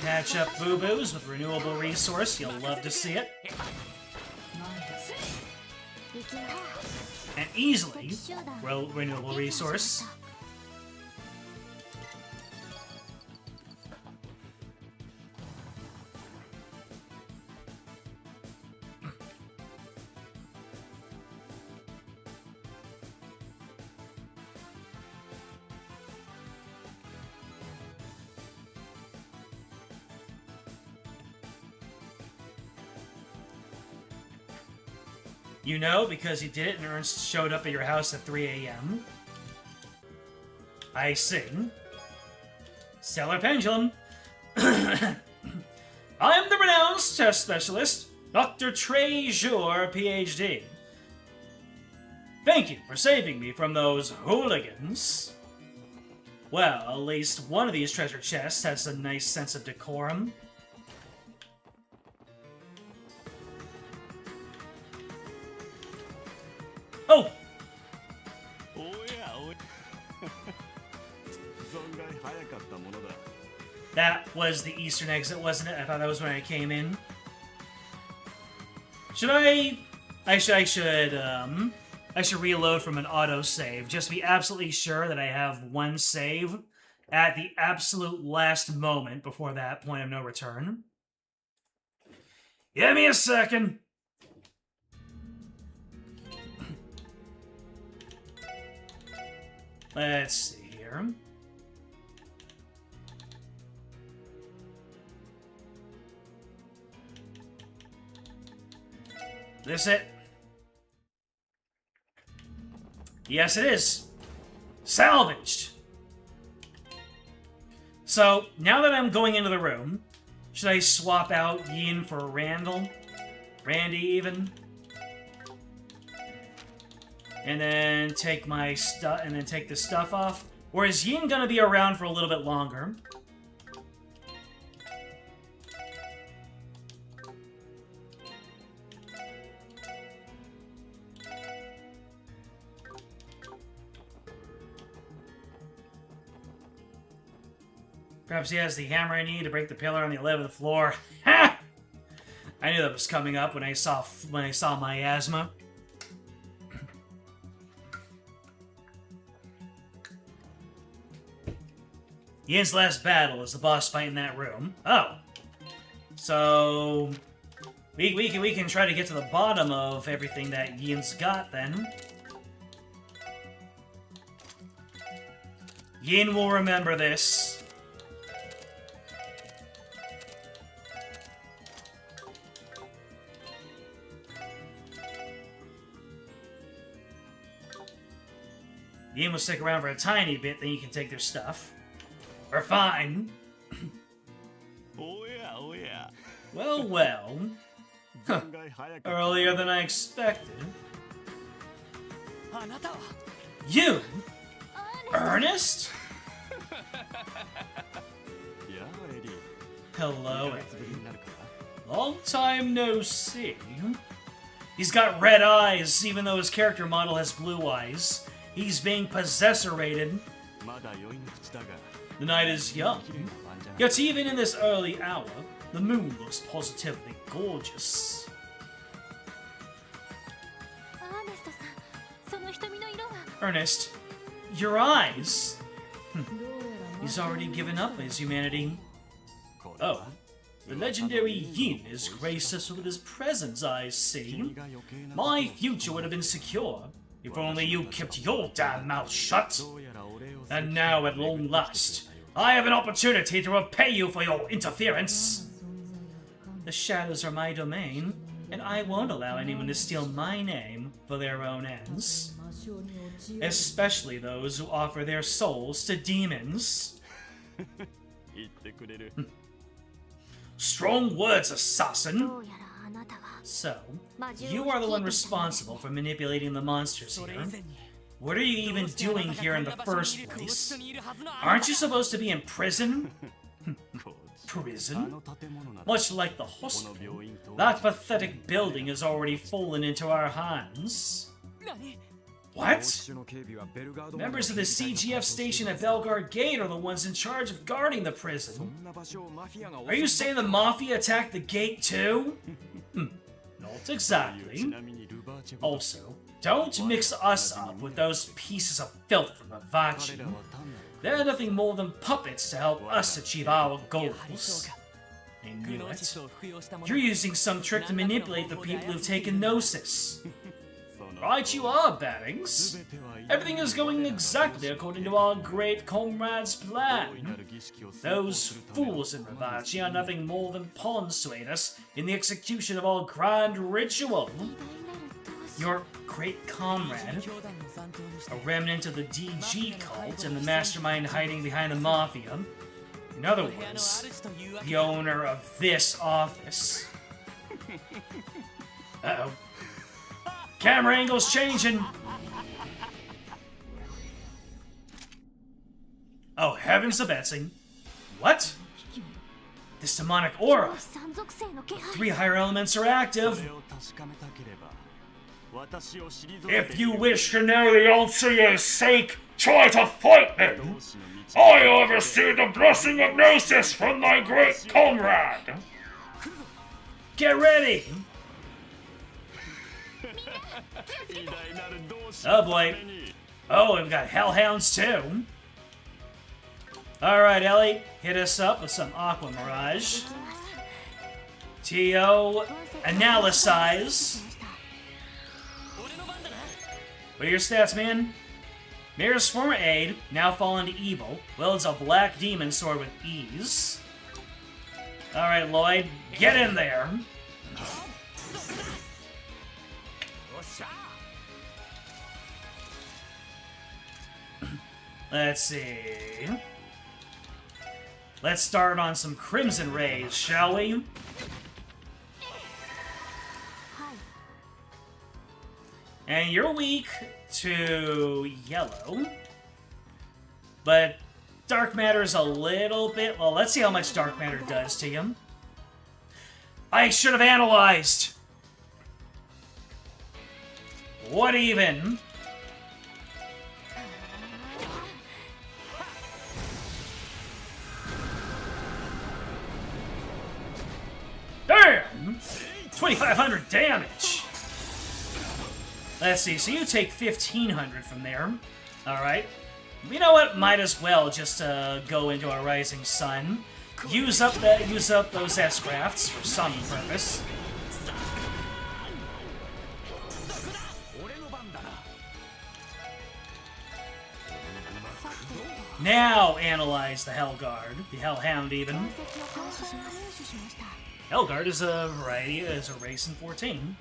Speaker 1: Catch up boo-boos with renewable resource. You'll love to see it. And easily renewable resource. You know, because you did it and Ernst showed up at your house at 3 a.m. I see. Stellar Pendulum. I'm the renowned test specialist, Dr. Trejour, PhD. Thank you for saving me from those hooligans. Well, at least one of these treasure chests has a nice sense of decorum. Oh! That was the Eastern exit, wasn't it? I thought that was when I came in. Should I should reload from an autosave, just to be absolutely sure that I have one save at the absolute last moment before that point of no return. Give me a second. Let's see here. This it? Yes, it is. Salvaged. So, now that I'm going into the room, should I swap out Yin for Randall? Randy, even? And then take my stuff, and then take the stuff off? Or is Yin gonna be around for a little bit longer? Perhaps he has the hammer I need to break the pillar on the 11th floor. Ha! I knew that was coming up when I saw miasma. Yin's last battle is the boss fight in that room. Oh. So we can try to get to the bottom of everything that Yin's got then. Yin will remember this. Yin will stick around for a tiny bit, then you can take their stuff. We're fine.
Speaker 2: Oh yeah.
Speaker 1: Well, well. Huh. Earlier than I expected. You? Ernest? Hello, Eddie. Long time no see. He's got red eyes, even though his character model has blue eyes. He's being possessor-rated. The night is young. Yet even in this early hour, the moon looks positively gorgeous. Ernest, your eyes. He's already given up his humanity. Oh, the legendary Yin is graced us with his presence, I see. My future would have been secure if only you kept your damn mouth shut. And now, at long last, I have an opportunity to repay you for your interference. The shadows are my domain, and I won't allow anyone to steal my name for their own ends. Especially those who offer their souls to demons.
Speaker 2: 言ってくれる。
Speaker 1: Strong words, assassin.
Speaker 3: どうやらあなたが
Speaker 1: So, you are the one responsible for manipulating the monsters
Speaker 2: それ以
Speaker 1: here.
Speaker 2: 前に
Speaker 1: What are you even doing here in the first place? Aren't you supposed to be in prison?
Speaker 2: こうあ
Speaker 1: Prison?
Speaker 2: の建物なら
Speaker 1: Much like the
Speaker 2: この
Speaker 1: hospital,
Speaker 2: 病院と
Speaker 1: that pathetic building has already fallen into our hands.
Speaker 2: 何
Speaker 1: What? Members of the CGF station at Belgard Gate are the ones in charge of guarding the prison. Are you saying the Mafia attacked the gate too? Not
Speaker 2: ち
Speaker 1: exactly.
Speaker 2: なみにルバーチェは
Speaker 1: Also, don't mix us up with those pieces of filth from
Speaker 2: 彼
Speaker 1: Avachi.
Speaker 2: らは単なる
Speaker 1: They're nothing more than puppets to help us achieve our goals. I
Speaker 2: グ
Speaker 1: knew
Speaker 2: ノーシス
Speaker 1: it.
Speaker 2: を服用したもの
Speaker 1: You're using some trick to manipulate the people who've taken Gnosis.
Speaker 2: その
Speaker 1: Right you are, Battings.
Speaker 2: 全てはいい
Speaker 1: Everything is going exactly according to our great comrade's
Speaker 2: 大いな
Speaker 1: plan.
Speaker 2: る儀式を遂行
Speaker 1: Those
Speaker 2: するための
Speaker 1: fools in Ravachi are nothing more than pawns to aid us in the execution of our grand ritual.
Speaker 3: 偉大なる同志
Speaker 1: Your great comrade,
Speaker 2: 教団の残党にして
Speaker 1: a remnant of the DG cult and the mastermind hiding behind the Mafia. In other
Speaker 2: 部屋の
Speaker 1: words,
Speaker 2: 主というわけ
Speaker 1: the owner of this office. Uh-oh. Camera angle's changing. Oh, heavens to Betsy. What? This demonic aura.
Speaker 3: 山属性の気配
Speaker 1: Three higher elements are active.
Speaker 2: それを確かめたければ私を退け
Speaker 1: If
Speaker 2: て
Speaker 1: you wish to know the answer's sake, try to fight me.
Speaker 2: 同志の道
Speaker 1: I have received the blessing of Gnosis from thy great comrade. Get ready.
Speaker 2: 偉大なる同志
Speaker 1: Oh
Speaker 2: のた
Speaker 1: boy.
Speaker 2: めに
Speaker 1: Oh, we've got hellhounds too. Alright, Ellie, hit us up with some Aqua Mirage. T.O. Analysize.
Speaker 2: 俺の番だな
Speaker 1: What are your stats, man? Mirror's former aide, now fallen to evil, wields a black demon sword with ease. Alright, Lloyd, get in there.
Speaker 2: おっしゃ
Speaker 1: Let's see. Let's start on some Crimson Rays, shall we?
Speaker 3: はい
Speaker 1: And you're weak to yellow. But dark matter is a little bit... Well, let's see how much dark matter does to you. I should have analyzed. What even? Damn! 2,500 damage! Let's see, so you take 1,500 from there. Alright. You know what? Might as well just go into a Rising Sun. Use up those S-crafts for some purpose.
Speaker 2: 俺の番だな
Speaker 1: Now analyze the Hellguard, the Hellhound even.
Speaker 3: 分析を開始します入手しました
Speaker 1: Hellguard is a variety, is a race in 14.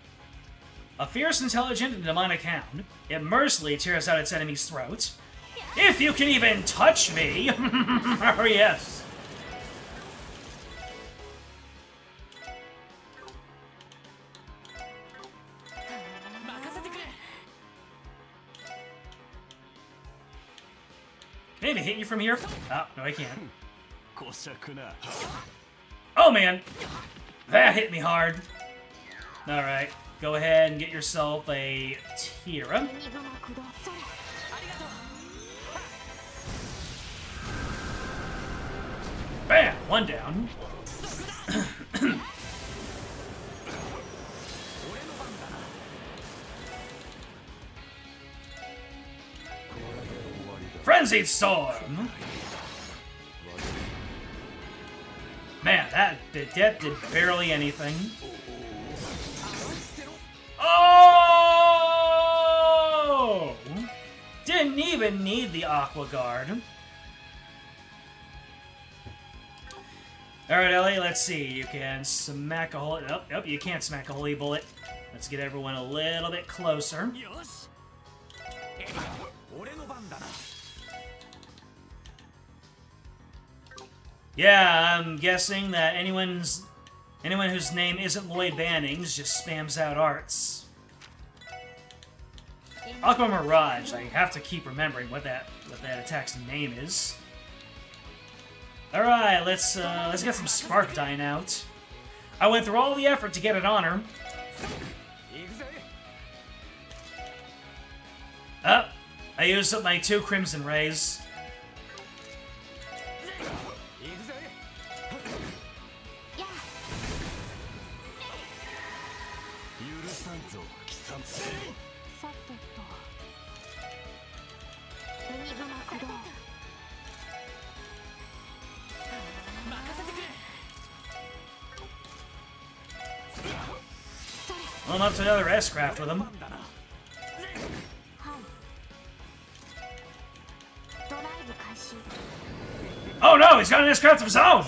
Speaker 1: A fierce, intelligent, and demonic hound. It mercilessly tears out its enemy's throat. If you can even touch me! Oh, yes. Can I even hit you from here? Oh, no, I can't.
Speaker 2: こしゃくな
Speaker 1: Oh, man! That hit me hard. Alright, go ahead and get yourself a Tira.
Speaker 3: 二分を駆動それ
Speaker 1: Bam! One down. Frenzied Storm! Man, that did barely anything. Oh! Didn't even need the Aqua Guard. Alright, Ellie, let's see. You can smack a holy... Oh, you can't smack a holy bullet. Let's get everyone a little bit closer.
Speaker 2: よし俺の番だな
Speaker 1: Yeah, I'm guessing that anyone whose name isn't Lloyd Bannings just spams out arts. Aqua Mirage. I have to keep remembering what that attack's name is. All right, let's get some Spark Dyne out. I went through all the effort to get it on her. Oh, I used up my 2 Crimson Rays. Well, I'm up to another S-Craft with him. Oh no, he's got an S-Craft of his own!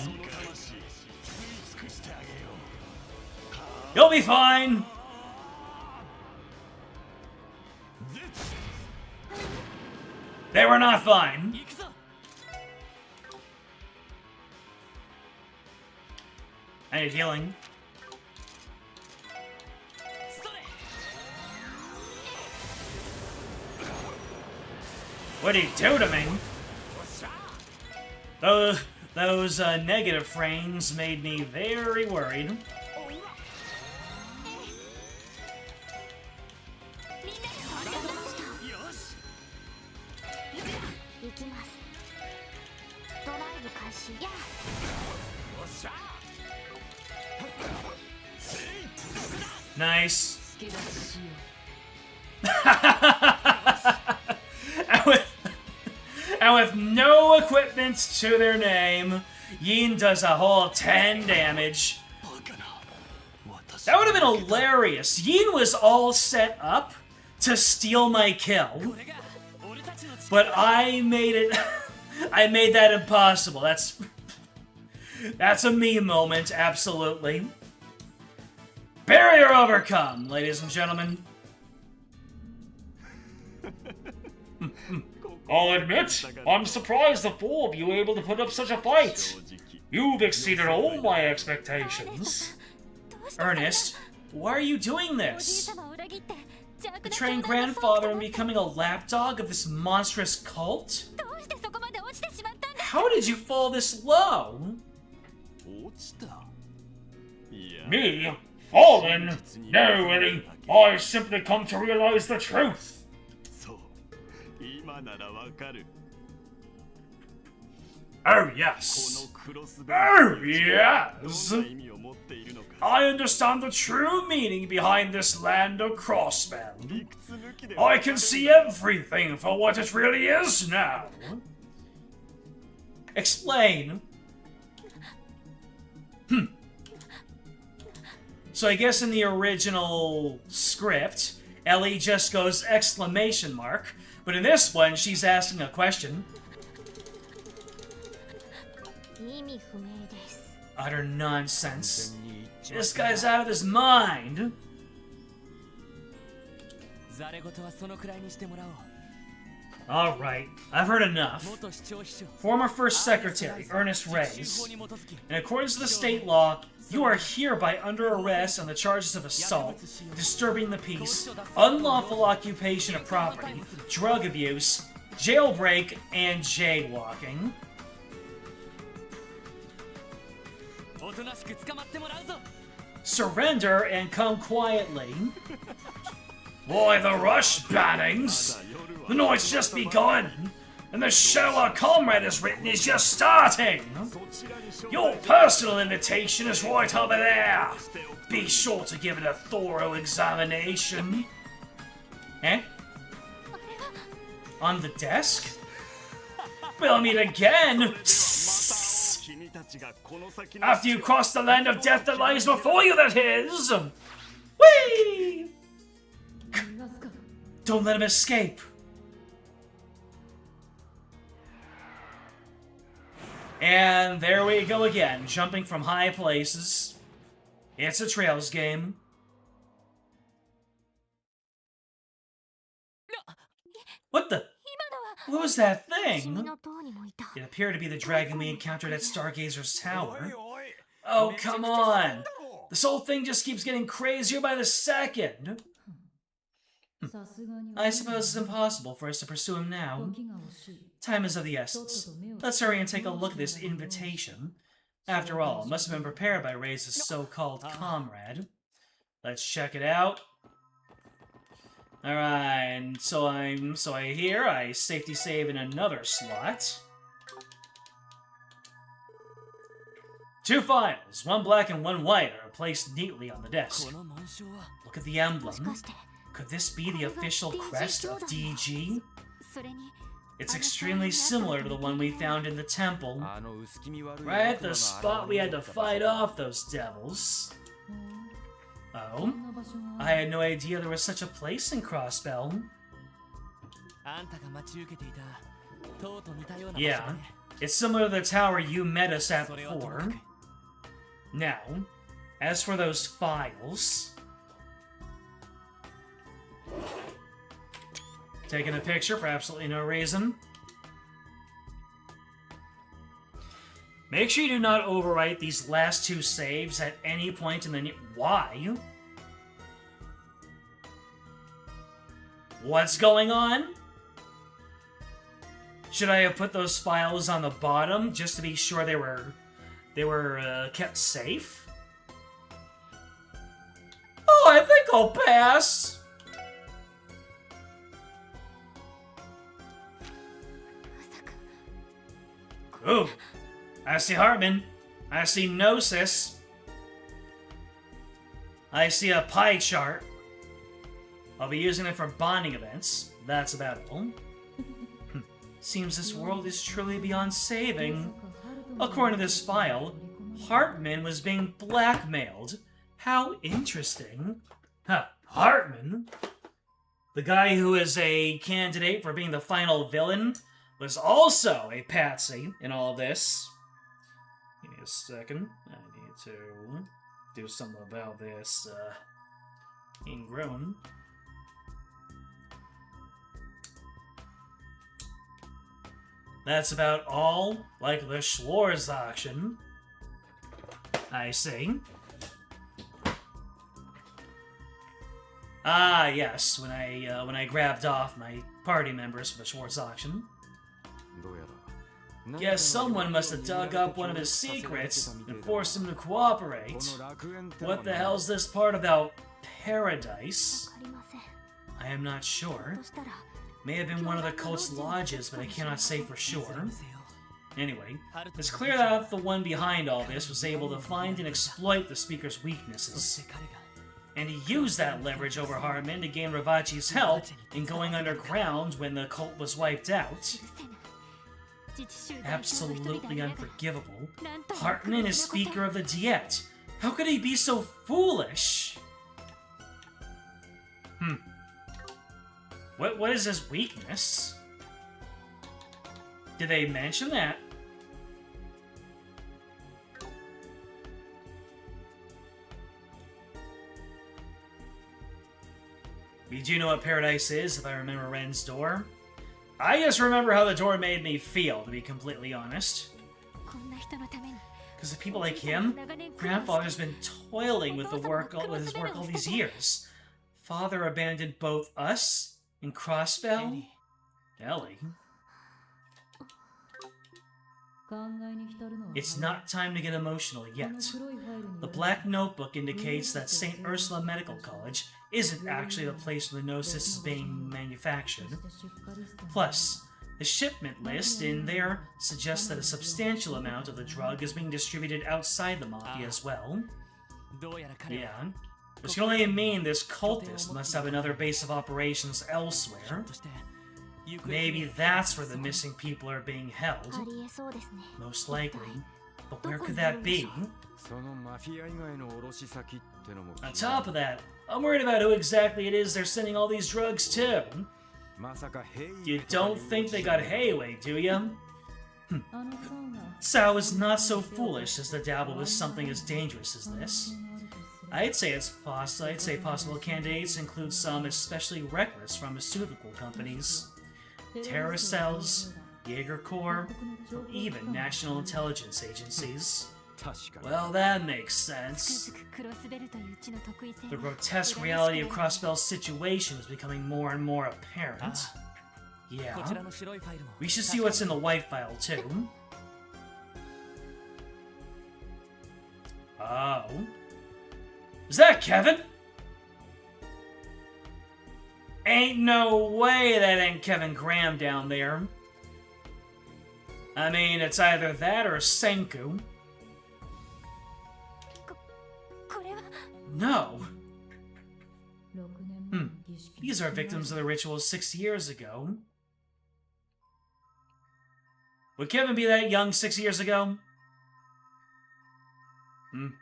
Speaker 1: You'll be fine! They were not fine. I need healing. What'd he do to me? Those negative frames made me very worried. Nice. And with no equipment to their name, Yin does a whole 10 damage. That would have been hilarious. Yin was all set up to steal my kill, but I made it. I made that impossible. That's a me moment, absolutely. Barrier overcome, ladies and gentlemen. I'll admit, I'm surprised the 4 of you were able to put up such a fight. You've exceeded all my expectations. Ernest, why are you doing this? Betraying grandfather and becoming a lapdog of this monstrous cult? How did you fall this low? Me? Fallen? No, Eddie. I've simply come to realize the truth. Oh yes. Oh yes. I understand the true meaning behind this land of crossbend. I can see everything for what it really is now. Explain. So I guess in the original script, Ellie just goes exclamation mark, but in this one, she's asking a question. Utter nonsense. This guy's out of his mind. Alright, I've heard enough. Former First Secretary, Ernest Reyes. In accordance to the state law, you are hereby under arrest on the charges of assault, disturbing the peace, unlawful occupation of property, drug abuse, jailbreak, and jaywalking. Surrender and come quietly. Why the rush, Bannings? The night's just begun, and the show our comrade has written is just starting. Your personal invitation is right over there. Be sure to give it a thorough examination. Eh? On the desk? We'll meet again. After you cross the land of death that lies before you, that is. Whee! Don't let him escape. And there we go again, jumping from high places. It's a Trails game. What the? What was that
Speaker 3: 不思議
Speaker 1: thing?
Speaker 3: の塔にもいた
Speaker 1: It appeared to be the dragon we encountered at Stargazer's
Speaker 2: おい
Speaker 1: tower.
Speaker 2: おい
Speaker 1: Oh,
Speaker 2: めちゃく
Speaker 1: come
Speaker 2: ちゃすごい
Speaker 1: on!
Speaker 2: んだろ
Speaker 1: This whole thing just keeps getting crazier by the second! I suppose it's impossible for us to pursue him now. Time is of the essence. Let's hurry and take a look at this invitation. After all, it must have been prepared by Ray's so-called comrade. Let's check it out. Alright, so I safety save in another slot. 2 files, 1 black and 1 white, are placed neatly on the desk.
Speaker 2: この紋章は
Speaker 1: Look at the
Speaker 3: もし
Speaker 1: emblem.
Speaker 3: かして
Speaker 1: Could this be the official crest of DG?
Speaker 3: それに
Speaker 1: It's extremely similar to the one we found in the temple.
Speaker 2: あの薄気味悪い
Speaker 1: Right at
Speaker 2: 悪魔
Speaker 1: the
Speaker 2: の
Speaker 1: spot
Speaker 2: 現
Speaker 1: we
Speaker 2: れ
Speaker 1: had
Speaker 2: だ
Speaker 1: to
Speaker 2: った場所
Speaker 1: fight
Speaker 2: だ
Speaker 1: off those devils. Oh? I had no idea there was such a place in Crossbell.
Speaker 2: あんたが待ち受けていた塔と似たような場所
Speaker 1: Yeah,
Speaker 2: だね
Speaker 1: it's similar to the tower you met us at
Speaker 2: それはともか
Speaker 1: before.
Speaker 2: く
Speaker 1: Now, as for those files... Taking a picture for absolutely no reason. Make sure you do not overwrite these last 2 saves at any point in the... Why? What's going on? Should I have put those files on the bottom just to be sure they were kept safe? Oh, I think I'll pass.
Speaker 3: まさか
Speaker 1: Ooh, I see Hartman. I see Gnosis. I see a pie chart. I'll be using it for bonding events. That's about all. Seems this world is truly beyond saving. According to this file, Hartman was being blackmailed. How interesting. Huh, Hartman? The guy who is a candidate for being the final villain was also a patsy in all this. Give me a second. I need to do something about this, ingrown. That's about all, like the Schwarz auction. I see. Ah, yes, when I grabbed off my party members for the Schwarz auction.
Speaker 2: どうやら
Speaker 1: Guess someone must have dug up one of his secrets and forced him to cooperate.
Speaker 2: この楽園っての
Speaker 1: What the
Speaker 2: は
Speaker 1: hell's this part about paradise?
Speaker 3: わかりません
Speaker 1: I am not sure.
Speaker 3: としたら
Speaker 1: May have been one of the cult's lodges, but I cannot say for sure. Anyway, it's clear that the one behind all this was able to find and exploit the speaker's weaknesses. And he used that leverage over Hartman to gain Ravachi's help in going underground when the cult was wiped out.
Speaker 3: 許せない自治州代表の一人であ
Speaker 1: Absolutely
Speaker 3: れば
Speaker 1: unforgivable.
Speaker 3: なんとも
Speaker 1: Hartman is
Speaker 3: こんなこと
Speaker 1: speaker of the Diet. How could he be so foolish? What is his weakness? Did they mention that? We do know what paradise is, if I remember Ren's door. I just remember how the door made me feel, to be completely honest.
Speaker 3: こんな人のために
Speaker 1: Because of people like him, Grandfather's been toiling with his work all these years. Father abandoned both us and Crossbell? Ellie. It's not time to get emotional yet. The black notebook indicates that St. Ursula Medical College isn't actually the place where the Gnosis is being manufactured. Plus, the shipment list in there suggests that a substantial amount of the drug is being distributed outside the Mafia as well.
Speaker 2: どうやら彼は
Speaker 1: Yeah. Which can only mean this cultist must have another base of operations
Speaker 2: ひょ
Speaker 1: elsewhere.
Speaker 2: っとして行方不明
Speaker 1: Maybe that's where the missing people are being held.
Speaker 3: ありえそうですね
Speaker 1: Most likely. But where could that be?
Speaker 2: そのマフィア以外の卸先ってのも
Speaker 1: On top of that, I'm worried about who exactly it is they're sending all these drugs to.
Speaker 2: まさかヘイ
Speaker 1: You don't think they got Hayway, do you? Sao is not so foolish as to dabble with something as dangerous as this. I'd say possible candidates include some especially reckless pharmaceutical companies. terror cells, Jaeger Corps, or even national intelligence agencies.
Speaker 4: 確かに
Speaker 1: Well, that makes
Speaker 3: つ
Speaker 1: sense.
Speaker 3: くづくクロスベルという地の得意性
Speaker 1: The
Speaker 3: は
Speaker 1: grotesque reality of Crossbell's situation is becoming more and more apparent.
Speaker 2: こち
Speaker 1: Yeah.
Speaker 2: らの白いファイルも
Speaker 1: We should see what's in the white file, too. Oh. Is that Kevin? Ain't no way that ain't Kevin Graham down there. I mean, it's either that or Senku.
Speaker 3: これは
Speaker 1: No. These are victims of the ritual 6 years ago. Would Kevin be that young 6 years ago?
Speaker 4: 外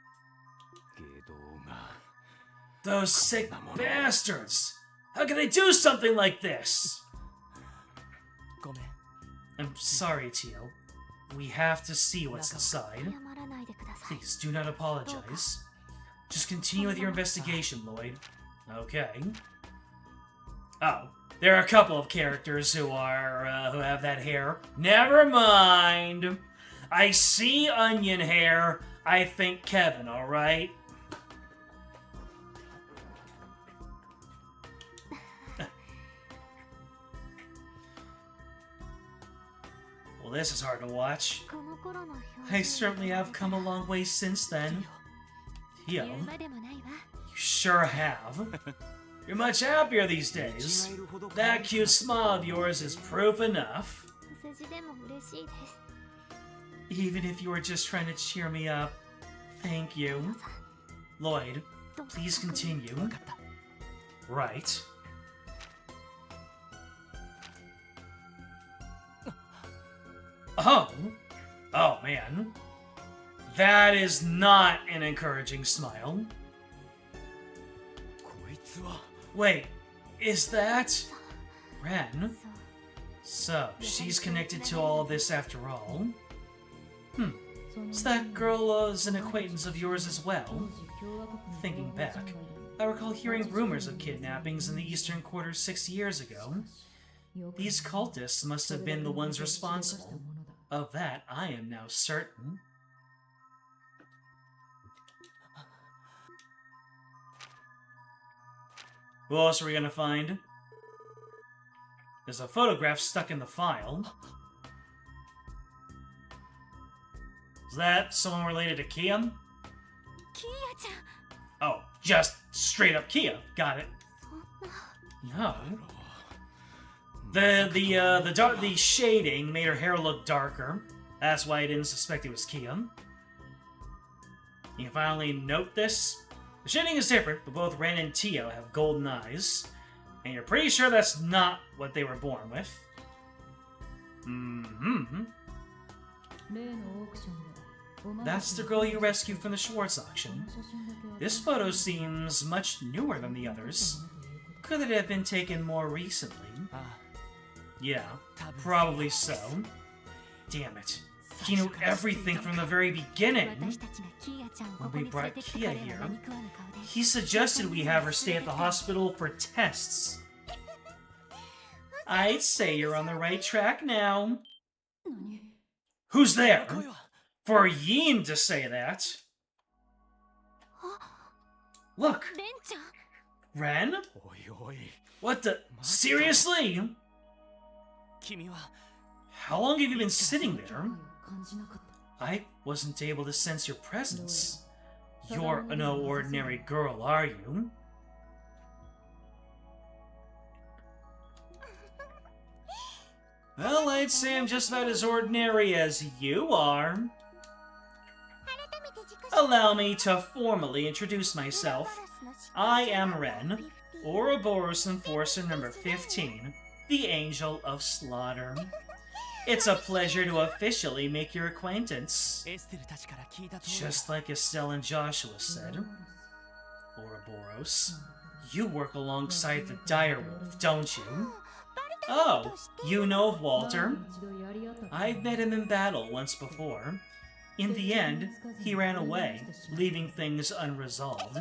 Speaker 4: 道が
Speaker 1: Those sick bastards! How can they do something like this?
Speaker 2: ごめん
Speaker 1: I'm sorry, Tio. We have to see what's inside.
Speaker 3: 謝らないでください
Speaker 1: Please do not apologize. Just continue with your investigation, Lloyd. Okay. Oh, there are a couple of characters who have that hair. Never mind. I see onion hair. I think Kevin, alright? Well, this is hard to watch.
Speaker 3: この頃の表
Speaker 1: I certainly have come a long way since then.
Speaker 3: 言
Speaker 1: Yo,
Speaker 3: うまでもないわ
Speaker 1: you sure have. You're much happier these days. That cute smile of yours is proof enough.
Speaker 3: お世辞でも嬉しいです
Speaker 1: Even if you were just trying to cheer me up. Thank you. Lloyd,
Speaker 3: どうぞ
Speaker 1: please continue.
Speaker 2: 分かった
Speaker 1: Right. Oh. Oh, man. That is not an encouraging smile.
Speaker 4: こいつは
Speaker 1: Wait, is that Ren?
Speaker 3: そう
Speaker 1: So, she's connected to all of this after all. So that girl is an acquaintance of yours as well? Thinking back, I recall hearing rumors of kidnappings in the Eastern Quarter 6 years ago. These cultists must have been the ones responsible. Of that, I am now certain. Who else are we gonna find? There's a photograph stuck in the file. Is that someone related to Kia?
Speaker 3: キーヤちゃん
Speaker 1: Oh, just straight up Kia. Got it.
Speaker 3: そんな
Speaker 1: No. The shading made her hair look darker. That's why I didn't suspect it was Kia. You can finally note this. The shading is different, but both Ren and Tio have golden eyes. And you're pretty sure that's not what they were born with. That's the girl you rescued from the Schwartz auction. This photo seems much newer than the others. Could it have been taken more recently?
Speaker 2: あ
Speaker 1: Yeah, probably so. Damn it. He knew everything from the very beginning.
Speaker 3: 私たちがキーヤちゃんをこ
Speaker 1: When
Speaker 3: こ
Speaker 1: we
Speaker 3: に連れ
Speaker 1: brought
Speaker 3: てきた
Speaker 1: Kia
Speaker 3: 彼は
Speaker 1: here,
Speaker 3: 何食わぬ顔で
Speaker 1: he suggested we have her stay at the hospital for tests. I'd say you're on the right track now.
Speaker 3: 何
Speaker 1: Who's there?
Speaker 2: 声は
Speaker 1: For Yin to say that. Look,
Speaker 3: レンちゃん
Speaker 1: Ren?
Speaker 4: おいおい
Speaker 1: What the? Seriously?
Speaker 2: 君は
Speaker 1: How long have you been sitting there? I wasn't able to sense your presence. You're no ordinary girl, are you? Well, I'd say I'm just about as ordinary as you are. Allow me to formally introduce myself. I am Ren, Ouroboros Enforcer number 15, the Angel of Slaughter. It's a pleasure to officially make your acquaintance.
Speaker 2: エステルたちから聞いたと
Speaker 1: Just like Estelle and Joshua said. Ouroboros, you work alongside the direwolf, don't you? Oh, you know of Walter? I've met him in battle once before. In the end, he ran away, leaving things unresolved.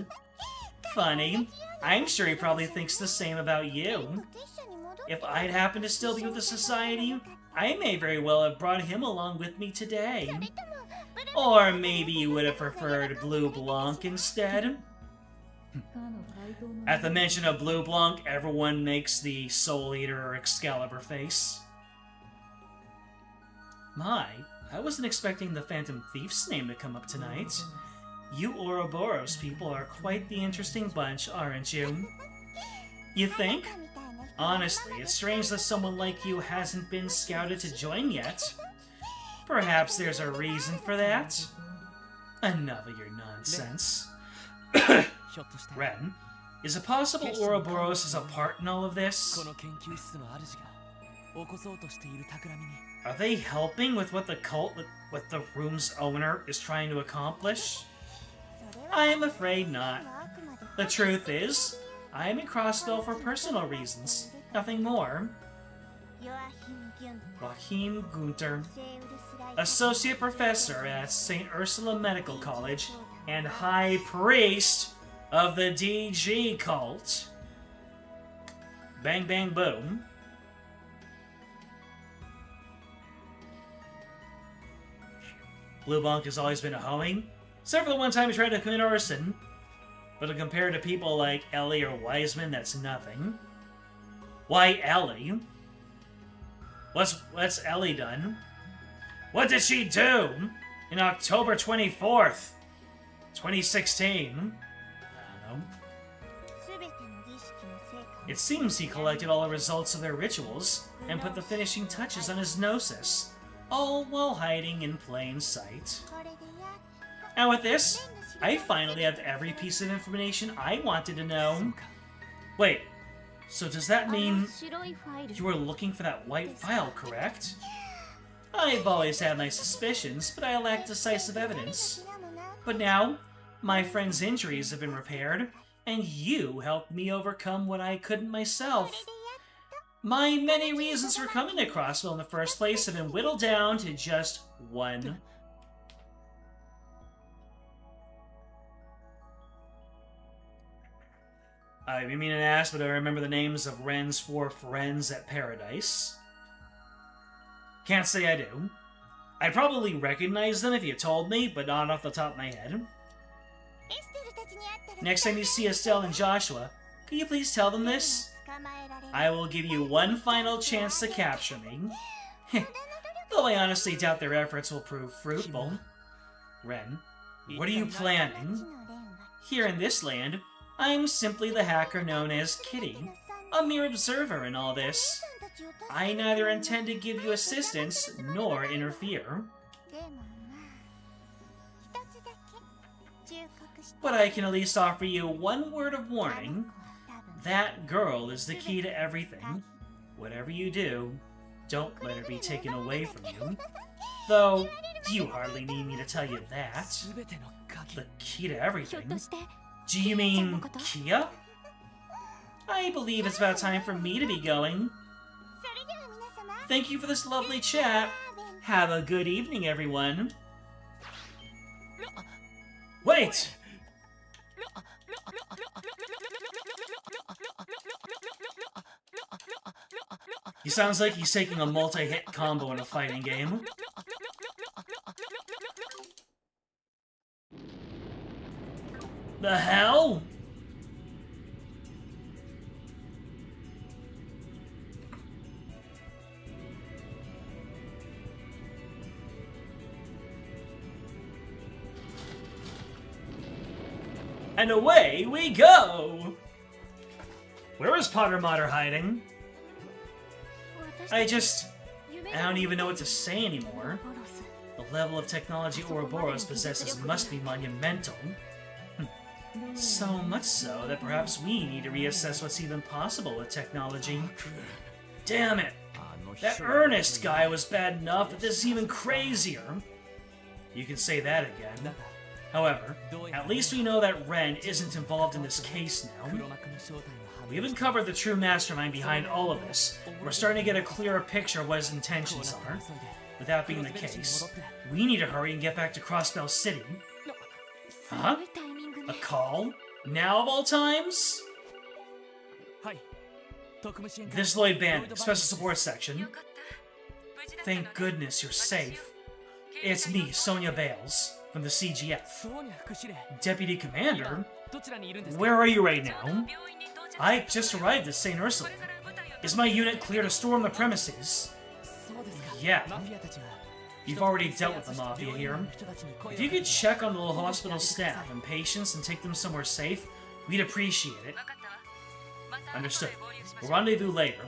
Speaker 1: Funny. I'm sure he probably thinks the same about you. If I'd happened to still be with the society, I may very well have brought him along with me today. Or maybe you would have preferred Blue Blanc instead. At the mention of Blue Blanc, everyone makes the Soul Eater or Excalibur face. My, I wasn't expecting the Phantom Thief's name to come up tonight. You Ouroboros people are quite the interesting bunch, aren't you? You think? Honestly, it's strange that someone like you hasn't been scouted to join yet. Perhaps there's a reason for that? Enough of your nonsense. Ren, is it possible Ouroboros is a part in all of this? Are they helping with what the cult with the room's owner is trying to accomplish? I am afraid not. The truth is, I am in Crossbell for personal reasons, nothing more. Joachim Gunter, Associate Professor at St. Ursula Medical College and High Priest of the DG Cult. Bang Bang Boom. Blue Blanc has always been a homie, except for the one time he tried to commit arson. But compared to people like Ellie or Wiseman, that's nothing. Why Ellie? What's Ellie done? What did she do in October 24th, 2016? I don't know. It seems he collected all the results of their rituals and put the finishing touches on his gnosis, all while hiding in plain sight. And with this, I finally have every piece of information I wanted to know. Wait, so does that mean you were looking for that white file, correct? I've always had my suspicions, but I lack decisive evidence. But now, my friend's injuries have been repaired, and you helped me overcome what I couldn't myself. My many reasons for coming to Crossville in the first place have been whittled down to just one. I've been meaning to ask, but I remember the names of Ren's 4 friends at Paradise. Can't say I do. I'd probably recognize them if you told me, but not off the top of my head. Next time you see Estelle and Joshua, can you please tell them this? I will give you one final chance to capture me. Though I honestly doubt their efforts will prove fruitful. Ren, what are you planning? Here in this land, I'm simply the hacker known as Kitty, a mere observer in all this. I neither intend to give you assistance nor interfere. But I can at least offer you one word of warning. That girl is the key to everything. Whatever you do, don't let her be taken away from you. Though, you hardly need me to tell you that. The key to everything? Do you mean Kia? I believe it's about time for me to be going. Thank you for this lovely chat. Have a good evening, everyone. Wait! He sounds like he's taking a multi-hit combo in a fighting game. The hell? And away we go! Where is Potter Motter hiding? I don't even know what to say anymore. The level of technology Ouroboros possesses must be monumental. So much so that perhaps we need to reassess what's even possible with technology. Damn it! That Ernest guy was bad enough, but this is even crazier. You can say that again. However, at least we know that Ren isn't involved in this case now. We haven't covered the true mastermind behind all of this. We're starting to get a clearer picture of what his intentions are. With that being the case, we need to hurry and get back to Crossbell City. Huh? A call? Now of all times?
Speaker 2: はい。特務支援官
Speaker 1: This Lloyd Banding, Special Support Section. Thank goodness you're safe. It's me, Sonia Bales, from the CGF.
Speaker 2: そうにゃ副司令
Speaker 1: Deputy Commander?
Speaker 2: どちらにいるんですか
Speaker 1: Where are you right now? I just arrived at St. Ursula. Is my unit clear to storm the premises?
Speaker 2: そうですか
Speaker 1: Yeah.
Speaker 2: マフィアたちは
Speaker 1: You've already dealt with the Mafia here. If you could check on the hospital staff and patients and take them somewhere safe, we'd appreciate it. Understood. We'll rendezvous later.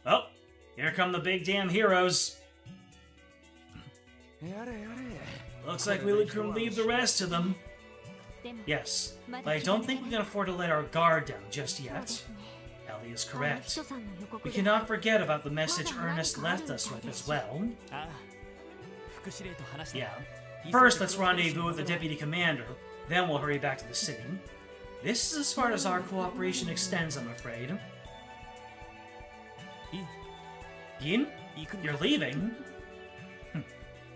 Speaker 1: Oh, here come the big damn heroes.
Speaker 4: やれやれ
Speaker 1: Looks like we can leave the rest to them.
Speaker 3: でも
Speaker 1: Yes, but I don't think we can afford to let our guard down just
Speaker 3: そうで
Speaker 1: yet.
Speaker 3: すね
Speaker 1: Ellie is
Speaker 3: あの
Speaker 1: correct.
Speaker 3: 秘書さんの予告
Speaker 1: We
Speaker 3: で
Speaker 1: cannot forget about the message Ernest left us with as well.
Speaker 2: ああ副司令と話した
Speaker 1: Yeah. First, let's rendezvous with the deputy commander. Then we'll hurry back to the city. This is as far as our cooperation extends, I'm afraid.
Speaker 2: いい
Speaker 1: Yin?
Speaker 2: 行くんだ
Speaker 1: You're leaving?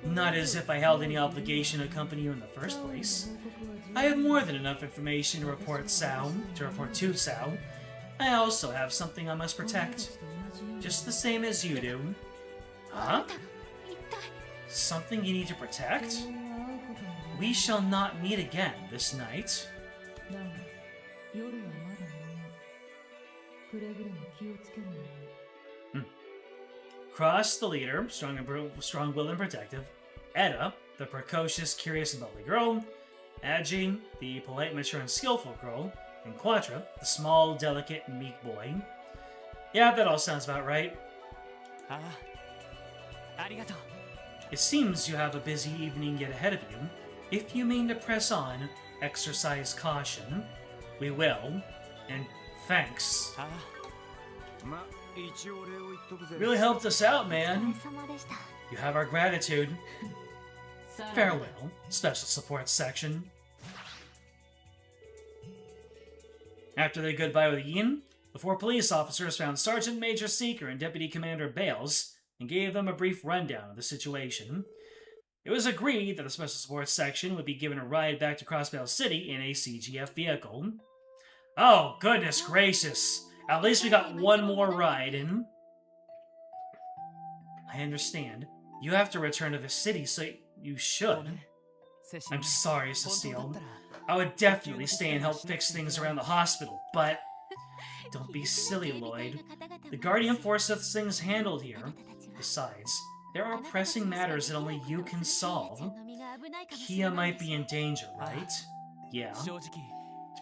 Speaker 1: Not as if I held any obligation to accompany you in the first place. I have more than enough information to report to Sao. I also have something I must protect. Just the same as you do. Huh?
Speaker 3: 一体
Speaker 1: Something you need to protect? We shall not meet again this night.
Speaker 5: だが夜はまだ眠い。くれぐれも気をつけろよ。
Speaker 1: Cross, the leader, strong-willed and protective. Edda, the precocious, curious, and bubbly girl. Agi, the polite, mature, and skillful girl. And Quatra, the small, delicate, and meek boy. Yeah, that all sounds about right.
Speaker 2: ああありがとう
Speaker 1: It seems you have a busy evening yet ahead of you. If you mean to press on, exercise caution. We will. And thanks.
Speaker 2: ああ
Speaker 4: ま一応礼を言っとくぜ
Speaker 1: Really helped us out,
Speaker 3: お疲
Speaker 1: man.
Speaker 3: れ様でした
Speaker 1: You have our gratitude.
Speaker 5: さらに
Speaker 1: Farewell. Special support section. After their goodbye with Ian, the four police officers found Sergeant Major Seeker and Deputy Commander Bales and gave them a brief rundown of the situation. It was agreed that the Special Support section would be given a ride back to Crossbell City in a CGF vehicle. Oh, goodness gracious. At least we got one more ride in. I understand. You have to return to the city, so you
Speaker 2: ご
Speaker 1: should.
Speaker 2: めん精神
Speaker 1: I'm sorry,
Speaker 2: 本当だ
Speaker 1: Cecile.
Speaker 2: ったら
Speaker 1: I would definitely stay and help fix things around the hospital, but don't be silly, Lloyd. The Guardian Force has things handled here. Besides, there are pressing matters that only you can solve. Kia might be in danger, right? Yeah.
Speaker 2: 正直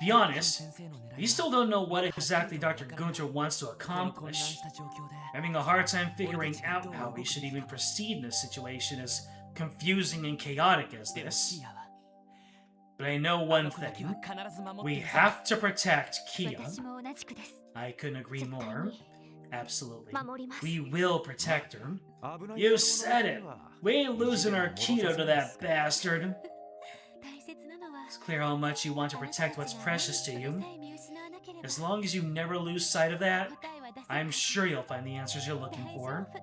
Speaker 1: To be honest,
Speaker 2: 先生の狙い
Speaker 1: we still don't know what exactly Dr. Gunter wants to
Speaker 2: この混乱
Speaker 1: accomplish.
Speaker 2: した状況で
Speaker 1: Having a hard time figuring out how we should even proceed in this situation as confusing and chaotic as
Speaker 2: でも
Speaker 1: this.
Speaker 2: シアは
Speaker 1: But I know
Speaker 2: あ
Speaker 1: one
Speaker 2: の子だけは
Speaker 1: thing.
Speaker 2: 必ず守って
Speaker 1: We
Speaker 2: みせる
Speaker 1: have to protect Kia.
Speaker 3: 私も同じくです
Speaker 1: I couldn't agree
Speaker 3: 絶対
Speaker 1: more.
Speaker 3: に
Speaker 1: Absolutely.
Speaker 3: 守ります
Speaker 1: We will protect her.
Speaker 4: 危ない
Speaker 1: You said it. We ain't losing our Keto to that bastard.
Speaker 3: 大切なのは
Speaker 1: It's clear how much you want to protect what's precious to
Speaker 3: それ
Speaker 1: you.
Speaker 3: さえ見失わなければ
Speaker 1: As long as you never lose sight of that,
Speaker 3: 答えは出せ
Speaker 1: I'm sure you'll find the answers you're looking
Speaker 3: 大丈
Speaker 1: for.
Speaker 3: 夫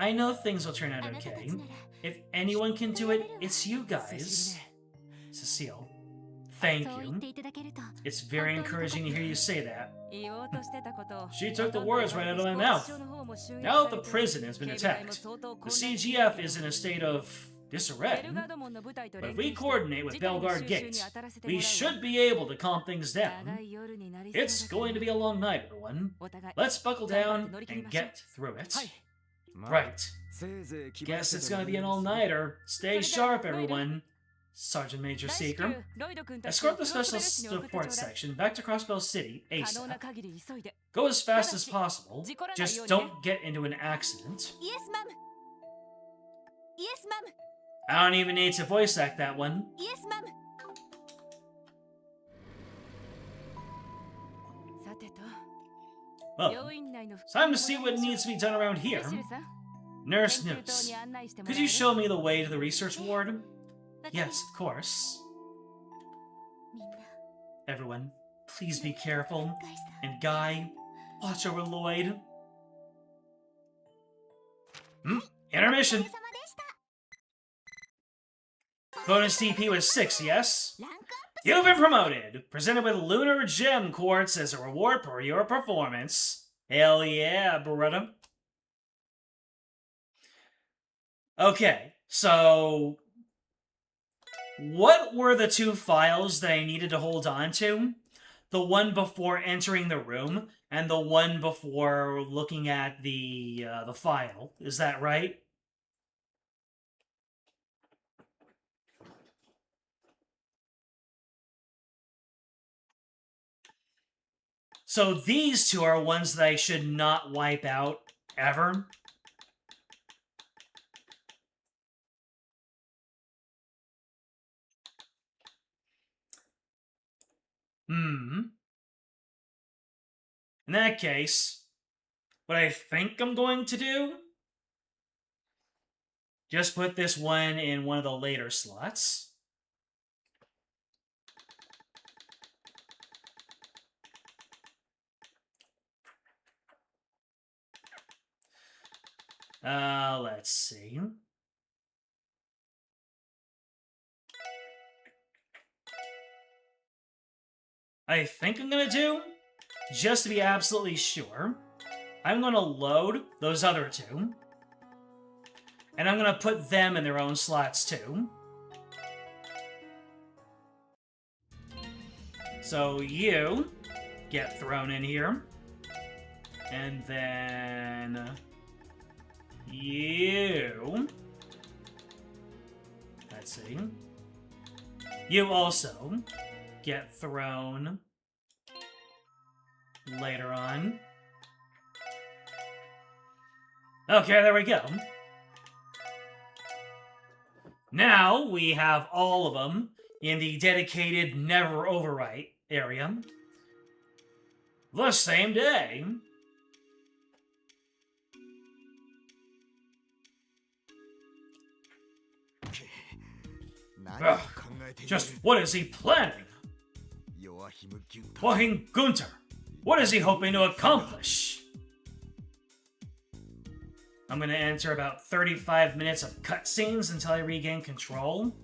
Speaker 1: I know things will turn out
Speaker 3: あなたた
Speaker 1: okay.
Speaker 3: ちなら
Speaker 1: If anyone can do it, it's you
Speaker 2: セ
Speaker 1: guys.
Speaker 2: シルね
Speaker 1: Cecile,
Speaker 3: そう
Speaker 1: thank
Speaker 3: 言っ
Speaker 1: you.
Speaker 3: ていただけると
Speaker 1: It's very encouraging to hear you say that.
Speaker 6: 言おうとしてたことを
Speaker 1: She took the words right out of my mouth. Now that the prison has been attacked, the CGF is in a state of disarray. But if we coordinate with Belgard Gate, we should be able to calm things down. It's going to be a long night, everyone. Let's buckle down and get through it.
Speaker 2: はい
Speaker 1: Right.
Speaker 4: せいぜい気張って
Speaker 1: Guess it's gonna be an all-nighter. Stay sharp, everyone. Sergeant Major Seeker. Escort the Special Support Section back to Crossbell City
Speaker 6: 可能な
Speaker 1: ASAP.
Speaker 6: 限り急いで
Speaker 1: Go as fast as possible. Just don't get into an accident.
Speaker 6: イエスマムイエスマム
Speaker 1: I don't even need to voice act that one.
Speaker 6: イエスマムさてと
Speaker 1: Well,
Speaker 6: 病院内の
Speaker 1: it's time to see what needs to be done around
Speaker 6: セ
Speaker 1: here.
Speaker 6: シルさん
Speaker 1: Nurse
Speaker 6: 研究棟
Speaker 1: News.
Speaker 6: に案内してもら
Speaker 1: Could
Speaker 6: え
Speaker 1: you
Speaker 6: る
Speaker 1: show me the way to the research ward?
Speaker 3: わかり
Speaker 1: Yes, of course.
Speaker 3: みんな
Speaker 1: Everyone, please be careful.
Speaker 3: ガイさん
Speaker 1: And Guy, watch over Lloyd. Intermission. Bonus DP was 6, yes?
Speaker 3: ランクアップ
Speaker 1: You've been promoted! Presented with Lunar Gem Quartz as a reward for your performance. Hell yeah, brother. Okay, so... what were the 2 files that I needed to hold on to? The one before entering the room, and the one before looking at the file. Is that right? So these 2 are ones that I should not wipe out, ever. In that case, what I think I'm going to do... just put this one in one of the later slots. Let's see. I think I'm gonna do, just to be absolutely sure, I'm gonna load those other 2. And I'm gonna put them in their own slots too. So you get thrown in here. And then... you... let's see. You also get thrown later on. Okay, there we go. Now we have all of them in the dedicated never overwrite area. The same day. Ugh, just what is he planning? Wahing Gunter, what is he hoping to accomplish? I'm gonna enter about 35 minutes of cutscenes until I regain control.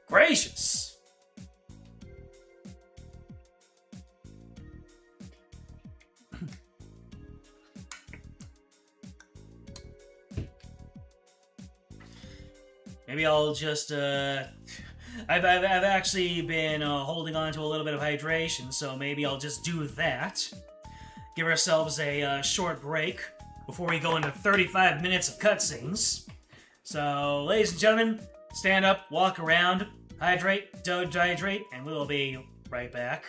Speaker 1: Gracious! Maybe I'll just, I've actually been holding on to a little bit of hydration, so maybe I'll just do that. Give ourselves a short break before we go into 35 minutes of cutscenes. So, ladies and gentlemen, stand up, walk around, hydrate, dehydrate, and we will be right back.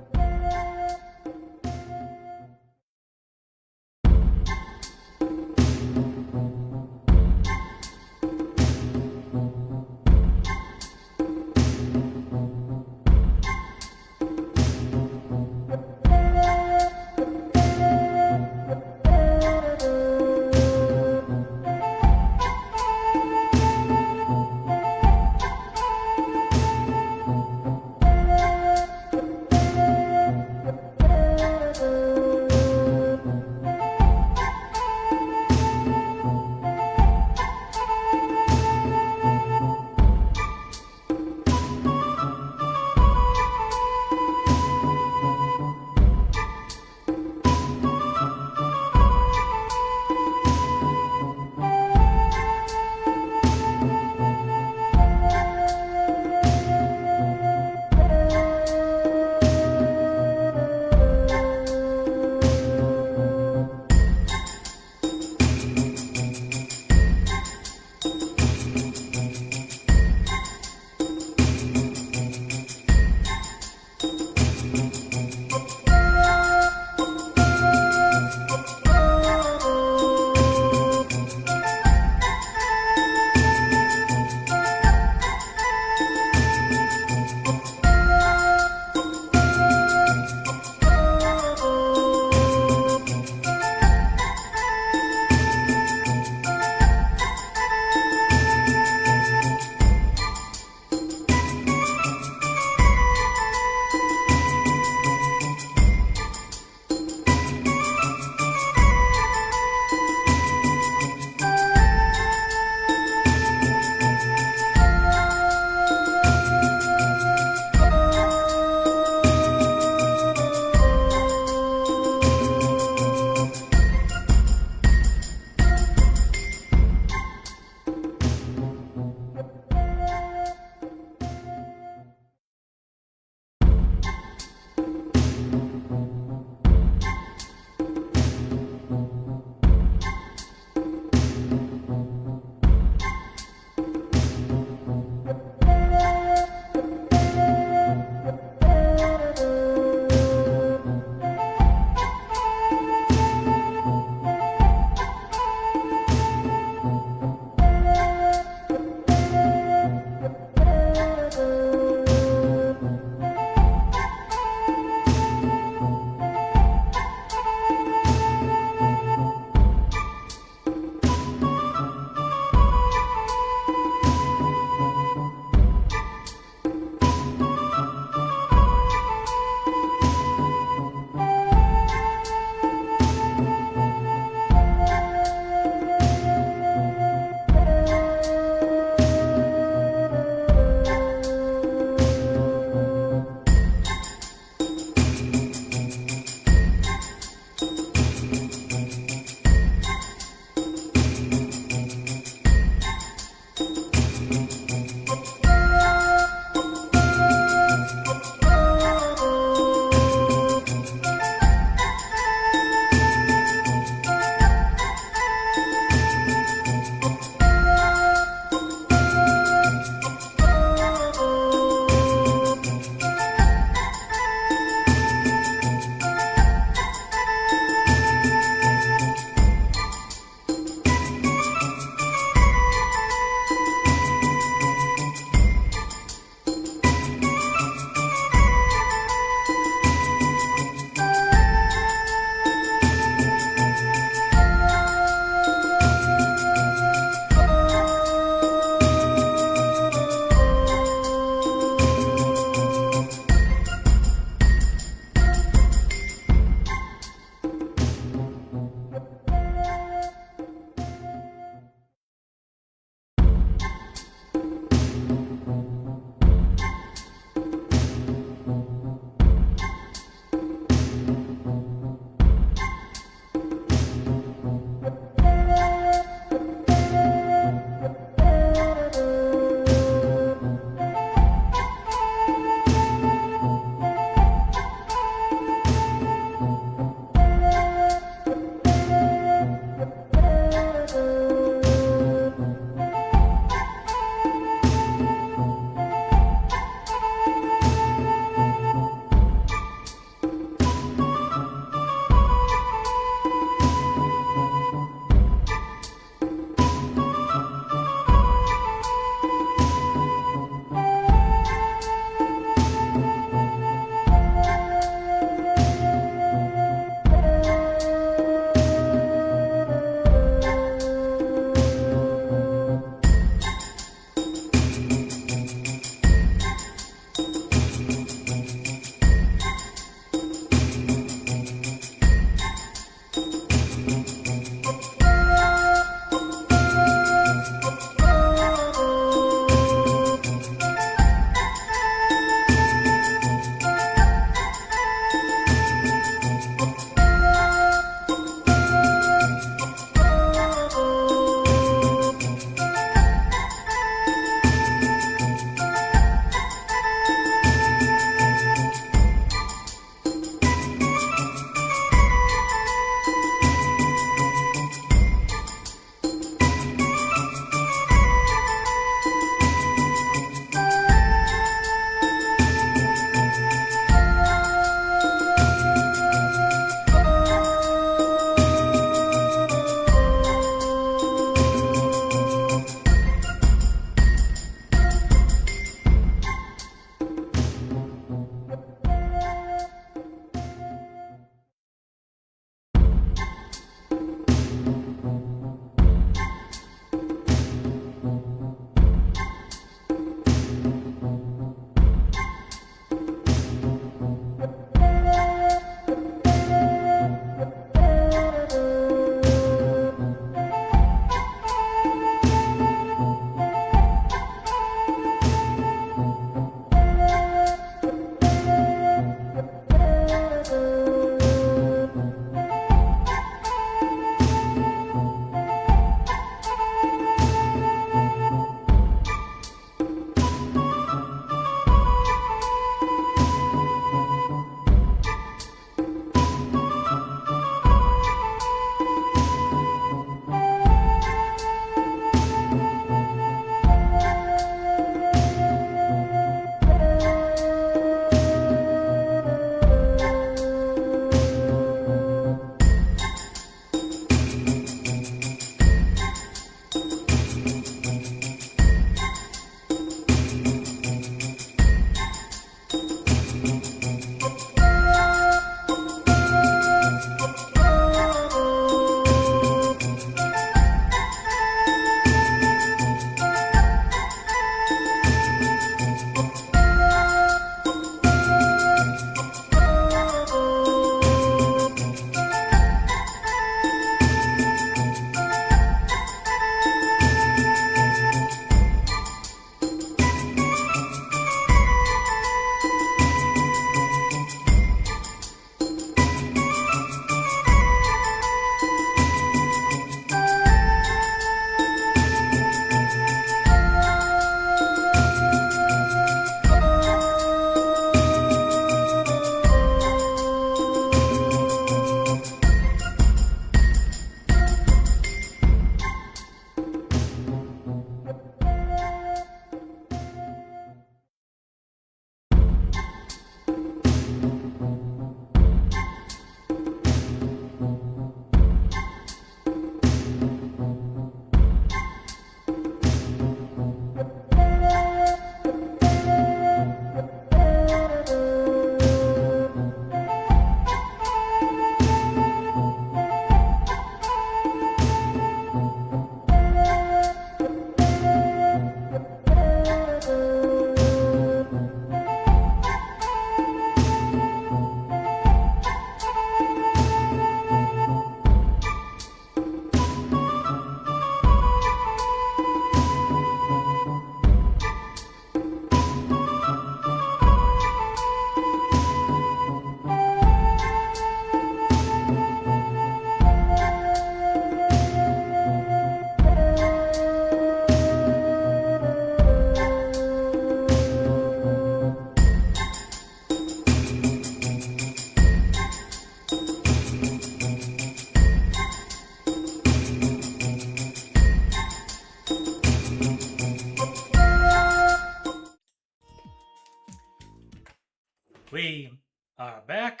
Speaker 1: We are back.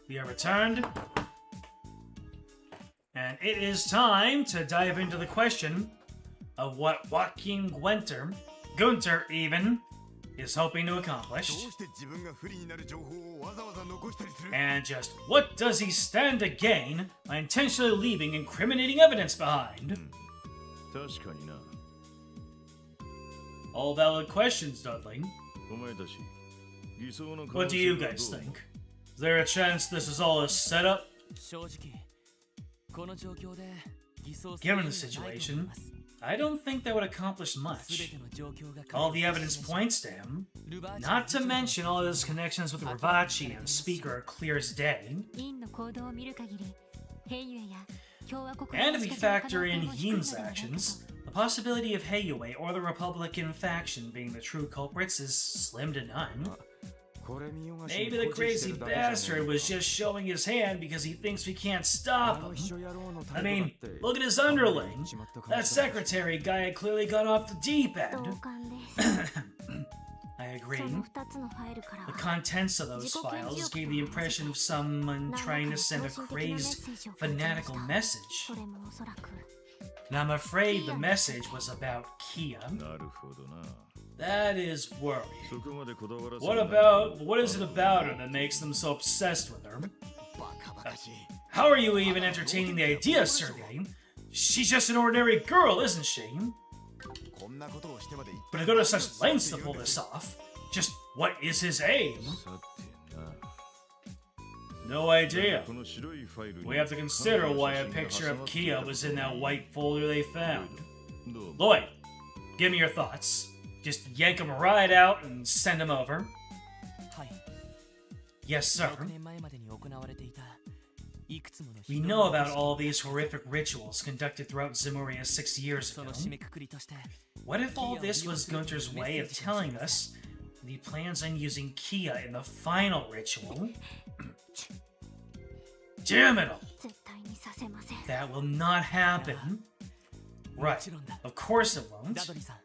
Speaker 1: We are returned. And it is time to dive into the question of what Joaquin Gunter even, is hoping to accomplish.
Speaker 4: どうして自分が不利になる情報をわざわざ残したりする
Speaker 1: And just what does he stand to gain by intentionally leaving incriminating evidence behind?
Speaker 7: 確かにな。
Speaker 1: All valid questions, Dudley.
Speaker 7: お前たち、偽装の可
Speaker 1: What
Speaker 7: 能
Speaker 1: do you
Speaker 7: 性はどう
Speaker 1: guys think? Is there a chance this is all a setup?
Speaker 2: 正直この状況で偽装する
Speaker 1: Given
Speaker 2: 意
Speaker 1: the
Speaker 2: 味はないと思い
Speaker 1: situation,
Speaker 2: ます
Speaker 1: I don't think that would accomplish
Speaker 2: 全
Speaker 1: much.
Speaker 2: ての状況が
Speaker 1: All the evidence points to him. Not to mention all of his connections with Rivachi and Speaker are clear as day.
Speaker 3: インの行動を見る限り、ヘイユエや共和国
Speaker 1: And if we
Speaker 3: の近づく可
Speaker 1: factor
Speaker 3: 能性
Speaker 1: in
Speaker 3: も低いのでは
Speaker 1: Yin's
Speaker 3: ないかと
Speaker 1: actions, the possibility of Heiyue or the Republican faction being the true culprits is slim to none.
Speaker 4: これ見よがし
Speaker 1: Maybe the crazy bastard was just showing his hand because he thinks we can't stop him. I mean, look at his underling. That secretary guy clearly got off the deep
Speaker 3: 同
Speaker 1: end.
Speaker 3: 感です
Speaker 1: I
Speaker 3: そ
Speaker 1: agree.
Speaker 3: の2つのファイルから
Speaker 1: The
Speaker 3: は
Speaker 1: contents of those files gave the impression of someone trying to send a crazed, fanatical message.
Speaker 3: それもおそらく
Speaker 1: And I'm afraid the message was about Kia.
Speaker 7: なるほどな。
Speaker 1: That is worrying.
Speaker 7: そこまでこだわらせ
Speaker 1: What
Speaker 7: る
Speaker 1: about, what is it about her that makes them so obsessed with her?
Speaker 4: バカバカしい
Speaker 1: How are you even entertaining the idea, Sergei? She's just an ordinary girl, isn't she?
Speaker 4: こんなことをしてまで
Speaker 1: But to go to such lengths to pull this off, just what is his aim?
Speaker 7: さてな。
Speaker 1: No idea.
Speaker 7: この白いファイルに
Speaker 1: We have to consider why a picture of Kia was in that white folder they found.
Speaker 7: どうも
Speaker 1: Lloyd, give me your thoughts. Just yank him right out and send him over.
Speaker 2: はい
Speaker 1: Yes, sir.
Speaker 2: 6年前までに行われていたいくつもの
Speaker 1: We
Speaker 2: ひどい
Speaker 1: know about all these horrific rituals conducted throughout Zemuria 6 years
Speaker 2: そ
Speaker 1: ago.
Speaker 2: の締めくくりとして
Speaker 1: What if all this was Gunter's way of telling us that he plans on using Kia in the final ritual? Damn it all!
Speaker 3: 絶対にさせません
Speaker 1: That will not happen.
Speaker 2: も
Speaker 1: Right.
Speaker 2: ちろんだ
Speaker 1: Of course it
Speaker 2: ダ
Speaker 1: won't.
Speaker 2: ドリーさん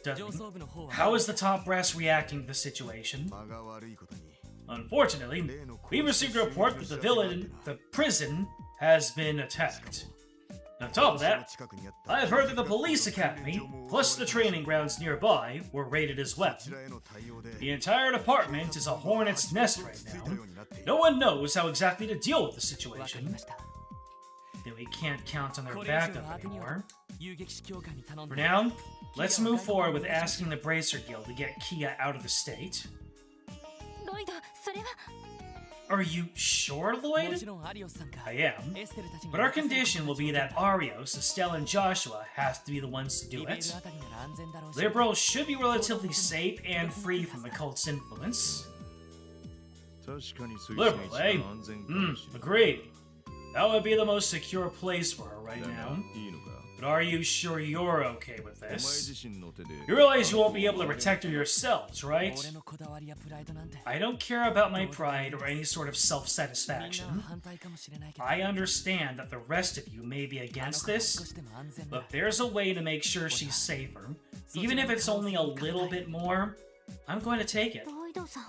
Speaker 1: Dudley,
Speaker 2: 上層部の方は
Speaker 1: how is the top brass reacting to the situation?
Speaker 4: 間が悪いことに
Speaker 1: Unfortunately, we've received a report that the prison has been attacked. On top of that, I've heard that the police academy, plus the training grounds nearby, were raided as well.
Speaker 4: こちらへの対応で
Speaker 1: The entire department is a hornet's nest right now. No one knows how exactly to deal with the
Speaker 2: わかり
Speaker 1: situation.
Speaker 2: ました
Speaker 1: And we can't count on their
Speaker 2: これ以上
Speaker 1: backup
Speaker 2: 悪には
Speaker 1: anymore.
Speaker 2: 遊撃士教官に頼ん
Speaker 1: For
Speaker 2: で
Speaker 1: now, let's move forward with asking the Bracer Guild to get Kia out of the state.
Speaker 3: ロイドそれは
Speaker 1: Are you sure,
Speaker 2: も
Speaker 1: Lloyd?
Speaker 2: ちろんアリオスさんか
Speaker 1: I am.
Speaker 2: エステルたちに
Speaker 1: But our
Speaker 2: 任せること
Speaker 1: condition will be
Speaker 2: が
Speaker 1: that Arios, Estelle, and Joshua have to be the ones to
Speaker 2: リ
Speaker 1: do
Speaker 2: ベー
Speaker 1: it.
Speaker 2: ルあたりなら安全だろうし
Speaker 1: Liberal should be relatively safe and free from the cult's influence.
Speaker 7: 確かに水
Speaker 1: Liberal,
Speaker 7: が
Speaker 1: eh?
Speaker 7: 一番安全かもしれない
Speaker 1: Agreed. That would be the most secure place for her right
Speaker 7: だが
Speaker 1: now.
Speaker 7: いいのか
Speaker 1: But are you sure you're okay with
Speaker 7: お前
Speaker 1: this?
Speaker 7: 自身の手で
Speaker 1: You realize you won't be able to protect her yourselves, right?
Speaker 2: 俺のこだわりやプライドなんて
Speaker 1: I don't care about my pride or any sort of
Speaker 2: みんなは
Speaker 1: self-satisfaction.
Speaker 2: 反対かもしれないけど
Speaker 1: I understand that the rest of you may be
Speaker 2: あの
Speaker 1: against
Speaker 2: 子は
Speaker 1: this,
Speaker 2: 少しでも安全だ
Speaker 1: but there's a way to make sure she's safer. Even if it's only a little bit more, I'm going to take it.
Speaker 3: ロイドさん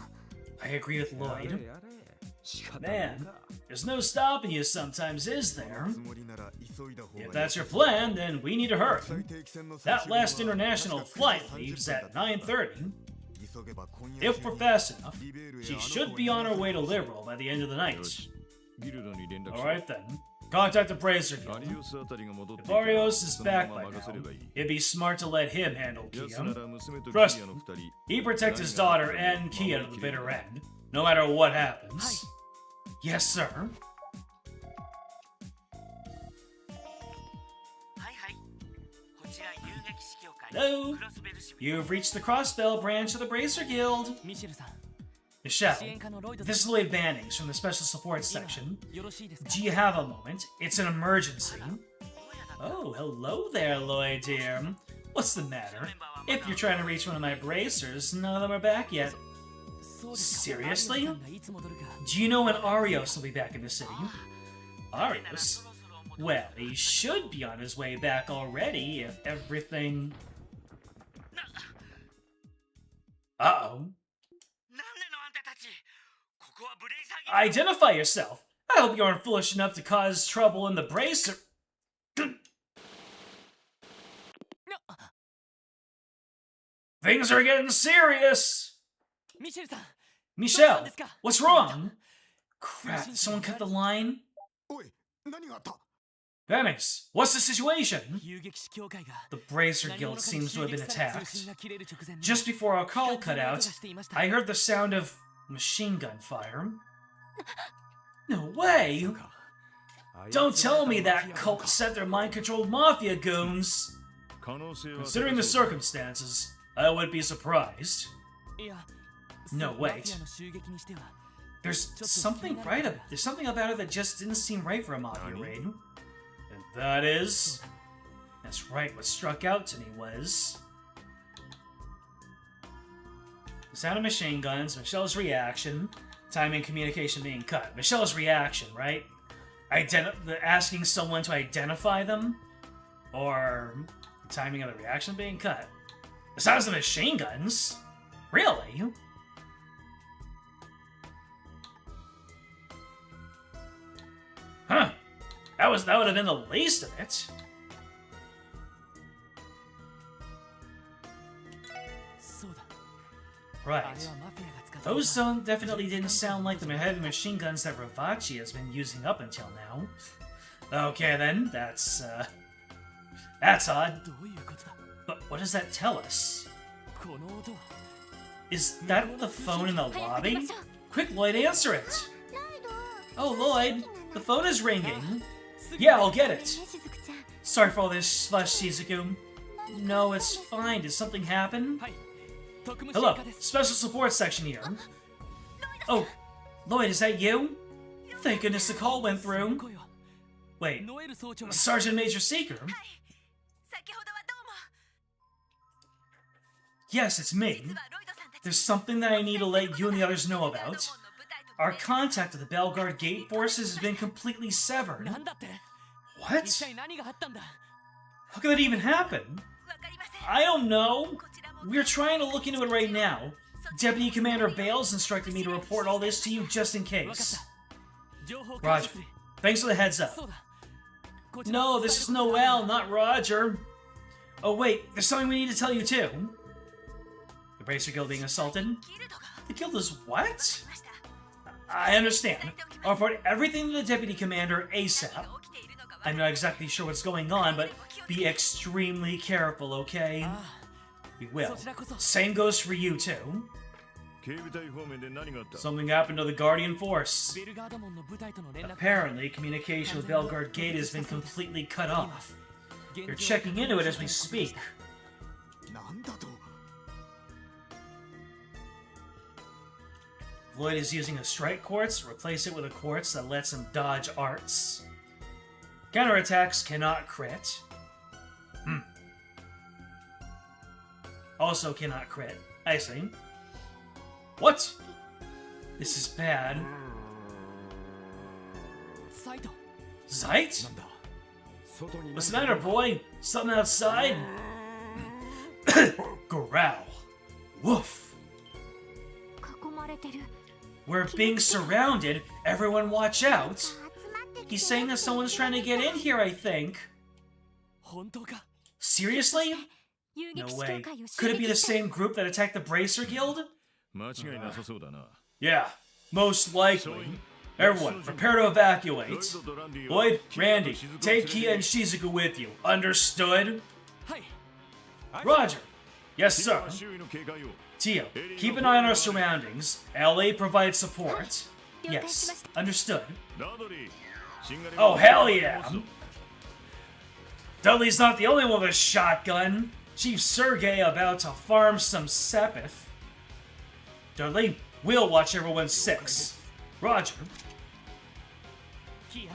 Speaker 1: I agree with
Speaker 4: やれ
Speaker 1: Lloyd.
Speaker 4: やれ仕方ない
Speaker 1: Man,
Speaker 4: か
Speaker 1: there's no stopping you sometimes, is there?
Speaker 4: つもりなら急いだ方がいい
Speaker 1: If that's your plan, then we need to hurry.
Speaker 4: 国際定期船の
Speaker 1: That
Speaker 4: 最終便は
Speaker 1: last international
Speaker 4: 確か
Speaker 1: flight
Speaker 4: 9時
Speaker 1: leaves
Speaker 4: 30
Speaker 1: at 9:30.
Speaker 4: 急げば今夜
Speaker 1: If
Speaker 4: 中
Speaker 1: we're
Speaker 4: に
Speaker 1: fast enough,
Speaker 4: リベールや
Speaker 1: she
Speaker 4: あの
Speaker 1: should
Speaker 4: 子
Speaker 1: be
Speaker 4: に
Speaker 1: on her way to
Speaker 4: 任せる
Speaker 1: Liberal by the end of the night.
Speaker 7: よしギルドに連絡し
Speaker 1: Alright then. Contact the Bracer
Speaker 7: ア
Speaker 1: Guild.
Speaker 7: リオスあたりが戻って
Speaker 1: If
Speaker 7: きたら
Speaker 1: Arios is
Speaker 7: その
Speaker 1: back
Speaker 7: ま
Speaker 1: by
Speaker 7: ま任せればいい
Speaker 1: now, it'd be smart to let him handle
Speaker 7: 奴
Speaker 1: Kia.
Speaker 7: なら娘とキ
Speaker 1: Trust
Speaker 7: リアの
Speaker 1: me.
Speaker 7: 二人
Speaker 1: He protects his daughter and Kia to the bitter end, no matter what happens. Yes, sir.
Speaker 8: はいはい。こちら遊撃士協会
Speaker 1: Hello.
Speaker 8: クロスベル支部
Speaker 1: You've reached the Crossbell branch of the Bracer Guild.
Speaker 2: ミシェルさん
Speaker 1: Michelle,
Speaker 2: 支援課のロイド
Speaker 1: this is
Speaker 2: さん
Speaker 1: Lloyd Bannings from the Special Support section.
Speaker 2: 今よろしいですか
Speaker 1: Do you have a moment? It's an emergency. Oh, hello there, Lloyd dear. What's the matter? If you're trying to reach one of my bracers, none of them are back yet.
Speaker 2: そうですか
Speaker 1: Seriously?
Speaker 2: アリオスさんがいつ戻るか
Speaker 1: Do you know when Arios will be back in the city? Arios? Well, he should be on his way back already if everything... Uh-oh.
Speaker 8: なんなのあんたたち
Speaker 1: Identify yourself. I hope you aren't foolish enough to cause trouble in the bracer. Things are getting serious.
Speaker 2: ミシェルさん
Speaker 1: Michelle, what's wrong? Crap, did someone cut the line?
Speaker 4: おい、何があった
Speaker 1: Venice, what's the situation?
Speaker 2: 遊撃士協会が
Speaker 1: The Bracer
Speaker 2: 何者
Speaker 1: Guild
Speaker 2: かに
Speaker 1: seems to have
Speaker 2: 襲
Speaker 1: been
Speaker 2: 撃され通
Speaker 1: attacked.
Speaker 2: 信が切れる直前に
Speaker 1: Just before our call cut
Speaker 2: 光の音
Speaker 1: out,
Speaker 2: がしていました
Speaker 1: I heard the sound of machine gun fire. No way! Don't tell me that cult sent their mind-controlled mafia goons!
Speaker 7: 可能性は
Speaker 1: Considering the circumstances, I wouldn't be surprised.
Speaker 2: いや
Speaker 1: No,
Speaker 2: そうマフ
Speaker 1: wait.
Speaker 2: ィアの襲撃にしては
Speaker 1: There's something there's something about it that just didn't seem right for a mafia raid. And that is... That's right, what struck out to me was... The sound of machine guns, Michelle's reaction, timing communication being cut. Michelle's reaction, right? Asking someone to identify them? Or the timing of the reaction being cut? The sounds of machine guns? Really? Huh. That would have been the least of it.
Speaker 2: そうだ
Speaker 1: Right.
Speaker 2: あれはマフィアが使った
Speaker 1: Those definitely didn't sound like the heavy machine guns that Ravachi has been using up until now. Okay then, that's odd.
Speaker 2: どういうことだ
Speaker 1: But what does that tell us?
Speaker 2: この音は
Speaker 1: Is that the phone in the lobby? Quick, Lloyd, answer it! Oh, Lloyd, the phone is ringing. Yeah, I'll get it. Sorry for all this, Shizuku. No, it's fine. Did something happen?
Speaker 2: はい特務支
Speaker 1: Hello,
Speaker 2: 援課です
Speaker 1: special support section here. Oh, Lloyd, is that you? Thank goodness the call went
Speaker 2: その
Speaker 1: through.
Speaker 2: 声は
Speaker 1: Wait,
Speaker 2: ノエル総長が
Speaker 1: Sergeant Major Seeker?
Speaker 6: 先ほどはどうも
Speaker 1: Yes, it's me.
Speaker 6: 実はロイドさんたち
Speaker 1: There's something that I need to let you and the others know about. Our contact with the Belgard Gate forces has been completely severed.
Speaker 2: なんだって
Speaker 1: What?
Speaker 2: 一体何があったんだ
Speaker 1: How could that even happen?
Speaker 6: わかりません
Speaker 1: I don't know.
Speaker 6: こちらも
Speaker 1: We're trying to look into it right now. Deputy Commander Bales instructed me to report all this to you just in
Speaker 2: 分かっ
Speaker 1: case.
Speaker 2: た情報開
Speaker 1: Roger.
Speaker 2: 示する
Speaker 1: Thanks for the heads
Speaker 2: そ
Speaker 1: up.
Speaker 2: うだこちら
Speaker 1: No, this is Noel, not Roger. Oh wait, there's something we need to tell you too. The Bracer Guild being assaulted?
Speaker 6: ギルドが
Speaker 1: The guild is what?
Speaker 6: ました
Speaker 1: I understand. I'll report everything to the Deputy Commander
Speaker 6: 何
Speaker 1: ASAP.
Speaker 6: が起きているのかわか
Speaker 1: I'm not exactly sure what's going on, but be extremely careful, okay?
Speaker 2: あ
Speaker 1: We
Speaker 2: あ
Speaker 1: will.
Speaker 2: そちらこそ
Speaker 1: Same goes for you too.
Speaker 7: 警備隊方面で何があった
Speaker 1: Something happened to the Guardian Force.
Speaker 2: ベルガード門の部隊との連絡
Speaker 1: Apparently, communication with Belgard Gate has been completely cut off. They're checking into it as we speak.
Speaker 4: なんだと
Speaker 1: Lloyd is using a strike quartz, replace it with a quartz that lets him dodge arts. Counterattacks cannot crit. Also cannot crit. I see. What? This is bad.
Speaker 2: サイト
Speaker 1: Zeit?
Speaker 4: なんだ外に
Speaker 1: What's the matter, boy? Something outside? Growl. Woof.
Speaker 3: 囲まれてる
Speaker 1: We're being surrounded. Everyone watch out.
Speaker 3: 集まってきて
Speaker 1: He's saying that someone's trying to get in here, I think.
Speaker 2: 本当か
Speaker 1: Seriously?
Speaker 3: 遊
Speaker 1: No
Speaker 3: 撃士協
Speaker 1: way.
Speaker 3: 会を襲
Speaker 1: Could it be
Speaker 3: 撃
Speaker 1: the
Speaker 3: した
Speaker 1: same group that attacked the Bracer Guild?
Speaker 7: 間違いなさそうだな
Speaker 1: Yeah, most likely. Everyone, prepare to evacuate. Lloyd, Randy, take Kia and Shizuku with you. Understood?
Speaker 2: はい
Speaker 1: Roger. Yes, sir.
Speaker 7: 周囲の警戒を
Speaker 1: Tia, keep an eye on our surroundings. LA provides support. Yes, understood.
Speaker 7: ダドリーシンガレ
Speaker 1: Oh, hell yeah! Dudley's not the only one with a shotgun. Chief Sergey about to farm some Sepith. Dudley, we'll watch everyone's six. Roger.
Speaker 2: キア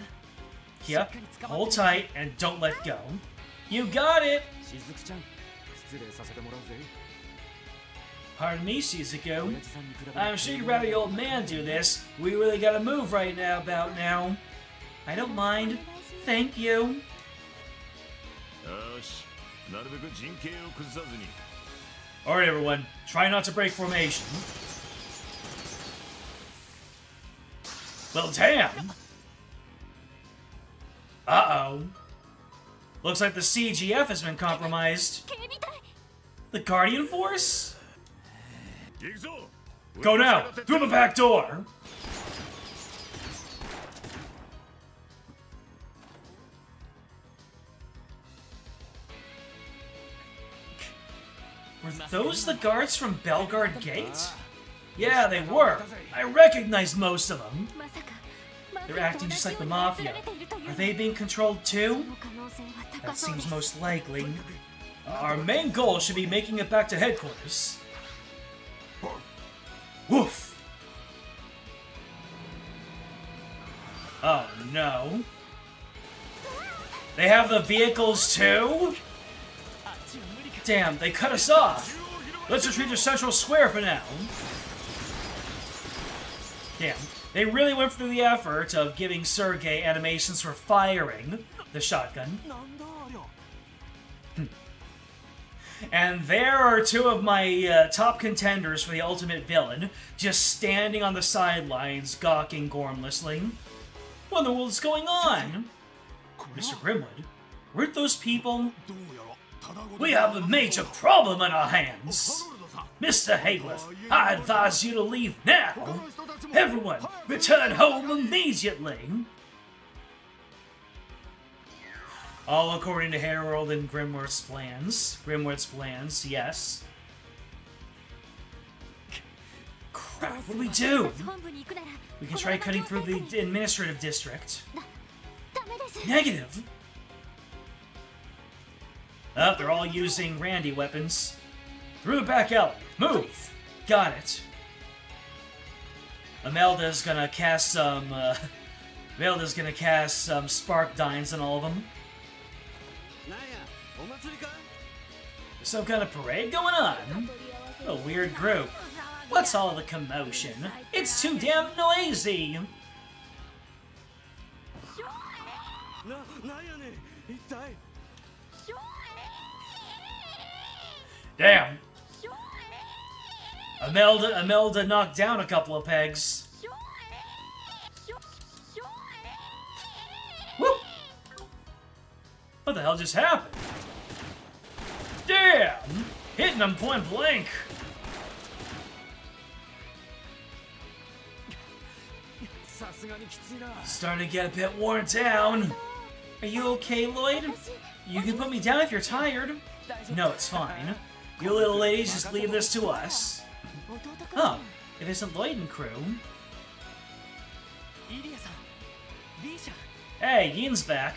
Speaker 1: Kia, hold tight and don't let go. You got it!
Speaker 2: しずくちゃん失礼させてもらうぜ
Speaker 1: Pardon me, Shizuku.
Speaker 2: 親父さんに比べて
Speaker 1: I'm sure you'd rather the old man do this. We really gotta move right now about now. I don't mind. Thank you.
Speaker 7: よしなるべく陣形を崩さずに
Speaker 1: Alright, everyone. Try not to break formation. Well, damn. Uh-oh. Looks like the CGF has been compromised.
Speaker 3: 警備隊
Speaker 1: The Guardian Force?
Speaker 7: 行くぞ
Speaker 1: Go now! Through the back door! Were those the guards from Belgard Gate? Yeah, they were. I recognize most of them.
Speaker 3: まさか
Speaker 1: They're acting just like the Mafia. Are they being controlled too? That seems most likely. Our main goal should be making it back to headquarters. Woof! Oh no. They have the vehicles too? Damn, they cut us off. Let's retreat to Central Square for now. Damn, they really went through the effort of giving Sergei animations for firing the shotgun. And there are two of my top contenders for the ultimate villain, just standing on the sidelines, gawking gormlessly. What in the world is going on? Mr. Grimwood, weren't those people? We have a major problem on our hands. Mr. Hayworth, I advise you to leave now. Everyone, return home immediately. All according to Harold and Grimworth's plans. Grimworth's plans, yes. Crap, what do we do?
Speaker 3: 本部に行くなら
Speaker 1: We can try cutting through the administrative district.
Speaker 3: ダメです
Speaker 1: Negative. Oh, they're all using Randy weapons. Through the back alley. Move! Got it. Imelda's gonna cast some, spark dynes on all of them.
Speaker 2: なんやお祭りか
Speaker 1: Some kind of parade going on? A weird group. What's all the commotion? It's too damn noisy!
Speaker 2: なんやねん一体
Speaker 1: Damn! Imelda knocked down a couple of pegs. Whoop! What the hell just happened? Damn! Hitting them point blank! Starting to get a bit worn down. Are you okay, Lloyd? You can put me down if you're tired. No, it's fine. You little ladies just leave this to us. Oh, it isn't Lloyd and crew.
Speaker 2: イリアさんリーシャ
Speaker 1: Hey, Yin's back.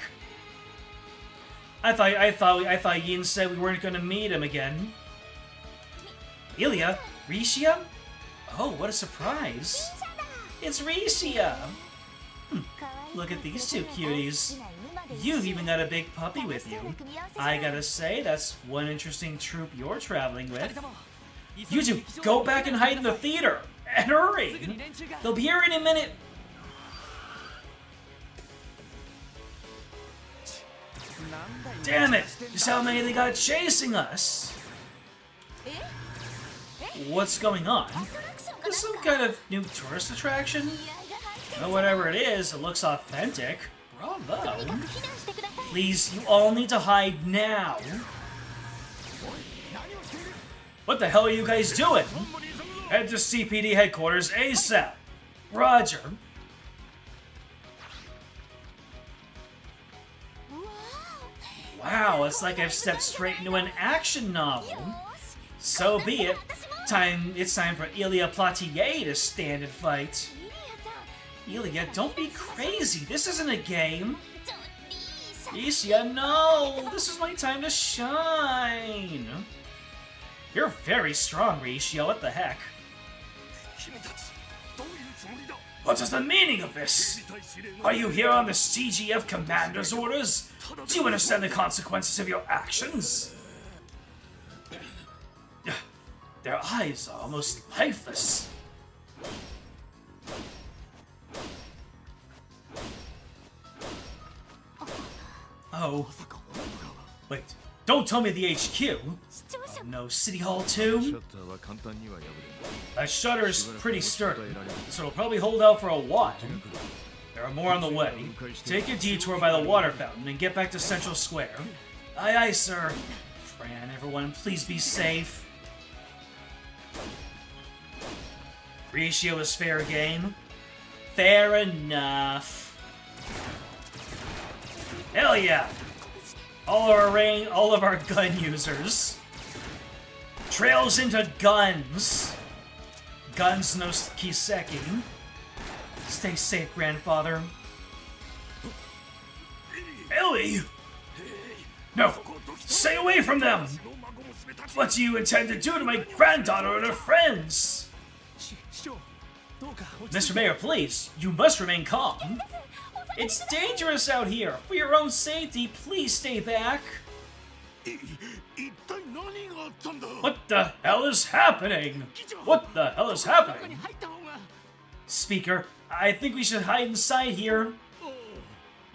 Speaker 1: I thought Yin said we weren't gonna meet him again. Ilya? Risha? Oh, what a surprise. It's Risha! Look at these two cuties. You've even got a big puppy with you. I gotta say, that's one interesting troupe you're traveling with. You two, go back and hide in the theater! And hurry! They'll be here in a minute! Damn it! Just how many they got chasing us? What's going on? Is some kind of new tourist attraction? Well, whatever it is, it looks authentic. Bravo! Please, you all need to hide now. What the hell are you guys doing? Head to CPD headquarters ASAP. Roger. Wow, it's like I've stepped straight into an action novel. So be it. It's time for Ilya Platier to stand and fight. Ilya, don't be crazy. This isn't a game. Isha, no! This is my time to shine. You're very strong, Risha. What the heck? What is the meaning of this? Are you here on the CGF commander's orders? Do you understand the consequences of your actions? Their eyes are almost lifeless. Oh. Wait, don't tell me the HQ. no, City Hall too? That shutter's pretty sturdy, so it'll probably hold out for a while. There are more on the way. Take a detour by the water fountain and get back to Central Square. Aye aye, sir. Fran, everyone, please be safe. Ratio is fair game. Fair enough. Hell yeah! All of our gun users. Trails into guns. Guns no Kiseki. Stay safe, grandfather. Ellie! No! Stay away from them! What do you intend to do to my granddaughter and her friends? Mr. Mayor, please, you must remain calm. It's dangerous out here. For your own safety, please stay back. What the hell is happening? What the hell is happening? Speaker, I think we should hide inside here.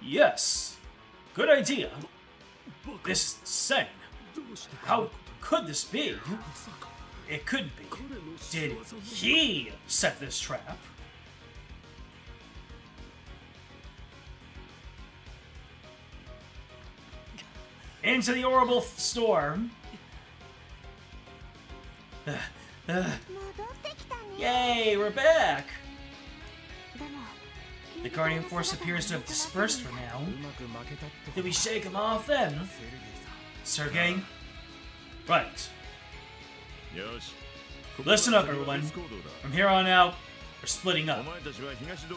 Speaker 1: Yes. Good idea. This is insane. How could this be? It could be. Did he set this trap? Into the horrible storm. Yay, we're back! The Guardian Force appears to have dispersed for now. Did we shake him off then? Sergei? Right. Listen up, everyone. From here on out, we're splitting up.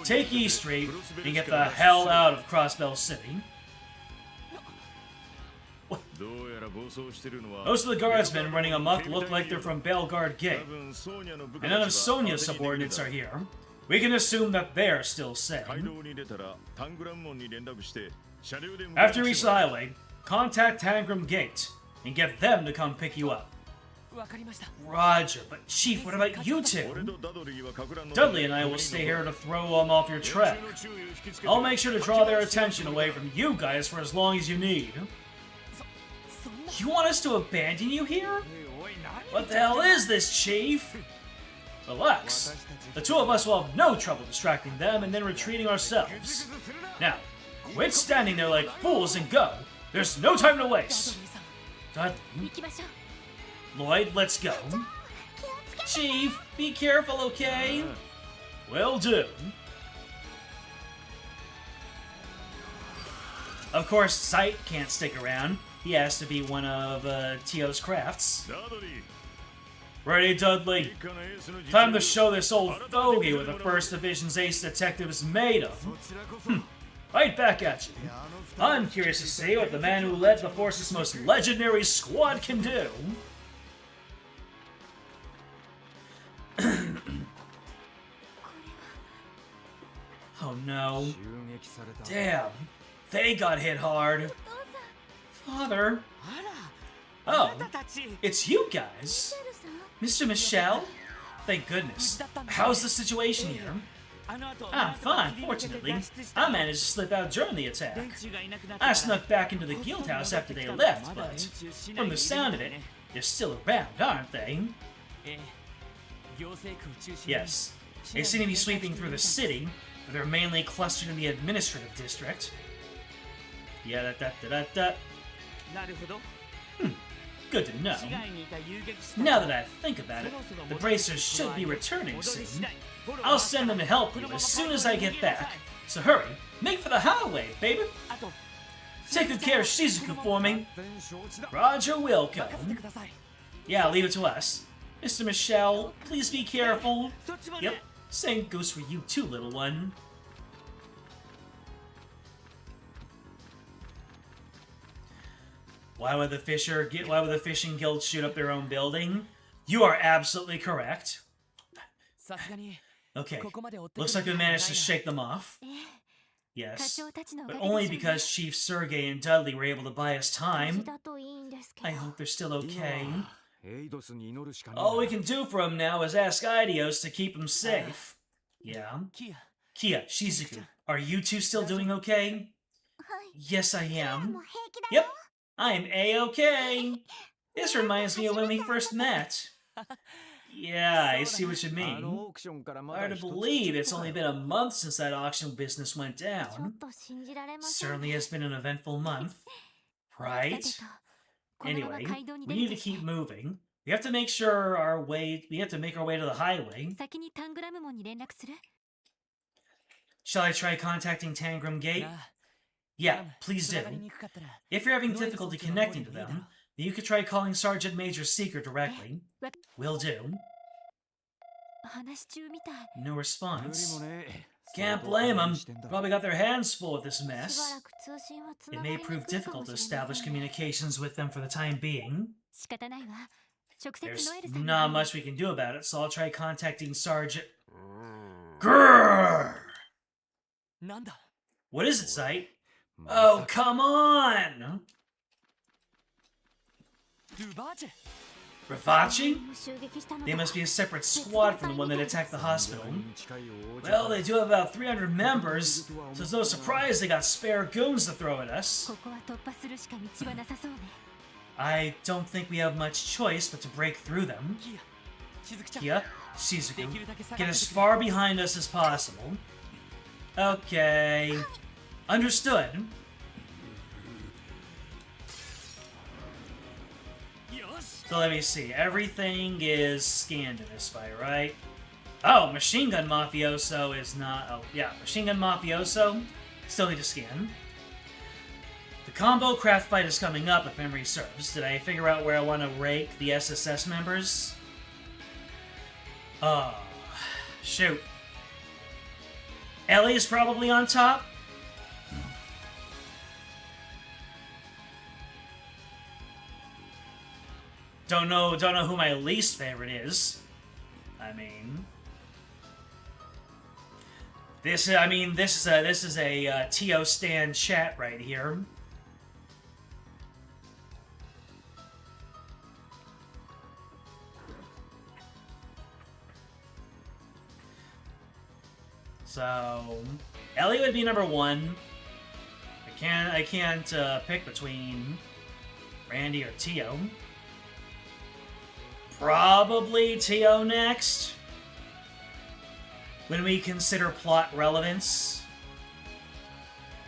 Speaker 1: Take East Street and get the hell out of Crossbell City. Most of the guardsmen running amok look like they're from Bellegarde Gate. And none of Sonia's subordinates are here. We can assume that they're still sane. After you reach the highway, contact Tangram Gate and get them to come pick you up. Roger, but Chief, what about you two? Dudley and I will stay here to throw them off your track. I'll make sure to draw their attention away from you guys for as long as you need. You want us to abandon you here? What the hell is this, Chief? Relax. The two of us will have no trouble distracting them and then retreating ourselves. Now, quit standing there like fools and go. There's no time to waste. Dudley. Lloyd, let's go. Chief, be careful, okay? Will do. Of course, Sight can't stick around. He has to be one of Tio's crafts. Ready, Dudley? Time to show this old fogey what the 1st Division's ace detective is made of. Right back at you. I'm curious to see what the man who led the Force's most legendary squad can do. Oh no. Damn. They got hit hard. Father. Oh, it's you guys. Mr. Michelle? Thank goodness. How's the situation here? I'm fine, fortunately. I managed to slip out during the attack. I snuck back into the guild house after they left, but from the sound of it, they're still around, aren't they? Yes. They seem to be sweeping through the city, but they're mainly clustered in the administrative district. Yeah, Good to know. Now that I think about it, the bracers should be returning soon. I'll send them to help you as soon as I get back. So hurry, make for the highway, baby. Take good care of Shizuku for me. Roger Wilco. Yeah, leave it to us. Mr. Michelle, please be careful. Yep, same goes for you too, little one. Why would the fishing guild shoot up their own building? You are absolutely correct. Okay, looks like we managed to shake them off. Yes, but only because Chief Sergei and Dudley were able to buy us time. I hope they're still okay. All we can do for them now is ask Idios to keep them safe. Yeah? Kia, Shizuku, are you two still doing okay? Yes, I am. Yep, I'm A-okay. This reminds me of when we first met. Yeah, I see what you
Speaker 7: あ
Speaker 1: mean.
Speaker 7: のオークションからまだ
Speaker 1: Hard
Speaker 7: 一
Speaker 1: to
Speaker 7: つ
Speaker 1: believe
Speaker 7: ちょっ
Speaker 1: it's
Speaker 7: とか
Speaker 1: only
Speaker 7: よ
Speaker 1: been a month since that auction business went
Speaker 3: ちょっ
Speaker 1: down.
Speaker 3: と信じられません
Speaker 1: Certainly has been an eventful month.
Speaker 3: さ
Speaker 1: Right?
Speaker 3: てとこのまま
Speaker 1: Anyway,
Speaker 3: 街道に
Speaker 1: we
Speaker 3: 出
Speaker 1: need
Speaker 3: る
Speaker 1: to
Speaker 3: として
Speaker 1: keep moving. We have to make sure we have to make our way to the highway.
Speaker 3: 先にタングラム門に連絡する
Speaker 1: Shall I try contacting Tangram Gate?
Speaker 2: なあ
Speaker 1: Yeah, please
Speaker 2: 繋がり
Speaker 1: do.
Speaker 2: にくかったら
Speaker 1: If you're having
Speaker 2: ノイズ
Speaker 1: difficulty
Speaker 2: そっちの方に
Speaker 1: connecting to
Speaker 2: いいだろ
Speaker 1: them, then you could try calling Sergeant Major Seeker directly. Will do.
Speaker 3: 話し中みたい
Speaker 1: No
Speaker 7: 無理
Speaker 1: response.
Speaker 7: もね
Speaker 1: Can't
Speaker 7: 相当
Speaker 1: blame
Speaker 7: 大
Speaker 1: them.
Speaker 7: 事してんだ
Speaker 1: Probably got their hands full with this
Speaker 3: しば
Speaker 1: mess.
Speaker 3: らく通信はつ
Speaker 1: It
Speaker 3: ながり
Speaker 1: may
Speaker 3: にく
Speaker 1: prove
Speaker 3: いか
Speaker 1: difficult
Speaker 3: も
Speaker 1: to
Speaker 3: しれま
Speaker 1: establish
Speaker 3: せんね
Speaker 1: communications with them for the time being.
Speaker 3: 仕方ないわ直接
Speaker 1: There's
Speaker 3: ノエルさんに
Speaker 1: not much we can do about it, so I'll try contacting Sergeant. Grrr!
Speaker 2: なんだ
Speaker 1: What is it, Sight?
Speaker 7: ま
Speaker 1: Oh,
Speaker 7: さか
Speaker 1: come on!
Speaker 2: ルバーチェ
Speaker 1: Ravachi?
Speaker 3: 襲撃したの
Speaker 1: They
Speaker 3: だ
Speaker 1: must be a separate squad from the one that attacked the hospital.
Speaker 7: に近い王者
Speaker 1: Well, they do have about 300 members, so it's no surprise they got spare goons to throw at us.
Speaker 3: ここは突破するしか道はなさそうね
Speaker 1: I don't think we have much choice but to break through them.
Speaker 2: キアしずくちゃん
Speaker 1: Kia,
Speaker 2: で
Speaker 1: Shizuku,
Speaker 2: きるだけ下
Speaker 1: get
Speaker 2: がって
Speaker 1: as
Speaker 2: てくれ
Speaker 1: far behind us as possible. Okay. Understood.
Speaker 2: よし
Speaker 1: So let me see. Everything is scanned in this fight, right? Oh, Machine Gun Mafioso is not... Oh, yeah. Machine Gun Mafioso. Still need to scan. The combo craft fight is coming up, if memory serves. Did I figure out where I want to rank the SSS members? Oh, shoot. Ellie's probably on top. Don't know who my least favorite is. I mean, this is a TO Stan chat right here. So, Ellie would be number 1. I can't pick between Randy or Tio. Probably Tio next. When we consider plot relevance.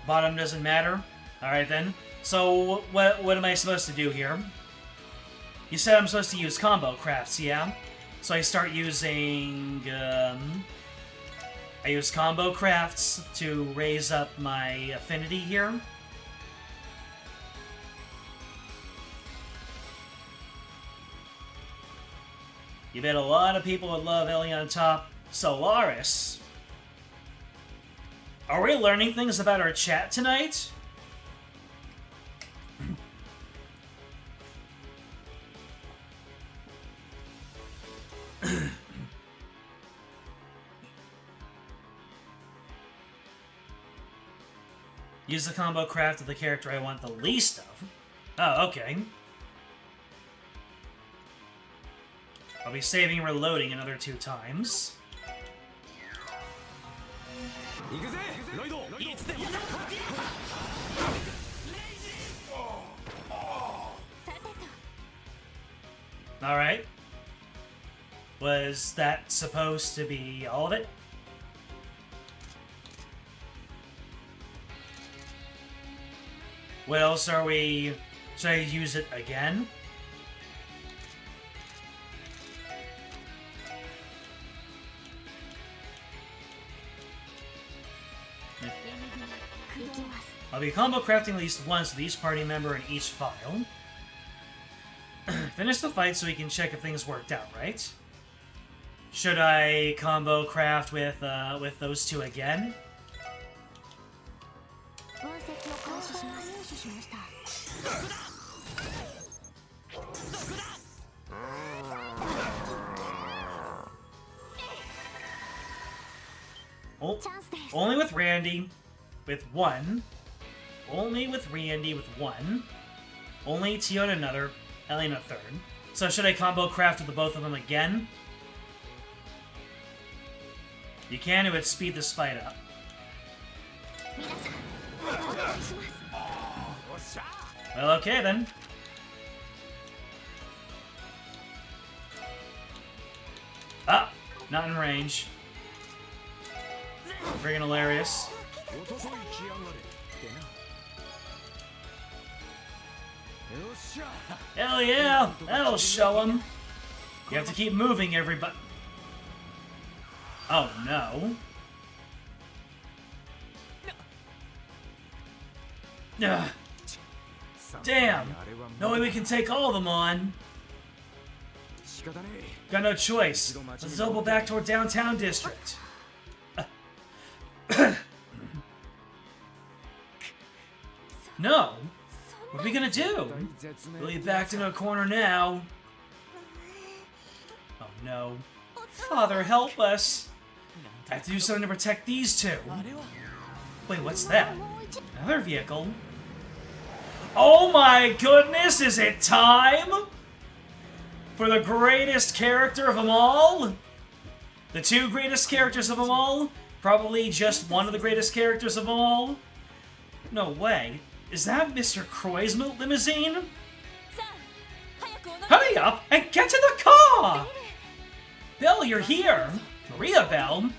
Speaker 1: Bottom doesn't matter. Alright then. So, what am I supposed to do here? You said I'm supposed to use combo crafts, yeah? So I start using... I use combo crafts to raise up my affinity here. You bet a lot of people would love Ellie on top. Solaris. Are we learning things about our chat tonight? Use the combo craft of the character I want the least of. Oh, okay. I'll be saving and reloading another 2 times.
Speaker 7: 行くぜロイドいつでも
Speaker 1: Alright. Was that supposed to be all of it? What else are we... Should I use it again? I'll be combo crafting at least once with each party member in each file. Finish the fight so we can check if things worked out, right? Should I combo craft with those 2 again? Oh, only with Randy, with 1. Only with Randy with 1. Only Tio and another, Ellie in a 3rd. So should I combo craft with the both of them again? You can, it would speed this fight up. Well, okay then. Not in range. Friggin' hilarious.
Speaker 7: おととい来やがれってな。よっしゃ。
Speaker 1: Hell yeah! That'll show him. You have to keep moving, everybody. Oh no. Ugh. Damn. No way we can take all of them on.
Speaker 7: 仕方ねえ。
Speaker 1: Got no choice. Let's double back toward downtown district. No. What are we gonna do? Really backed into a corner now. Oh no. Father, help us. I have to do something to protect these two. Wait, what's that? Another vehicle? Oh my goodness, is it time? For the greatest character of them all? The two greatest characters of them all? Probably just one of the greatest characters of them all? No way. Is that Mr. Croy's limousine?
Speaker 3: さあ早くお乗り
Speaker 1: Hurry up and get to the car! Belle, you're here. Maria Belle.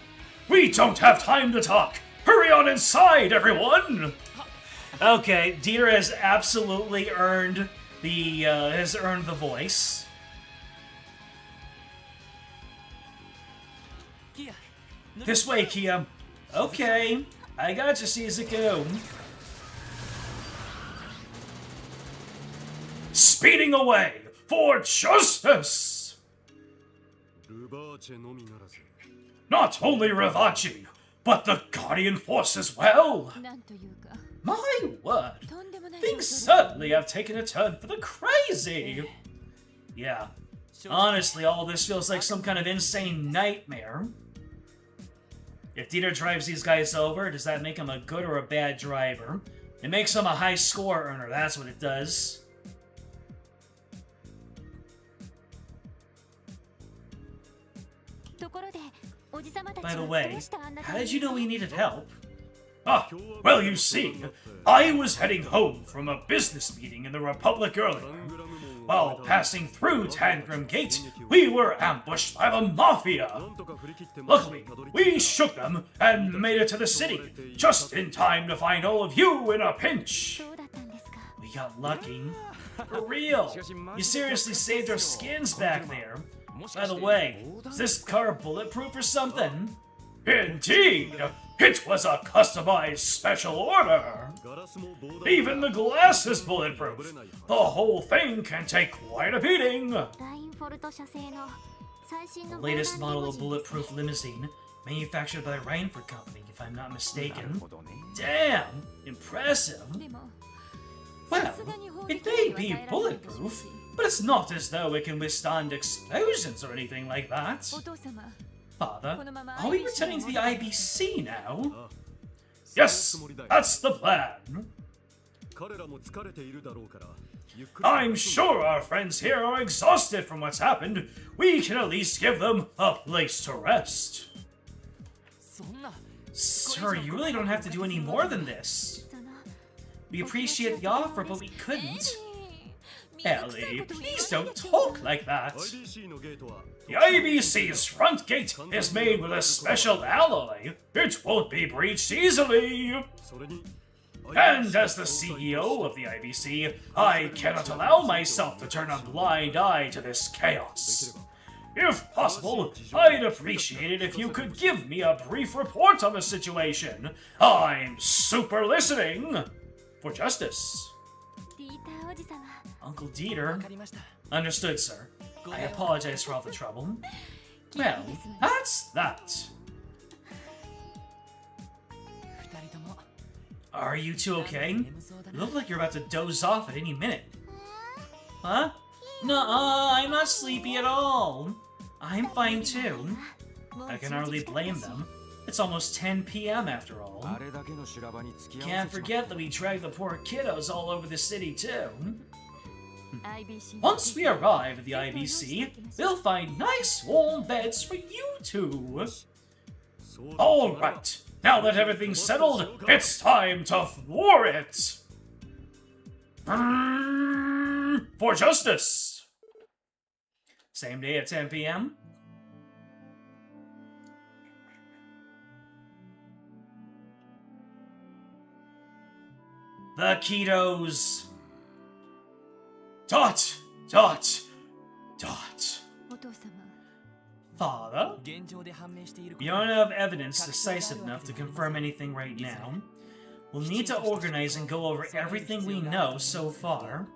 Speaker 1: We don't have time to talk. Hurry on inside, everyone! Okay, Dieter has absolutely earned the voice.
Speaker 2: キア
Speaker 1: This way, Kia. Okay, I got you, Shizuku. Speeding away for justice!
Speaker 4: ルバーチェのみならず
Speaker 1: Not only Ravachi, but the Guardian Force as well!
Speaker 3: なんというか
Speaker 1: My word!
Speaker 3: とんでもない
Speaker 1: Things
Speaker 3: 状況
Speaker 1: certainly have taken a turn for the crazy! Yeah, honestly, all this feels like some kind of insane nightmare. If Dieter drives these guys over, does that make him a good or a bad driver? It makes him a high score earner, that's what it does. By the way, how did you know we needed help? Ah, well, you see, I was heading home from a business meeting in the Republic earlier. While passing through Tangram Gate, we were ambushed by the Mafia.
Speaker 4: なんとか振り切って
Speaker 1: Luckily, we shook them and made it to the city, just in time to find all of you in a pinch.
Speaker 3: そうだったんですか
Speaker 1: We got lucky. For real. You seriously saved our skins back there. By the way, is this car bulletproof or something? Indeed! It was a customized special order!
Speaker 4: ガラスも防弾
Speaker 1: Even the glass is bulletproof! The whole thing can take quite a beating!
Speaker 3: ラインフォルト社製の最新の
Speaker 1: Latest model of bulletproof limousine, manufactured by the Reinford Company, if I'm not mistaken. Damn! Impressive!
Speaker 3: でも
Speaker 1: Well, it may be bulletproof, but it's not as though it can withstand explosions or anything like that.
Speaker 3: お父様
Speaker 1: Father, are we returning to the IBC now? Yes, that's the plan.
Speaker 4: 彼らも疲れているだろうからゆっくり
Speaker 1: I'm sure our friends here are exhausted from what's happened. We can at least give them a place to rest.
Speaker 2: そんな
Speaker 1: Sir, you really don't have to do any more than this.
Speaker 3: その
Speaker 1: We appreciate the offer, but we couldn't.
Speaker 3: 水臭い
Speaker 1: Ellie,
Speaker 3: ことを言わない
Speaker 1: please
Speaker 3: で
Speaker 1: don't
Speaker 3: ください
Speaker 1: talk like that.
Speaker 4: IBC のゲートは
Speaker 1: The IBC's front gate is made with a special alloy. It won't be breached easily.
Speaker 4: それに
Speaker 1: And as the CEO of the IBC, I cannot allow myself to turn a blind eye to this chaos. If possible, I'd appreciate it if you could give me a brief report on the situation. I'm super listening. For justice.
Speaker 3: ディーターおじ様
Speaker 1: Uncle
Speaker 2: わ
Speaker 1: Dieter.
Speaker 2: かりました
Speaker 1: Understood, sir. I apologize for all the trouble. Well, that's that.
Speaker 2: 二人とも
Speaker 1: Are you two okay?
Speaker 2: 眠そうだ
Speaker 1: You
Speaker 2: な
Speaker 1: look like you're about to doze off at any minute. Huh? Nuh-uh, I'm not sleepy at all. I'm fine too.
Speaker 3: もう
Speaker 1: I can
Speaker 3: 10
Speaker 1: hardly
Speaker 3: 時近く
Speaker 1: blame
Speaker 3: だし
Speaker 1: them. It's almost 10 p.m. after all.
Speaker 7: あれだけの修羅場に付き合
Speaker 1: Can't
Speaker 7: わせちま
Speaker 1: forget that we dragged the poor kiddos all over the city too.
Speaker 3: IBC
Speaker 1: Once we arrive at the IBC, we'll find nice warm beds for you two.
Speaker 4: そうだ
Speaker 1: All right, now that everything's settled, it's time to floor it. For justice. Same day at 10 p.m. the Ketos. Dot, dot, dot.
Speaker 3: お父様
Speaker 1: Father,
Speaker 2: 現状で判明している
Speaker 1: you don't have evidence decisive enough to confirm anything right now. We'll need to organize and go over everything we know so far.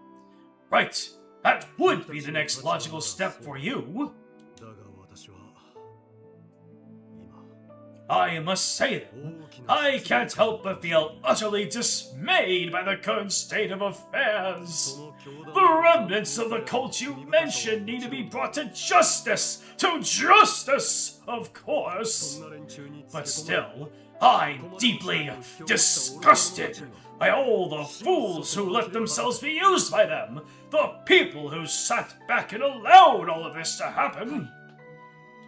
Speaker 1: Right, that would be the next logical step for you.
Speaker 4: だが私は今
Speaker 1: I must say though, I can't help but feel utterly dismayed by the current state of affairs. The remnants of the cult you mentioned need to be brought to justice! To justice, of course! But still, I'm deeply disgusted by all the fools who let themselves be used by them! The people who sat back and allowed all of this to happen!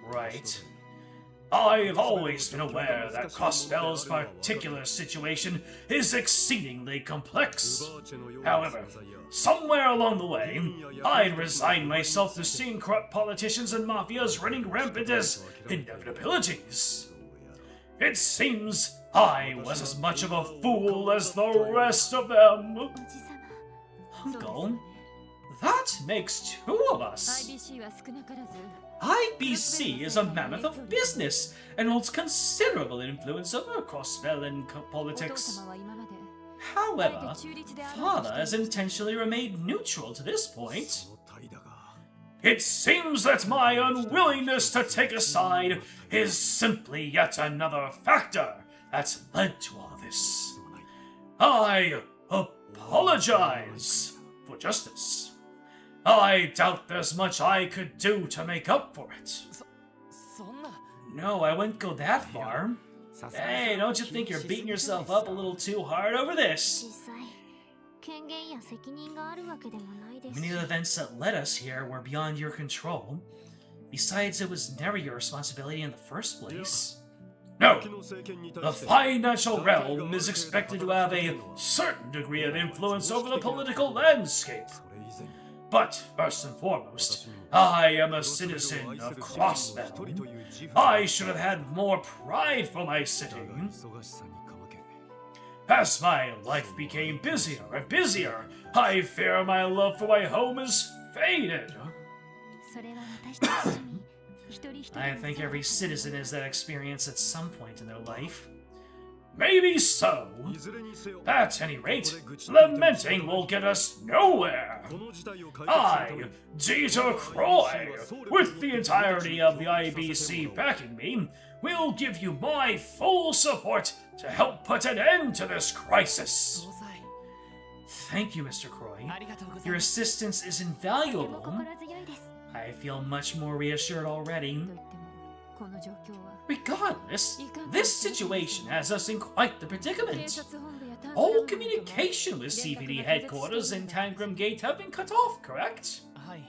Speaker 1: Right. I've always been aware that Crossbell's particular situation is exceedingly complex. However, somewhere along the way, I'd resigned myself to seeing corrupt politicians and mafias running rampant as inevitabilities. It seems I was as much of a fool as the rest of them.
Speaker 3: おじさま
Speaker 1: Uncle, that makes two of us.
Speaker 3: IBC は少なからず
Speaker 1: IBC is a mammoth of business and holds considerable influence over Crossbell and
Speaker 3: お父
Speaker 1: politics.
Speaker 3: 様は今まで
Speaker 1: However, Father has intentionally remained neutral to this point.
Speaker 4: その体だが
Speaker 1: It seems that my unwillingness to take a side is simply yet another factor that's led to all this. I apologize for justice. I doubt there's much I could do to make up for it.
Speaker 2: そんな
Speaker 1: No, I wouldn't go that far.
Speaker 7: さすが
Speaker 1: Hey, don't you think you're beating yourself up a little too hard over this?
Speaker 3: 実際権限や責任があるわけでもないです
Speaker 1: Many of the events that led us here were beyond your control. Besides, it was never your responsibility in the first place. No!
Speaker 4: 時の政権に
Speaker 1: The
Speaker 4: 対して
Speaker 1: financial realm is expected to have a certain degree of influence over the political landscape.
Speaker 4: それ以前に
Speaker 1: But first and foremost, I am a citizen of Crossbell. I should have had more pride for my city.
Speaker 4: 忙しさにかまけ
Speaker 1: As my life became busier and busier, I fear my love for my home has faded.
Speaker 3: それは私たちに一人一人
Speaker 1: I
Speaker 3: の
Speaker 1: think
Speaker 3: そう
Speaker 1: every citizen has that experience at some point in their life. Maybe so.
Speaker 4: いずれにせよ
Speaker 1: At any rate, lamenting will get us nowhere.
Speaker 4: この事態を解決するた
Speaker 1: I,
Speaker 4: めに
Speaker 1: Dieter Croy, with the entirety of the IBC backing me, will give you my full support to help put an end to this crisis.
Speaker 2: 総裁
Speaker 1: Thank you, Mr. Croy.
Speaker 2: ありがとうござい
Speaker 1: Your
Speaker 2: ます
Speaker 1: assistance is
Speaker 3: とても
Speaker 1: invaluable.
Speaker 3: 心強いです
Speaker 1: I feel much more reassured
Speaker 3: と
Speaker 1: already.
Speaker 3: 言ってもこの状況は
Speaker 1: Regardless, this situation has us in quite the
Speaker 3: 警
Speaker 1: predicament.
Speaker 3: 察本部や探査
Speaker 1: All
Speaker 3: 本部とも
Speaker 1: communication with CPD headquarters in Tangram Gate have been cut off, correct?
Speaker 2: はい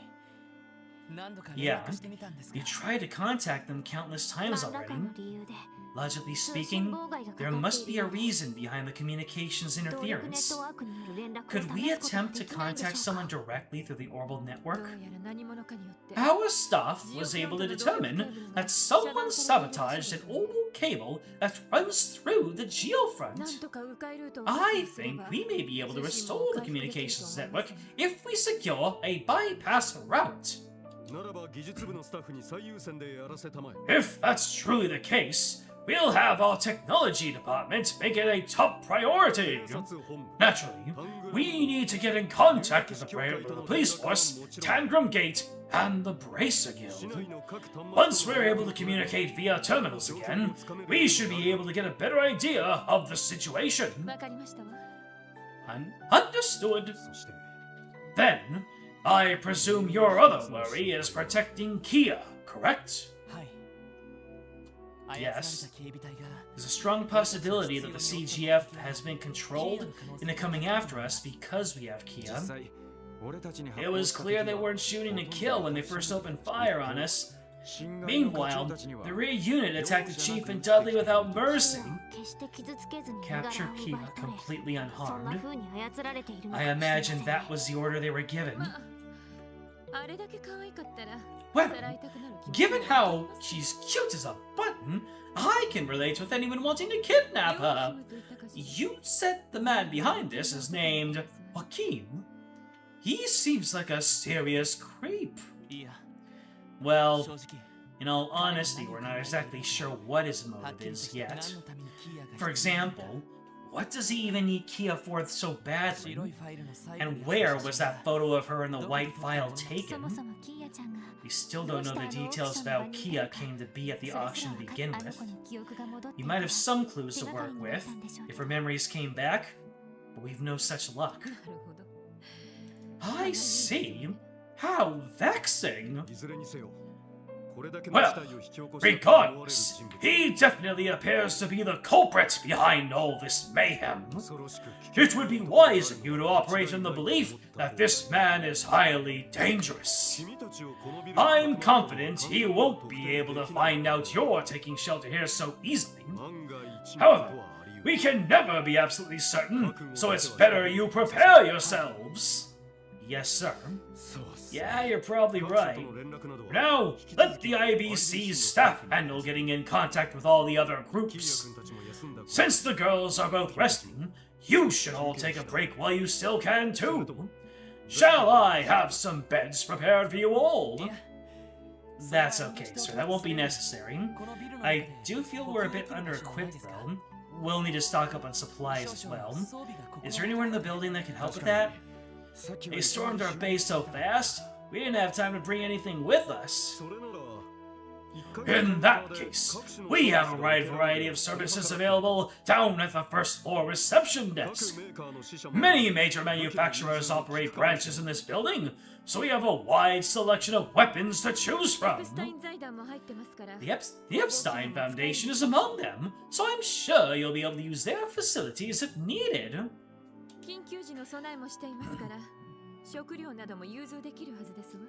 Speaker 2: 何度か連
Speaker 1: Yeah,
Speaker 2: 絡してみたんですが
Speaker 1: you tried to contact them countless times
Speaker 3: 何らか
Speaker 1: already.
Speaker 3: の理由で
Speaker 1: Logically
Speaker 3: 通信
Speaker 1: speaking,
Speaker 3: 妨害がか
Speaker 1: there
Speaker 3: かっ
Speaker 1: must
Speaker 3: てい
Speaker 1: be
Speaker 3: る
Speaker 1: a
Speaker 3: ようで
Speaker 1: reason behind the communications
Speaker 3: 協力ネッ
Speaker 1: interference.
Speaker 3: トワークによる連絡を
Speaker 1: Could
Speaker 3: 試
Speaker 1: we
Speaker 3: すことが
Speaker 1: attempt
Speaker 3: で
Speaker 1: to
Speaker 3: きないで
Speaker 1: contact
Speaker 3: しょう
Speaker 1: someone
Speaker 3: か
Speaker 1: directly through the orbital
Speaker 3: どう
Speaker 1: network?
Speaker 3: やら何者かによって
Speaker 1: Our staff was able to determine that someone sabotaged an orbital cable that runs through the
Speaker 3: な
Speaker 1: geofront.
Speaker 3: んとか迂回ルートを
Speaker 1: I
Speaker 3: 確保すれ
Speaker 1: think
Speaker 3: ば
Speaker 1: we may be able to
Speaker 3: 通信
Speaker 1: restore
Speaker 3: も
Speaker 1: the
Speaker 3: 回復できると
Speaker 1: communications
Speaker 3: 思います
Speaker 1: network if we secure a bypass route.
Speaker 4: ならば技術部のスタッフに最優先でやらせたまえ
Speaker 1: If that's truly the case, we'll have our technology department make it a top priority.
Speaker 4: 警察本部
Speaker 1: Naturally, we need to get in contact with the police force, Tangram Gate, and the Bracer
Speaker 4: 市
Speaker 1: Guild.
Speaker 4: 内の各端末
Speaker 1: Once we're able to communicate via terminals again, we should be able to get a better idea of the situation.
Speaker 3: わかりましたわ
Speaker 1: Understood.
Speaker 4: そして
Speaker 1: Then, I presume your other worry is protecting Kia, correct?
Speaker 2: はい操られ
Speaker 1: Yes.
Speaker 2: た警備隊が
Speaker 1: There's a strong possibility that the CGF has been controlled into coming after us because we have
Speaker 7: 実
Speaker 1: Kia.
Speaker 7: 際俺たちに発
Speaker 1: It
Speaker 7: 砲
Speaker 1: was
Speaker 7: した
Speaker 1: clear
Speaker 7: 敵
Speaker 1: they
Speaker 7: は
Speaker 1: weren't shooting to kill when they first opened fire on us.
Speaker 7: 侵害の課長
Speaker 1: Meanwhile,
Speaker 7: たちには
Speaker 1: the rear unit attacked the Chief and Dudley without mercy.
Speaker 3: 決して傷つけずに身柄を
Speaker 1: Capture
Speaker 3: 奪い
Speaker 1: Kia
Speaker 3: 取れ
Speaker 1: completely
Speaker 3: そんな
Speaker 1: unharmed.
Speaker 3: 風に操られているの
Speaker 1: I
Speaker 3: かもしれませ
Speaker 1: imagine
Speaker 3: ん
Speaker 1: that was the order they were given. Well, given how she's cute as a button, I can relate with anyone wanting to kidnap her. You said the man behind this is named Joaquin. He seems like a serious creep.
Speaker 2: いや
Speaker 1: Well,
Speaker 2: 正直
Speaker 1: in all honesty, we're not exactly sure what his motive is yet. For example, what does he even need Kia for so badly? And where was that photo of her in the white file
Speaker 3: そ
Speaker 1: taken?
Speaker 3: もそもキーヤちゃんが
Speaker 1: We still don't know the details of how Kia came to be at the
Speaker 3: それす
Speaker 1: auction
Speaker 3: ら
Speaker 1: to
Speaker 3: 分かっ
Speaker 1: begin
Speaker 3: あの
Speaker 1: with.
Speaker 3: 子に記憶が戻って
Speaker 1: We
Speaker 3: い
Speaker 1: might
Speaker 3: たら
Speaker 1: have some clues to
Speaker 3: 手がかり
Speaker 1: work
Speaker 3: になっ
Speaker 1: with
Speaker 3: たんでしょう
Speaker 1: if her memories came back, but we've no such luck.
Speaker 5: なるほど
Speaker 1: I see. How vexing.
Speaker 4: いずれにせよこれだけの
Speaker 1: Well,
Speaker 4: 事態を引き起こしたと思われる
Speaker 1: regardless,
Speaker 4: 人物
Speaker 1: he definitely appears to be the culprit behind all this mayhem.
Speaker 4: 恐ろしく危険
Speaker 1: It would be wise of you to operate in the belief that this man is highly dangerous.
Speaker 4: 君たちをこのビル
Speaker 1: I'm confident he won't be able to find out you're taking shelter here so easily.
Speaker 4: 万が一のこと
Speaker 1: However,
Speaker 4: はあり得る
Speaker 1: we can never be absolutely certain, so it's better you prepare yourselves. Yes, sir.
Speaker 4: そうっす
Speaker 1: Yeah, you're probably
Speaker 4: 各所
Speaker 1: right.
Speaker 4: との連絡などは
Speaker 1: Now, let the IBC's staff handle getting in contact with all the other
Speaker 4: キーヤ
Speaker 1: groups.
Speaker 4: 君たちも休んだ
Speaker 1: Since the girls are both resting, you should all take a break while you still can too. Shall I have some beds prepared for you all? That's okay, sir. That won't be necessary. I do feel we're a bit under-equipped, though. We'll need to stock up on supplies as well. Is there anyone in the building that can help with that?
Speaker 4: さっきは
Speaker 1: They stormed our base so fast, we didn't have time to bring anything with us.
Speaker 4: それなら1ヶ月
Speaker 1: In that case, we have a wide variety of services available down at the first floor reception
Speaker 4: 各
Speaker 1: desk.
Speaker 4: メーカーの支社も
Speaker 1: Many major manufacturers operate branches in this building, so we have a wide selection of weapons to choose
Speaker 5: エ
Speaker 1: from.
Speaker 5: プスタイン財団も入ってますから
Speaker 1: The Epstein Foundation is among them, so I'm sure you'll be able to use their facilities if needed.
Speaker 5: 緊急時の備えもしていますから食料なども融通できるはずですわ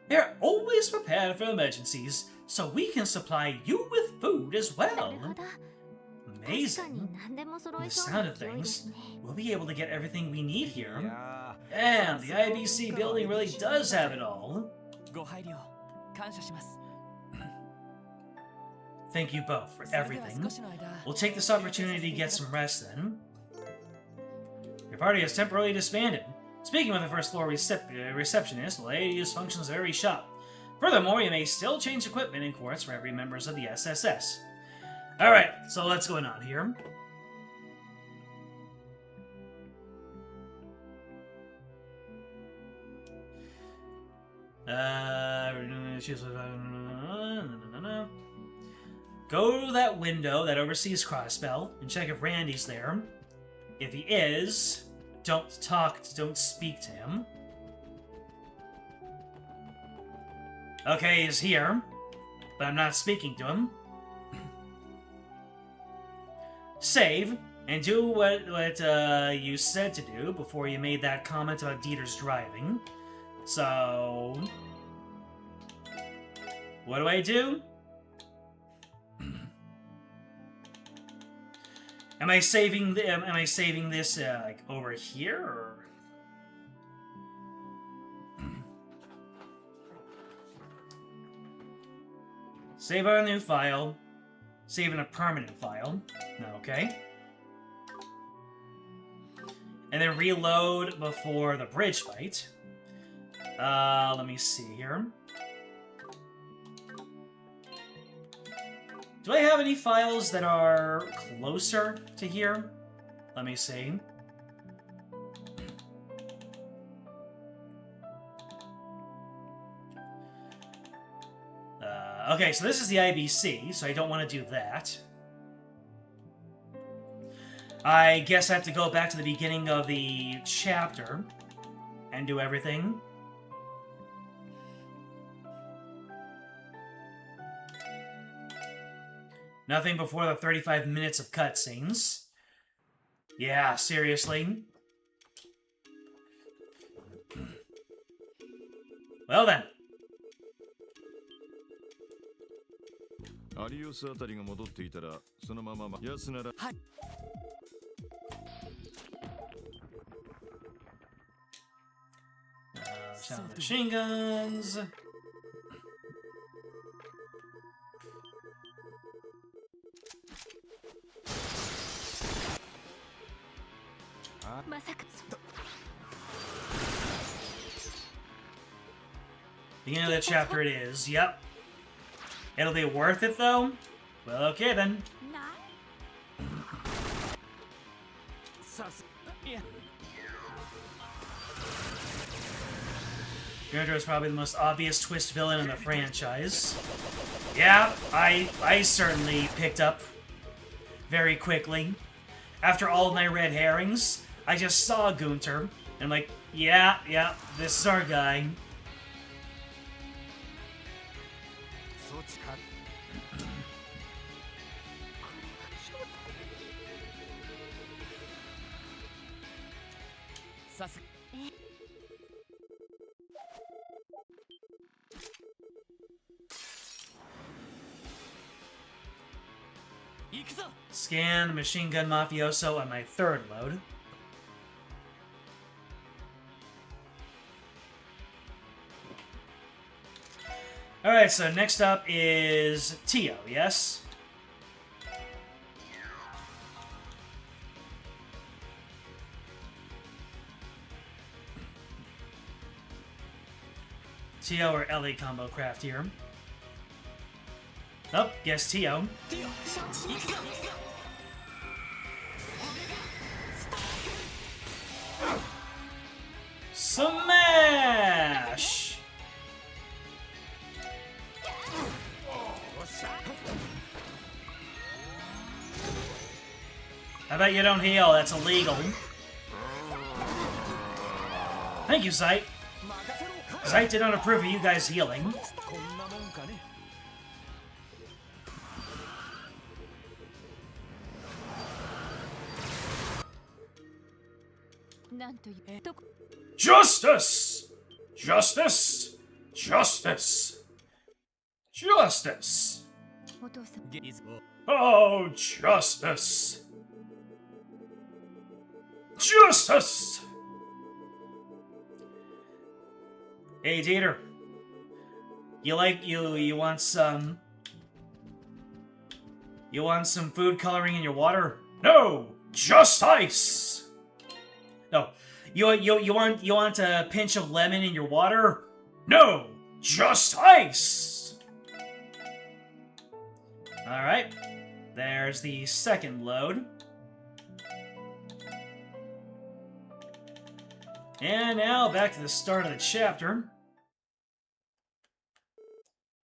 Speaker 1: They're always prepared for emergencies, so we can supply you with food as
Speaker 3: な
Speaker 1: well.
Speaker 3: るほど確か
Speaker 1: Amazing.
Speaker 3: に何でも揃
Speaker 1: From
Speaker 3: え
Speaker 1: the
Speaker 3: そう
Speaker 1: sound
Speaker 3: な
Speaker 1: of
Speaker 3: 勢いです
Speaker 1: things,
Speaker 3: ね
Speaker 1: we'll be able to get everything we need
Speaker 7: い
Speaker 1: here.
Speaker 7: や
Speaker 1: And the IBC building really does have it all.
Speaker 2: ご配慮感謝します
Speaker 1: Thank you both for
Speaker 2: それでは
Speaker 1: everything.
Speaker 2: 少しの間
Speaker 1: We'll take this opportunity to get some rest then. Your party has temporarily disbanded. Speaking with the first floor receptionist will aid use functions of every shop. Furthermore, you may still change equipment in quarters for every members of the SSS. Alright, so what's going on here? Go to that window that oversees Crosspell and check if Randy's there. If he is, don't speak to him. Okay, he's here, but I'm not speaking to him. Save, and do what you said to do before you made that comment about Dieter's driving. So... what do I do? Am I saving this like over here or? Save on a new file. Save in a permanent file. Okay. And then reload before the bridge fight. Let me see here. Do I have any files that are closer to here? Let me see. Okay, so this is the IBC, so I don't want to do that. I guess I have to go back to the beginning of the chapter and do everything. Nothing before the 35 minutes of cutscenes. Yeah, seriously. Well then.
Speaker 4: アリオスあたりが戻っていたらそのまま安なら
Speaker 1: Sound Machine guns. Beginning of the chapter it is. Yep. It'll be worth it though? Well, okay then. Gunter is probably the most obvious twist villain in the franchise. Yeah, I certainly picked up very quickly. After all of my red herrings, I just saw Gunter, and I'm like, yeah, this is our guy. Scan the machine gun mafioso on my third load. Alright, so next up is Tio, yes? Tio or Ellie combo craft here. Oh, guess Tio. Smash! I bet you don't heal, that's illegal. Thank you, Sight. Sight did not approve of you guys healing. Justice! Justice! Justice! Justice! Oh, justice! Justice! Hey, Dieter. You want some... You want some food coloring in your water? No! Just ice! No. You want a pinch of lemon in your water? No! Just ice! Alright. There's the second load. And now, back to the start of the chapter.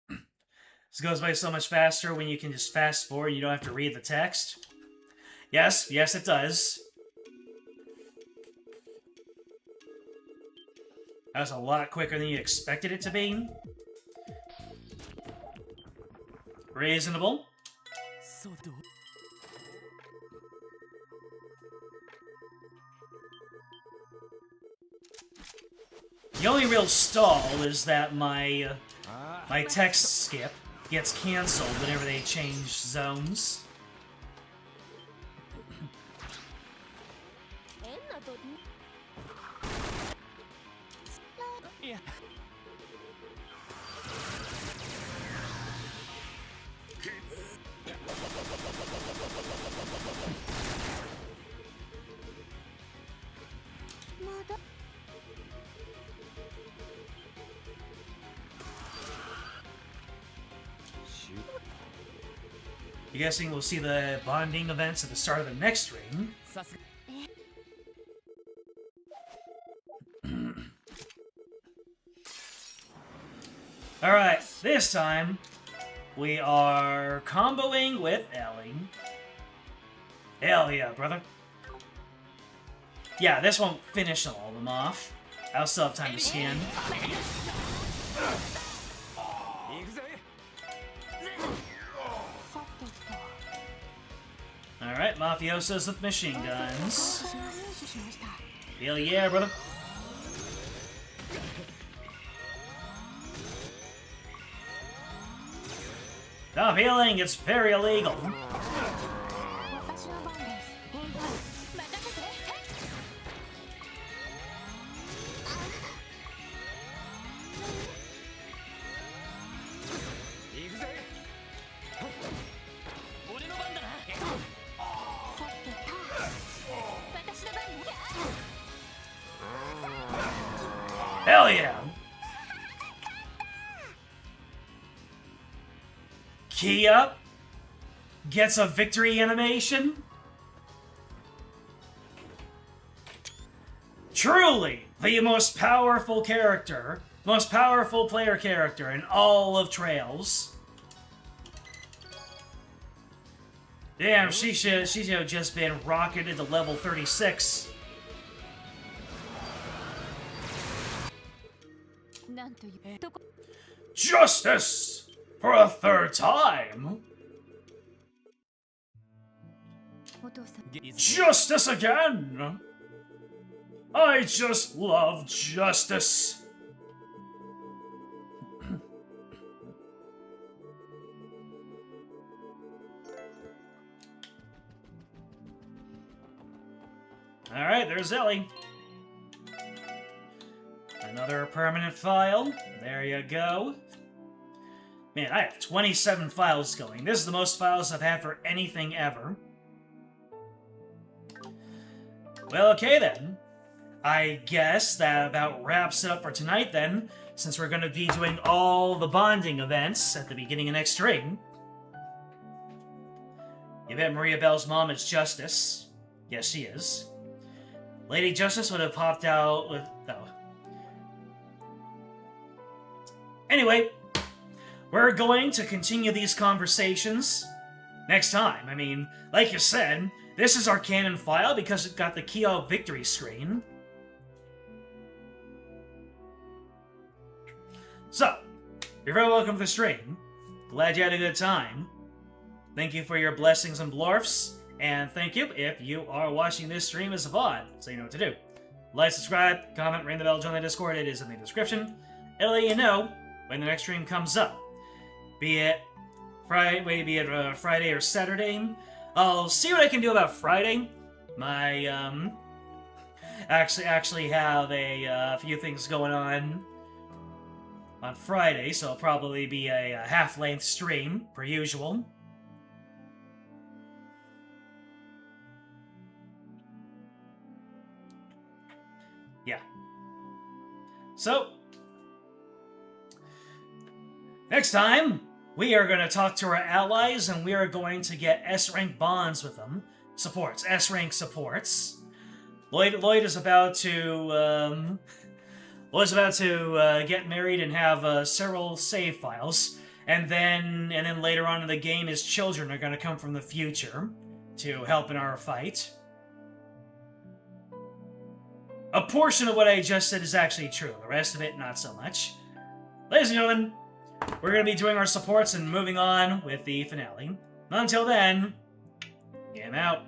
Speaker 1: This goes by so much faster when you can just fast forward and you don't have to read the text. Yes, it does. That was a lot quicker than you expected it to be. Reasonable. The only real stall is that my text skip gets cancelled whenever they change zones. I'm guessing we'll see the bonding events at the start of the next ring. Alright, this time we are comboing with Ellie. Hell yeah, brother. Yeah, this won't finish all of them off. I'll still have time to scan. Alright, mafiosos with machine guns. Hell yeah, brother. Stop healing, it's very illegal. Kia gets a victory animation? Truly, the most powerful character, most powerful player character in all of Trails. Damn, she should have just been rocketed to level 36.
Speaker 3: なんというとこ
Speaker 1: Justice! For a third time!
Speaker 3: お父さん
Speaker 1: Justice again! I just love justice. Alright, there's Ellie. Another permanent file. There you go. Man, I have 27 files going. This is the most files I've had for anything ever. Well, okay then. I guess that about wraps it up for tonight then, since we're going to be doing all the bonding events at the beginning of next stream. You bet Maria Bell's mom is Justice. Yes, she is. Lady Justice would have popped out with... Oh. Anyway, we're going to continue these conversations next time. I mean, like you said, this is our canon file because it got the Kyo victory screen. So, you're very welcome to the stream. Glad you had a good time. Thank you for your blessings and blorfs. And thank you if you are watching this stream as a VOD, so you know what to do. Like, subscribe, comment, ring the bell, join the Discord, it is in the description. It'll let you know when the next stream comes up. Be it Friday or Saturday. I'll see what I can do about Friday. My, actually have a few things going on Friday, so it'll probably be a half-length stream, per usual. Yeah. So, next time, we are going to talk to our allies, and we are going to get S-rank bonds with them. Supports. S-rank supports. Lloyd is about to, get married and have several save files. And then later on in the game, his children are going to come from the future to help in our fight. A portion of what I just said is actually true. The rest of it, not so much. Ladies and gentlemen, we're going to be doing our supports and moving on with the finale. Until then, game out.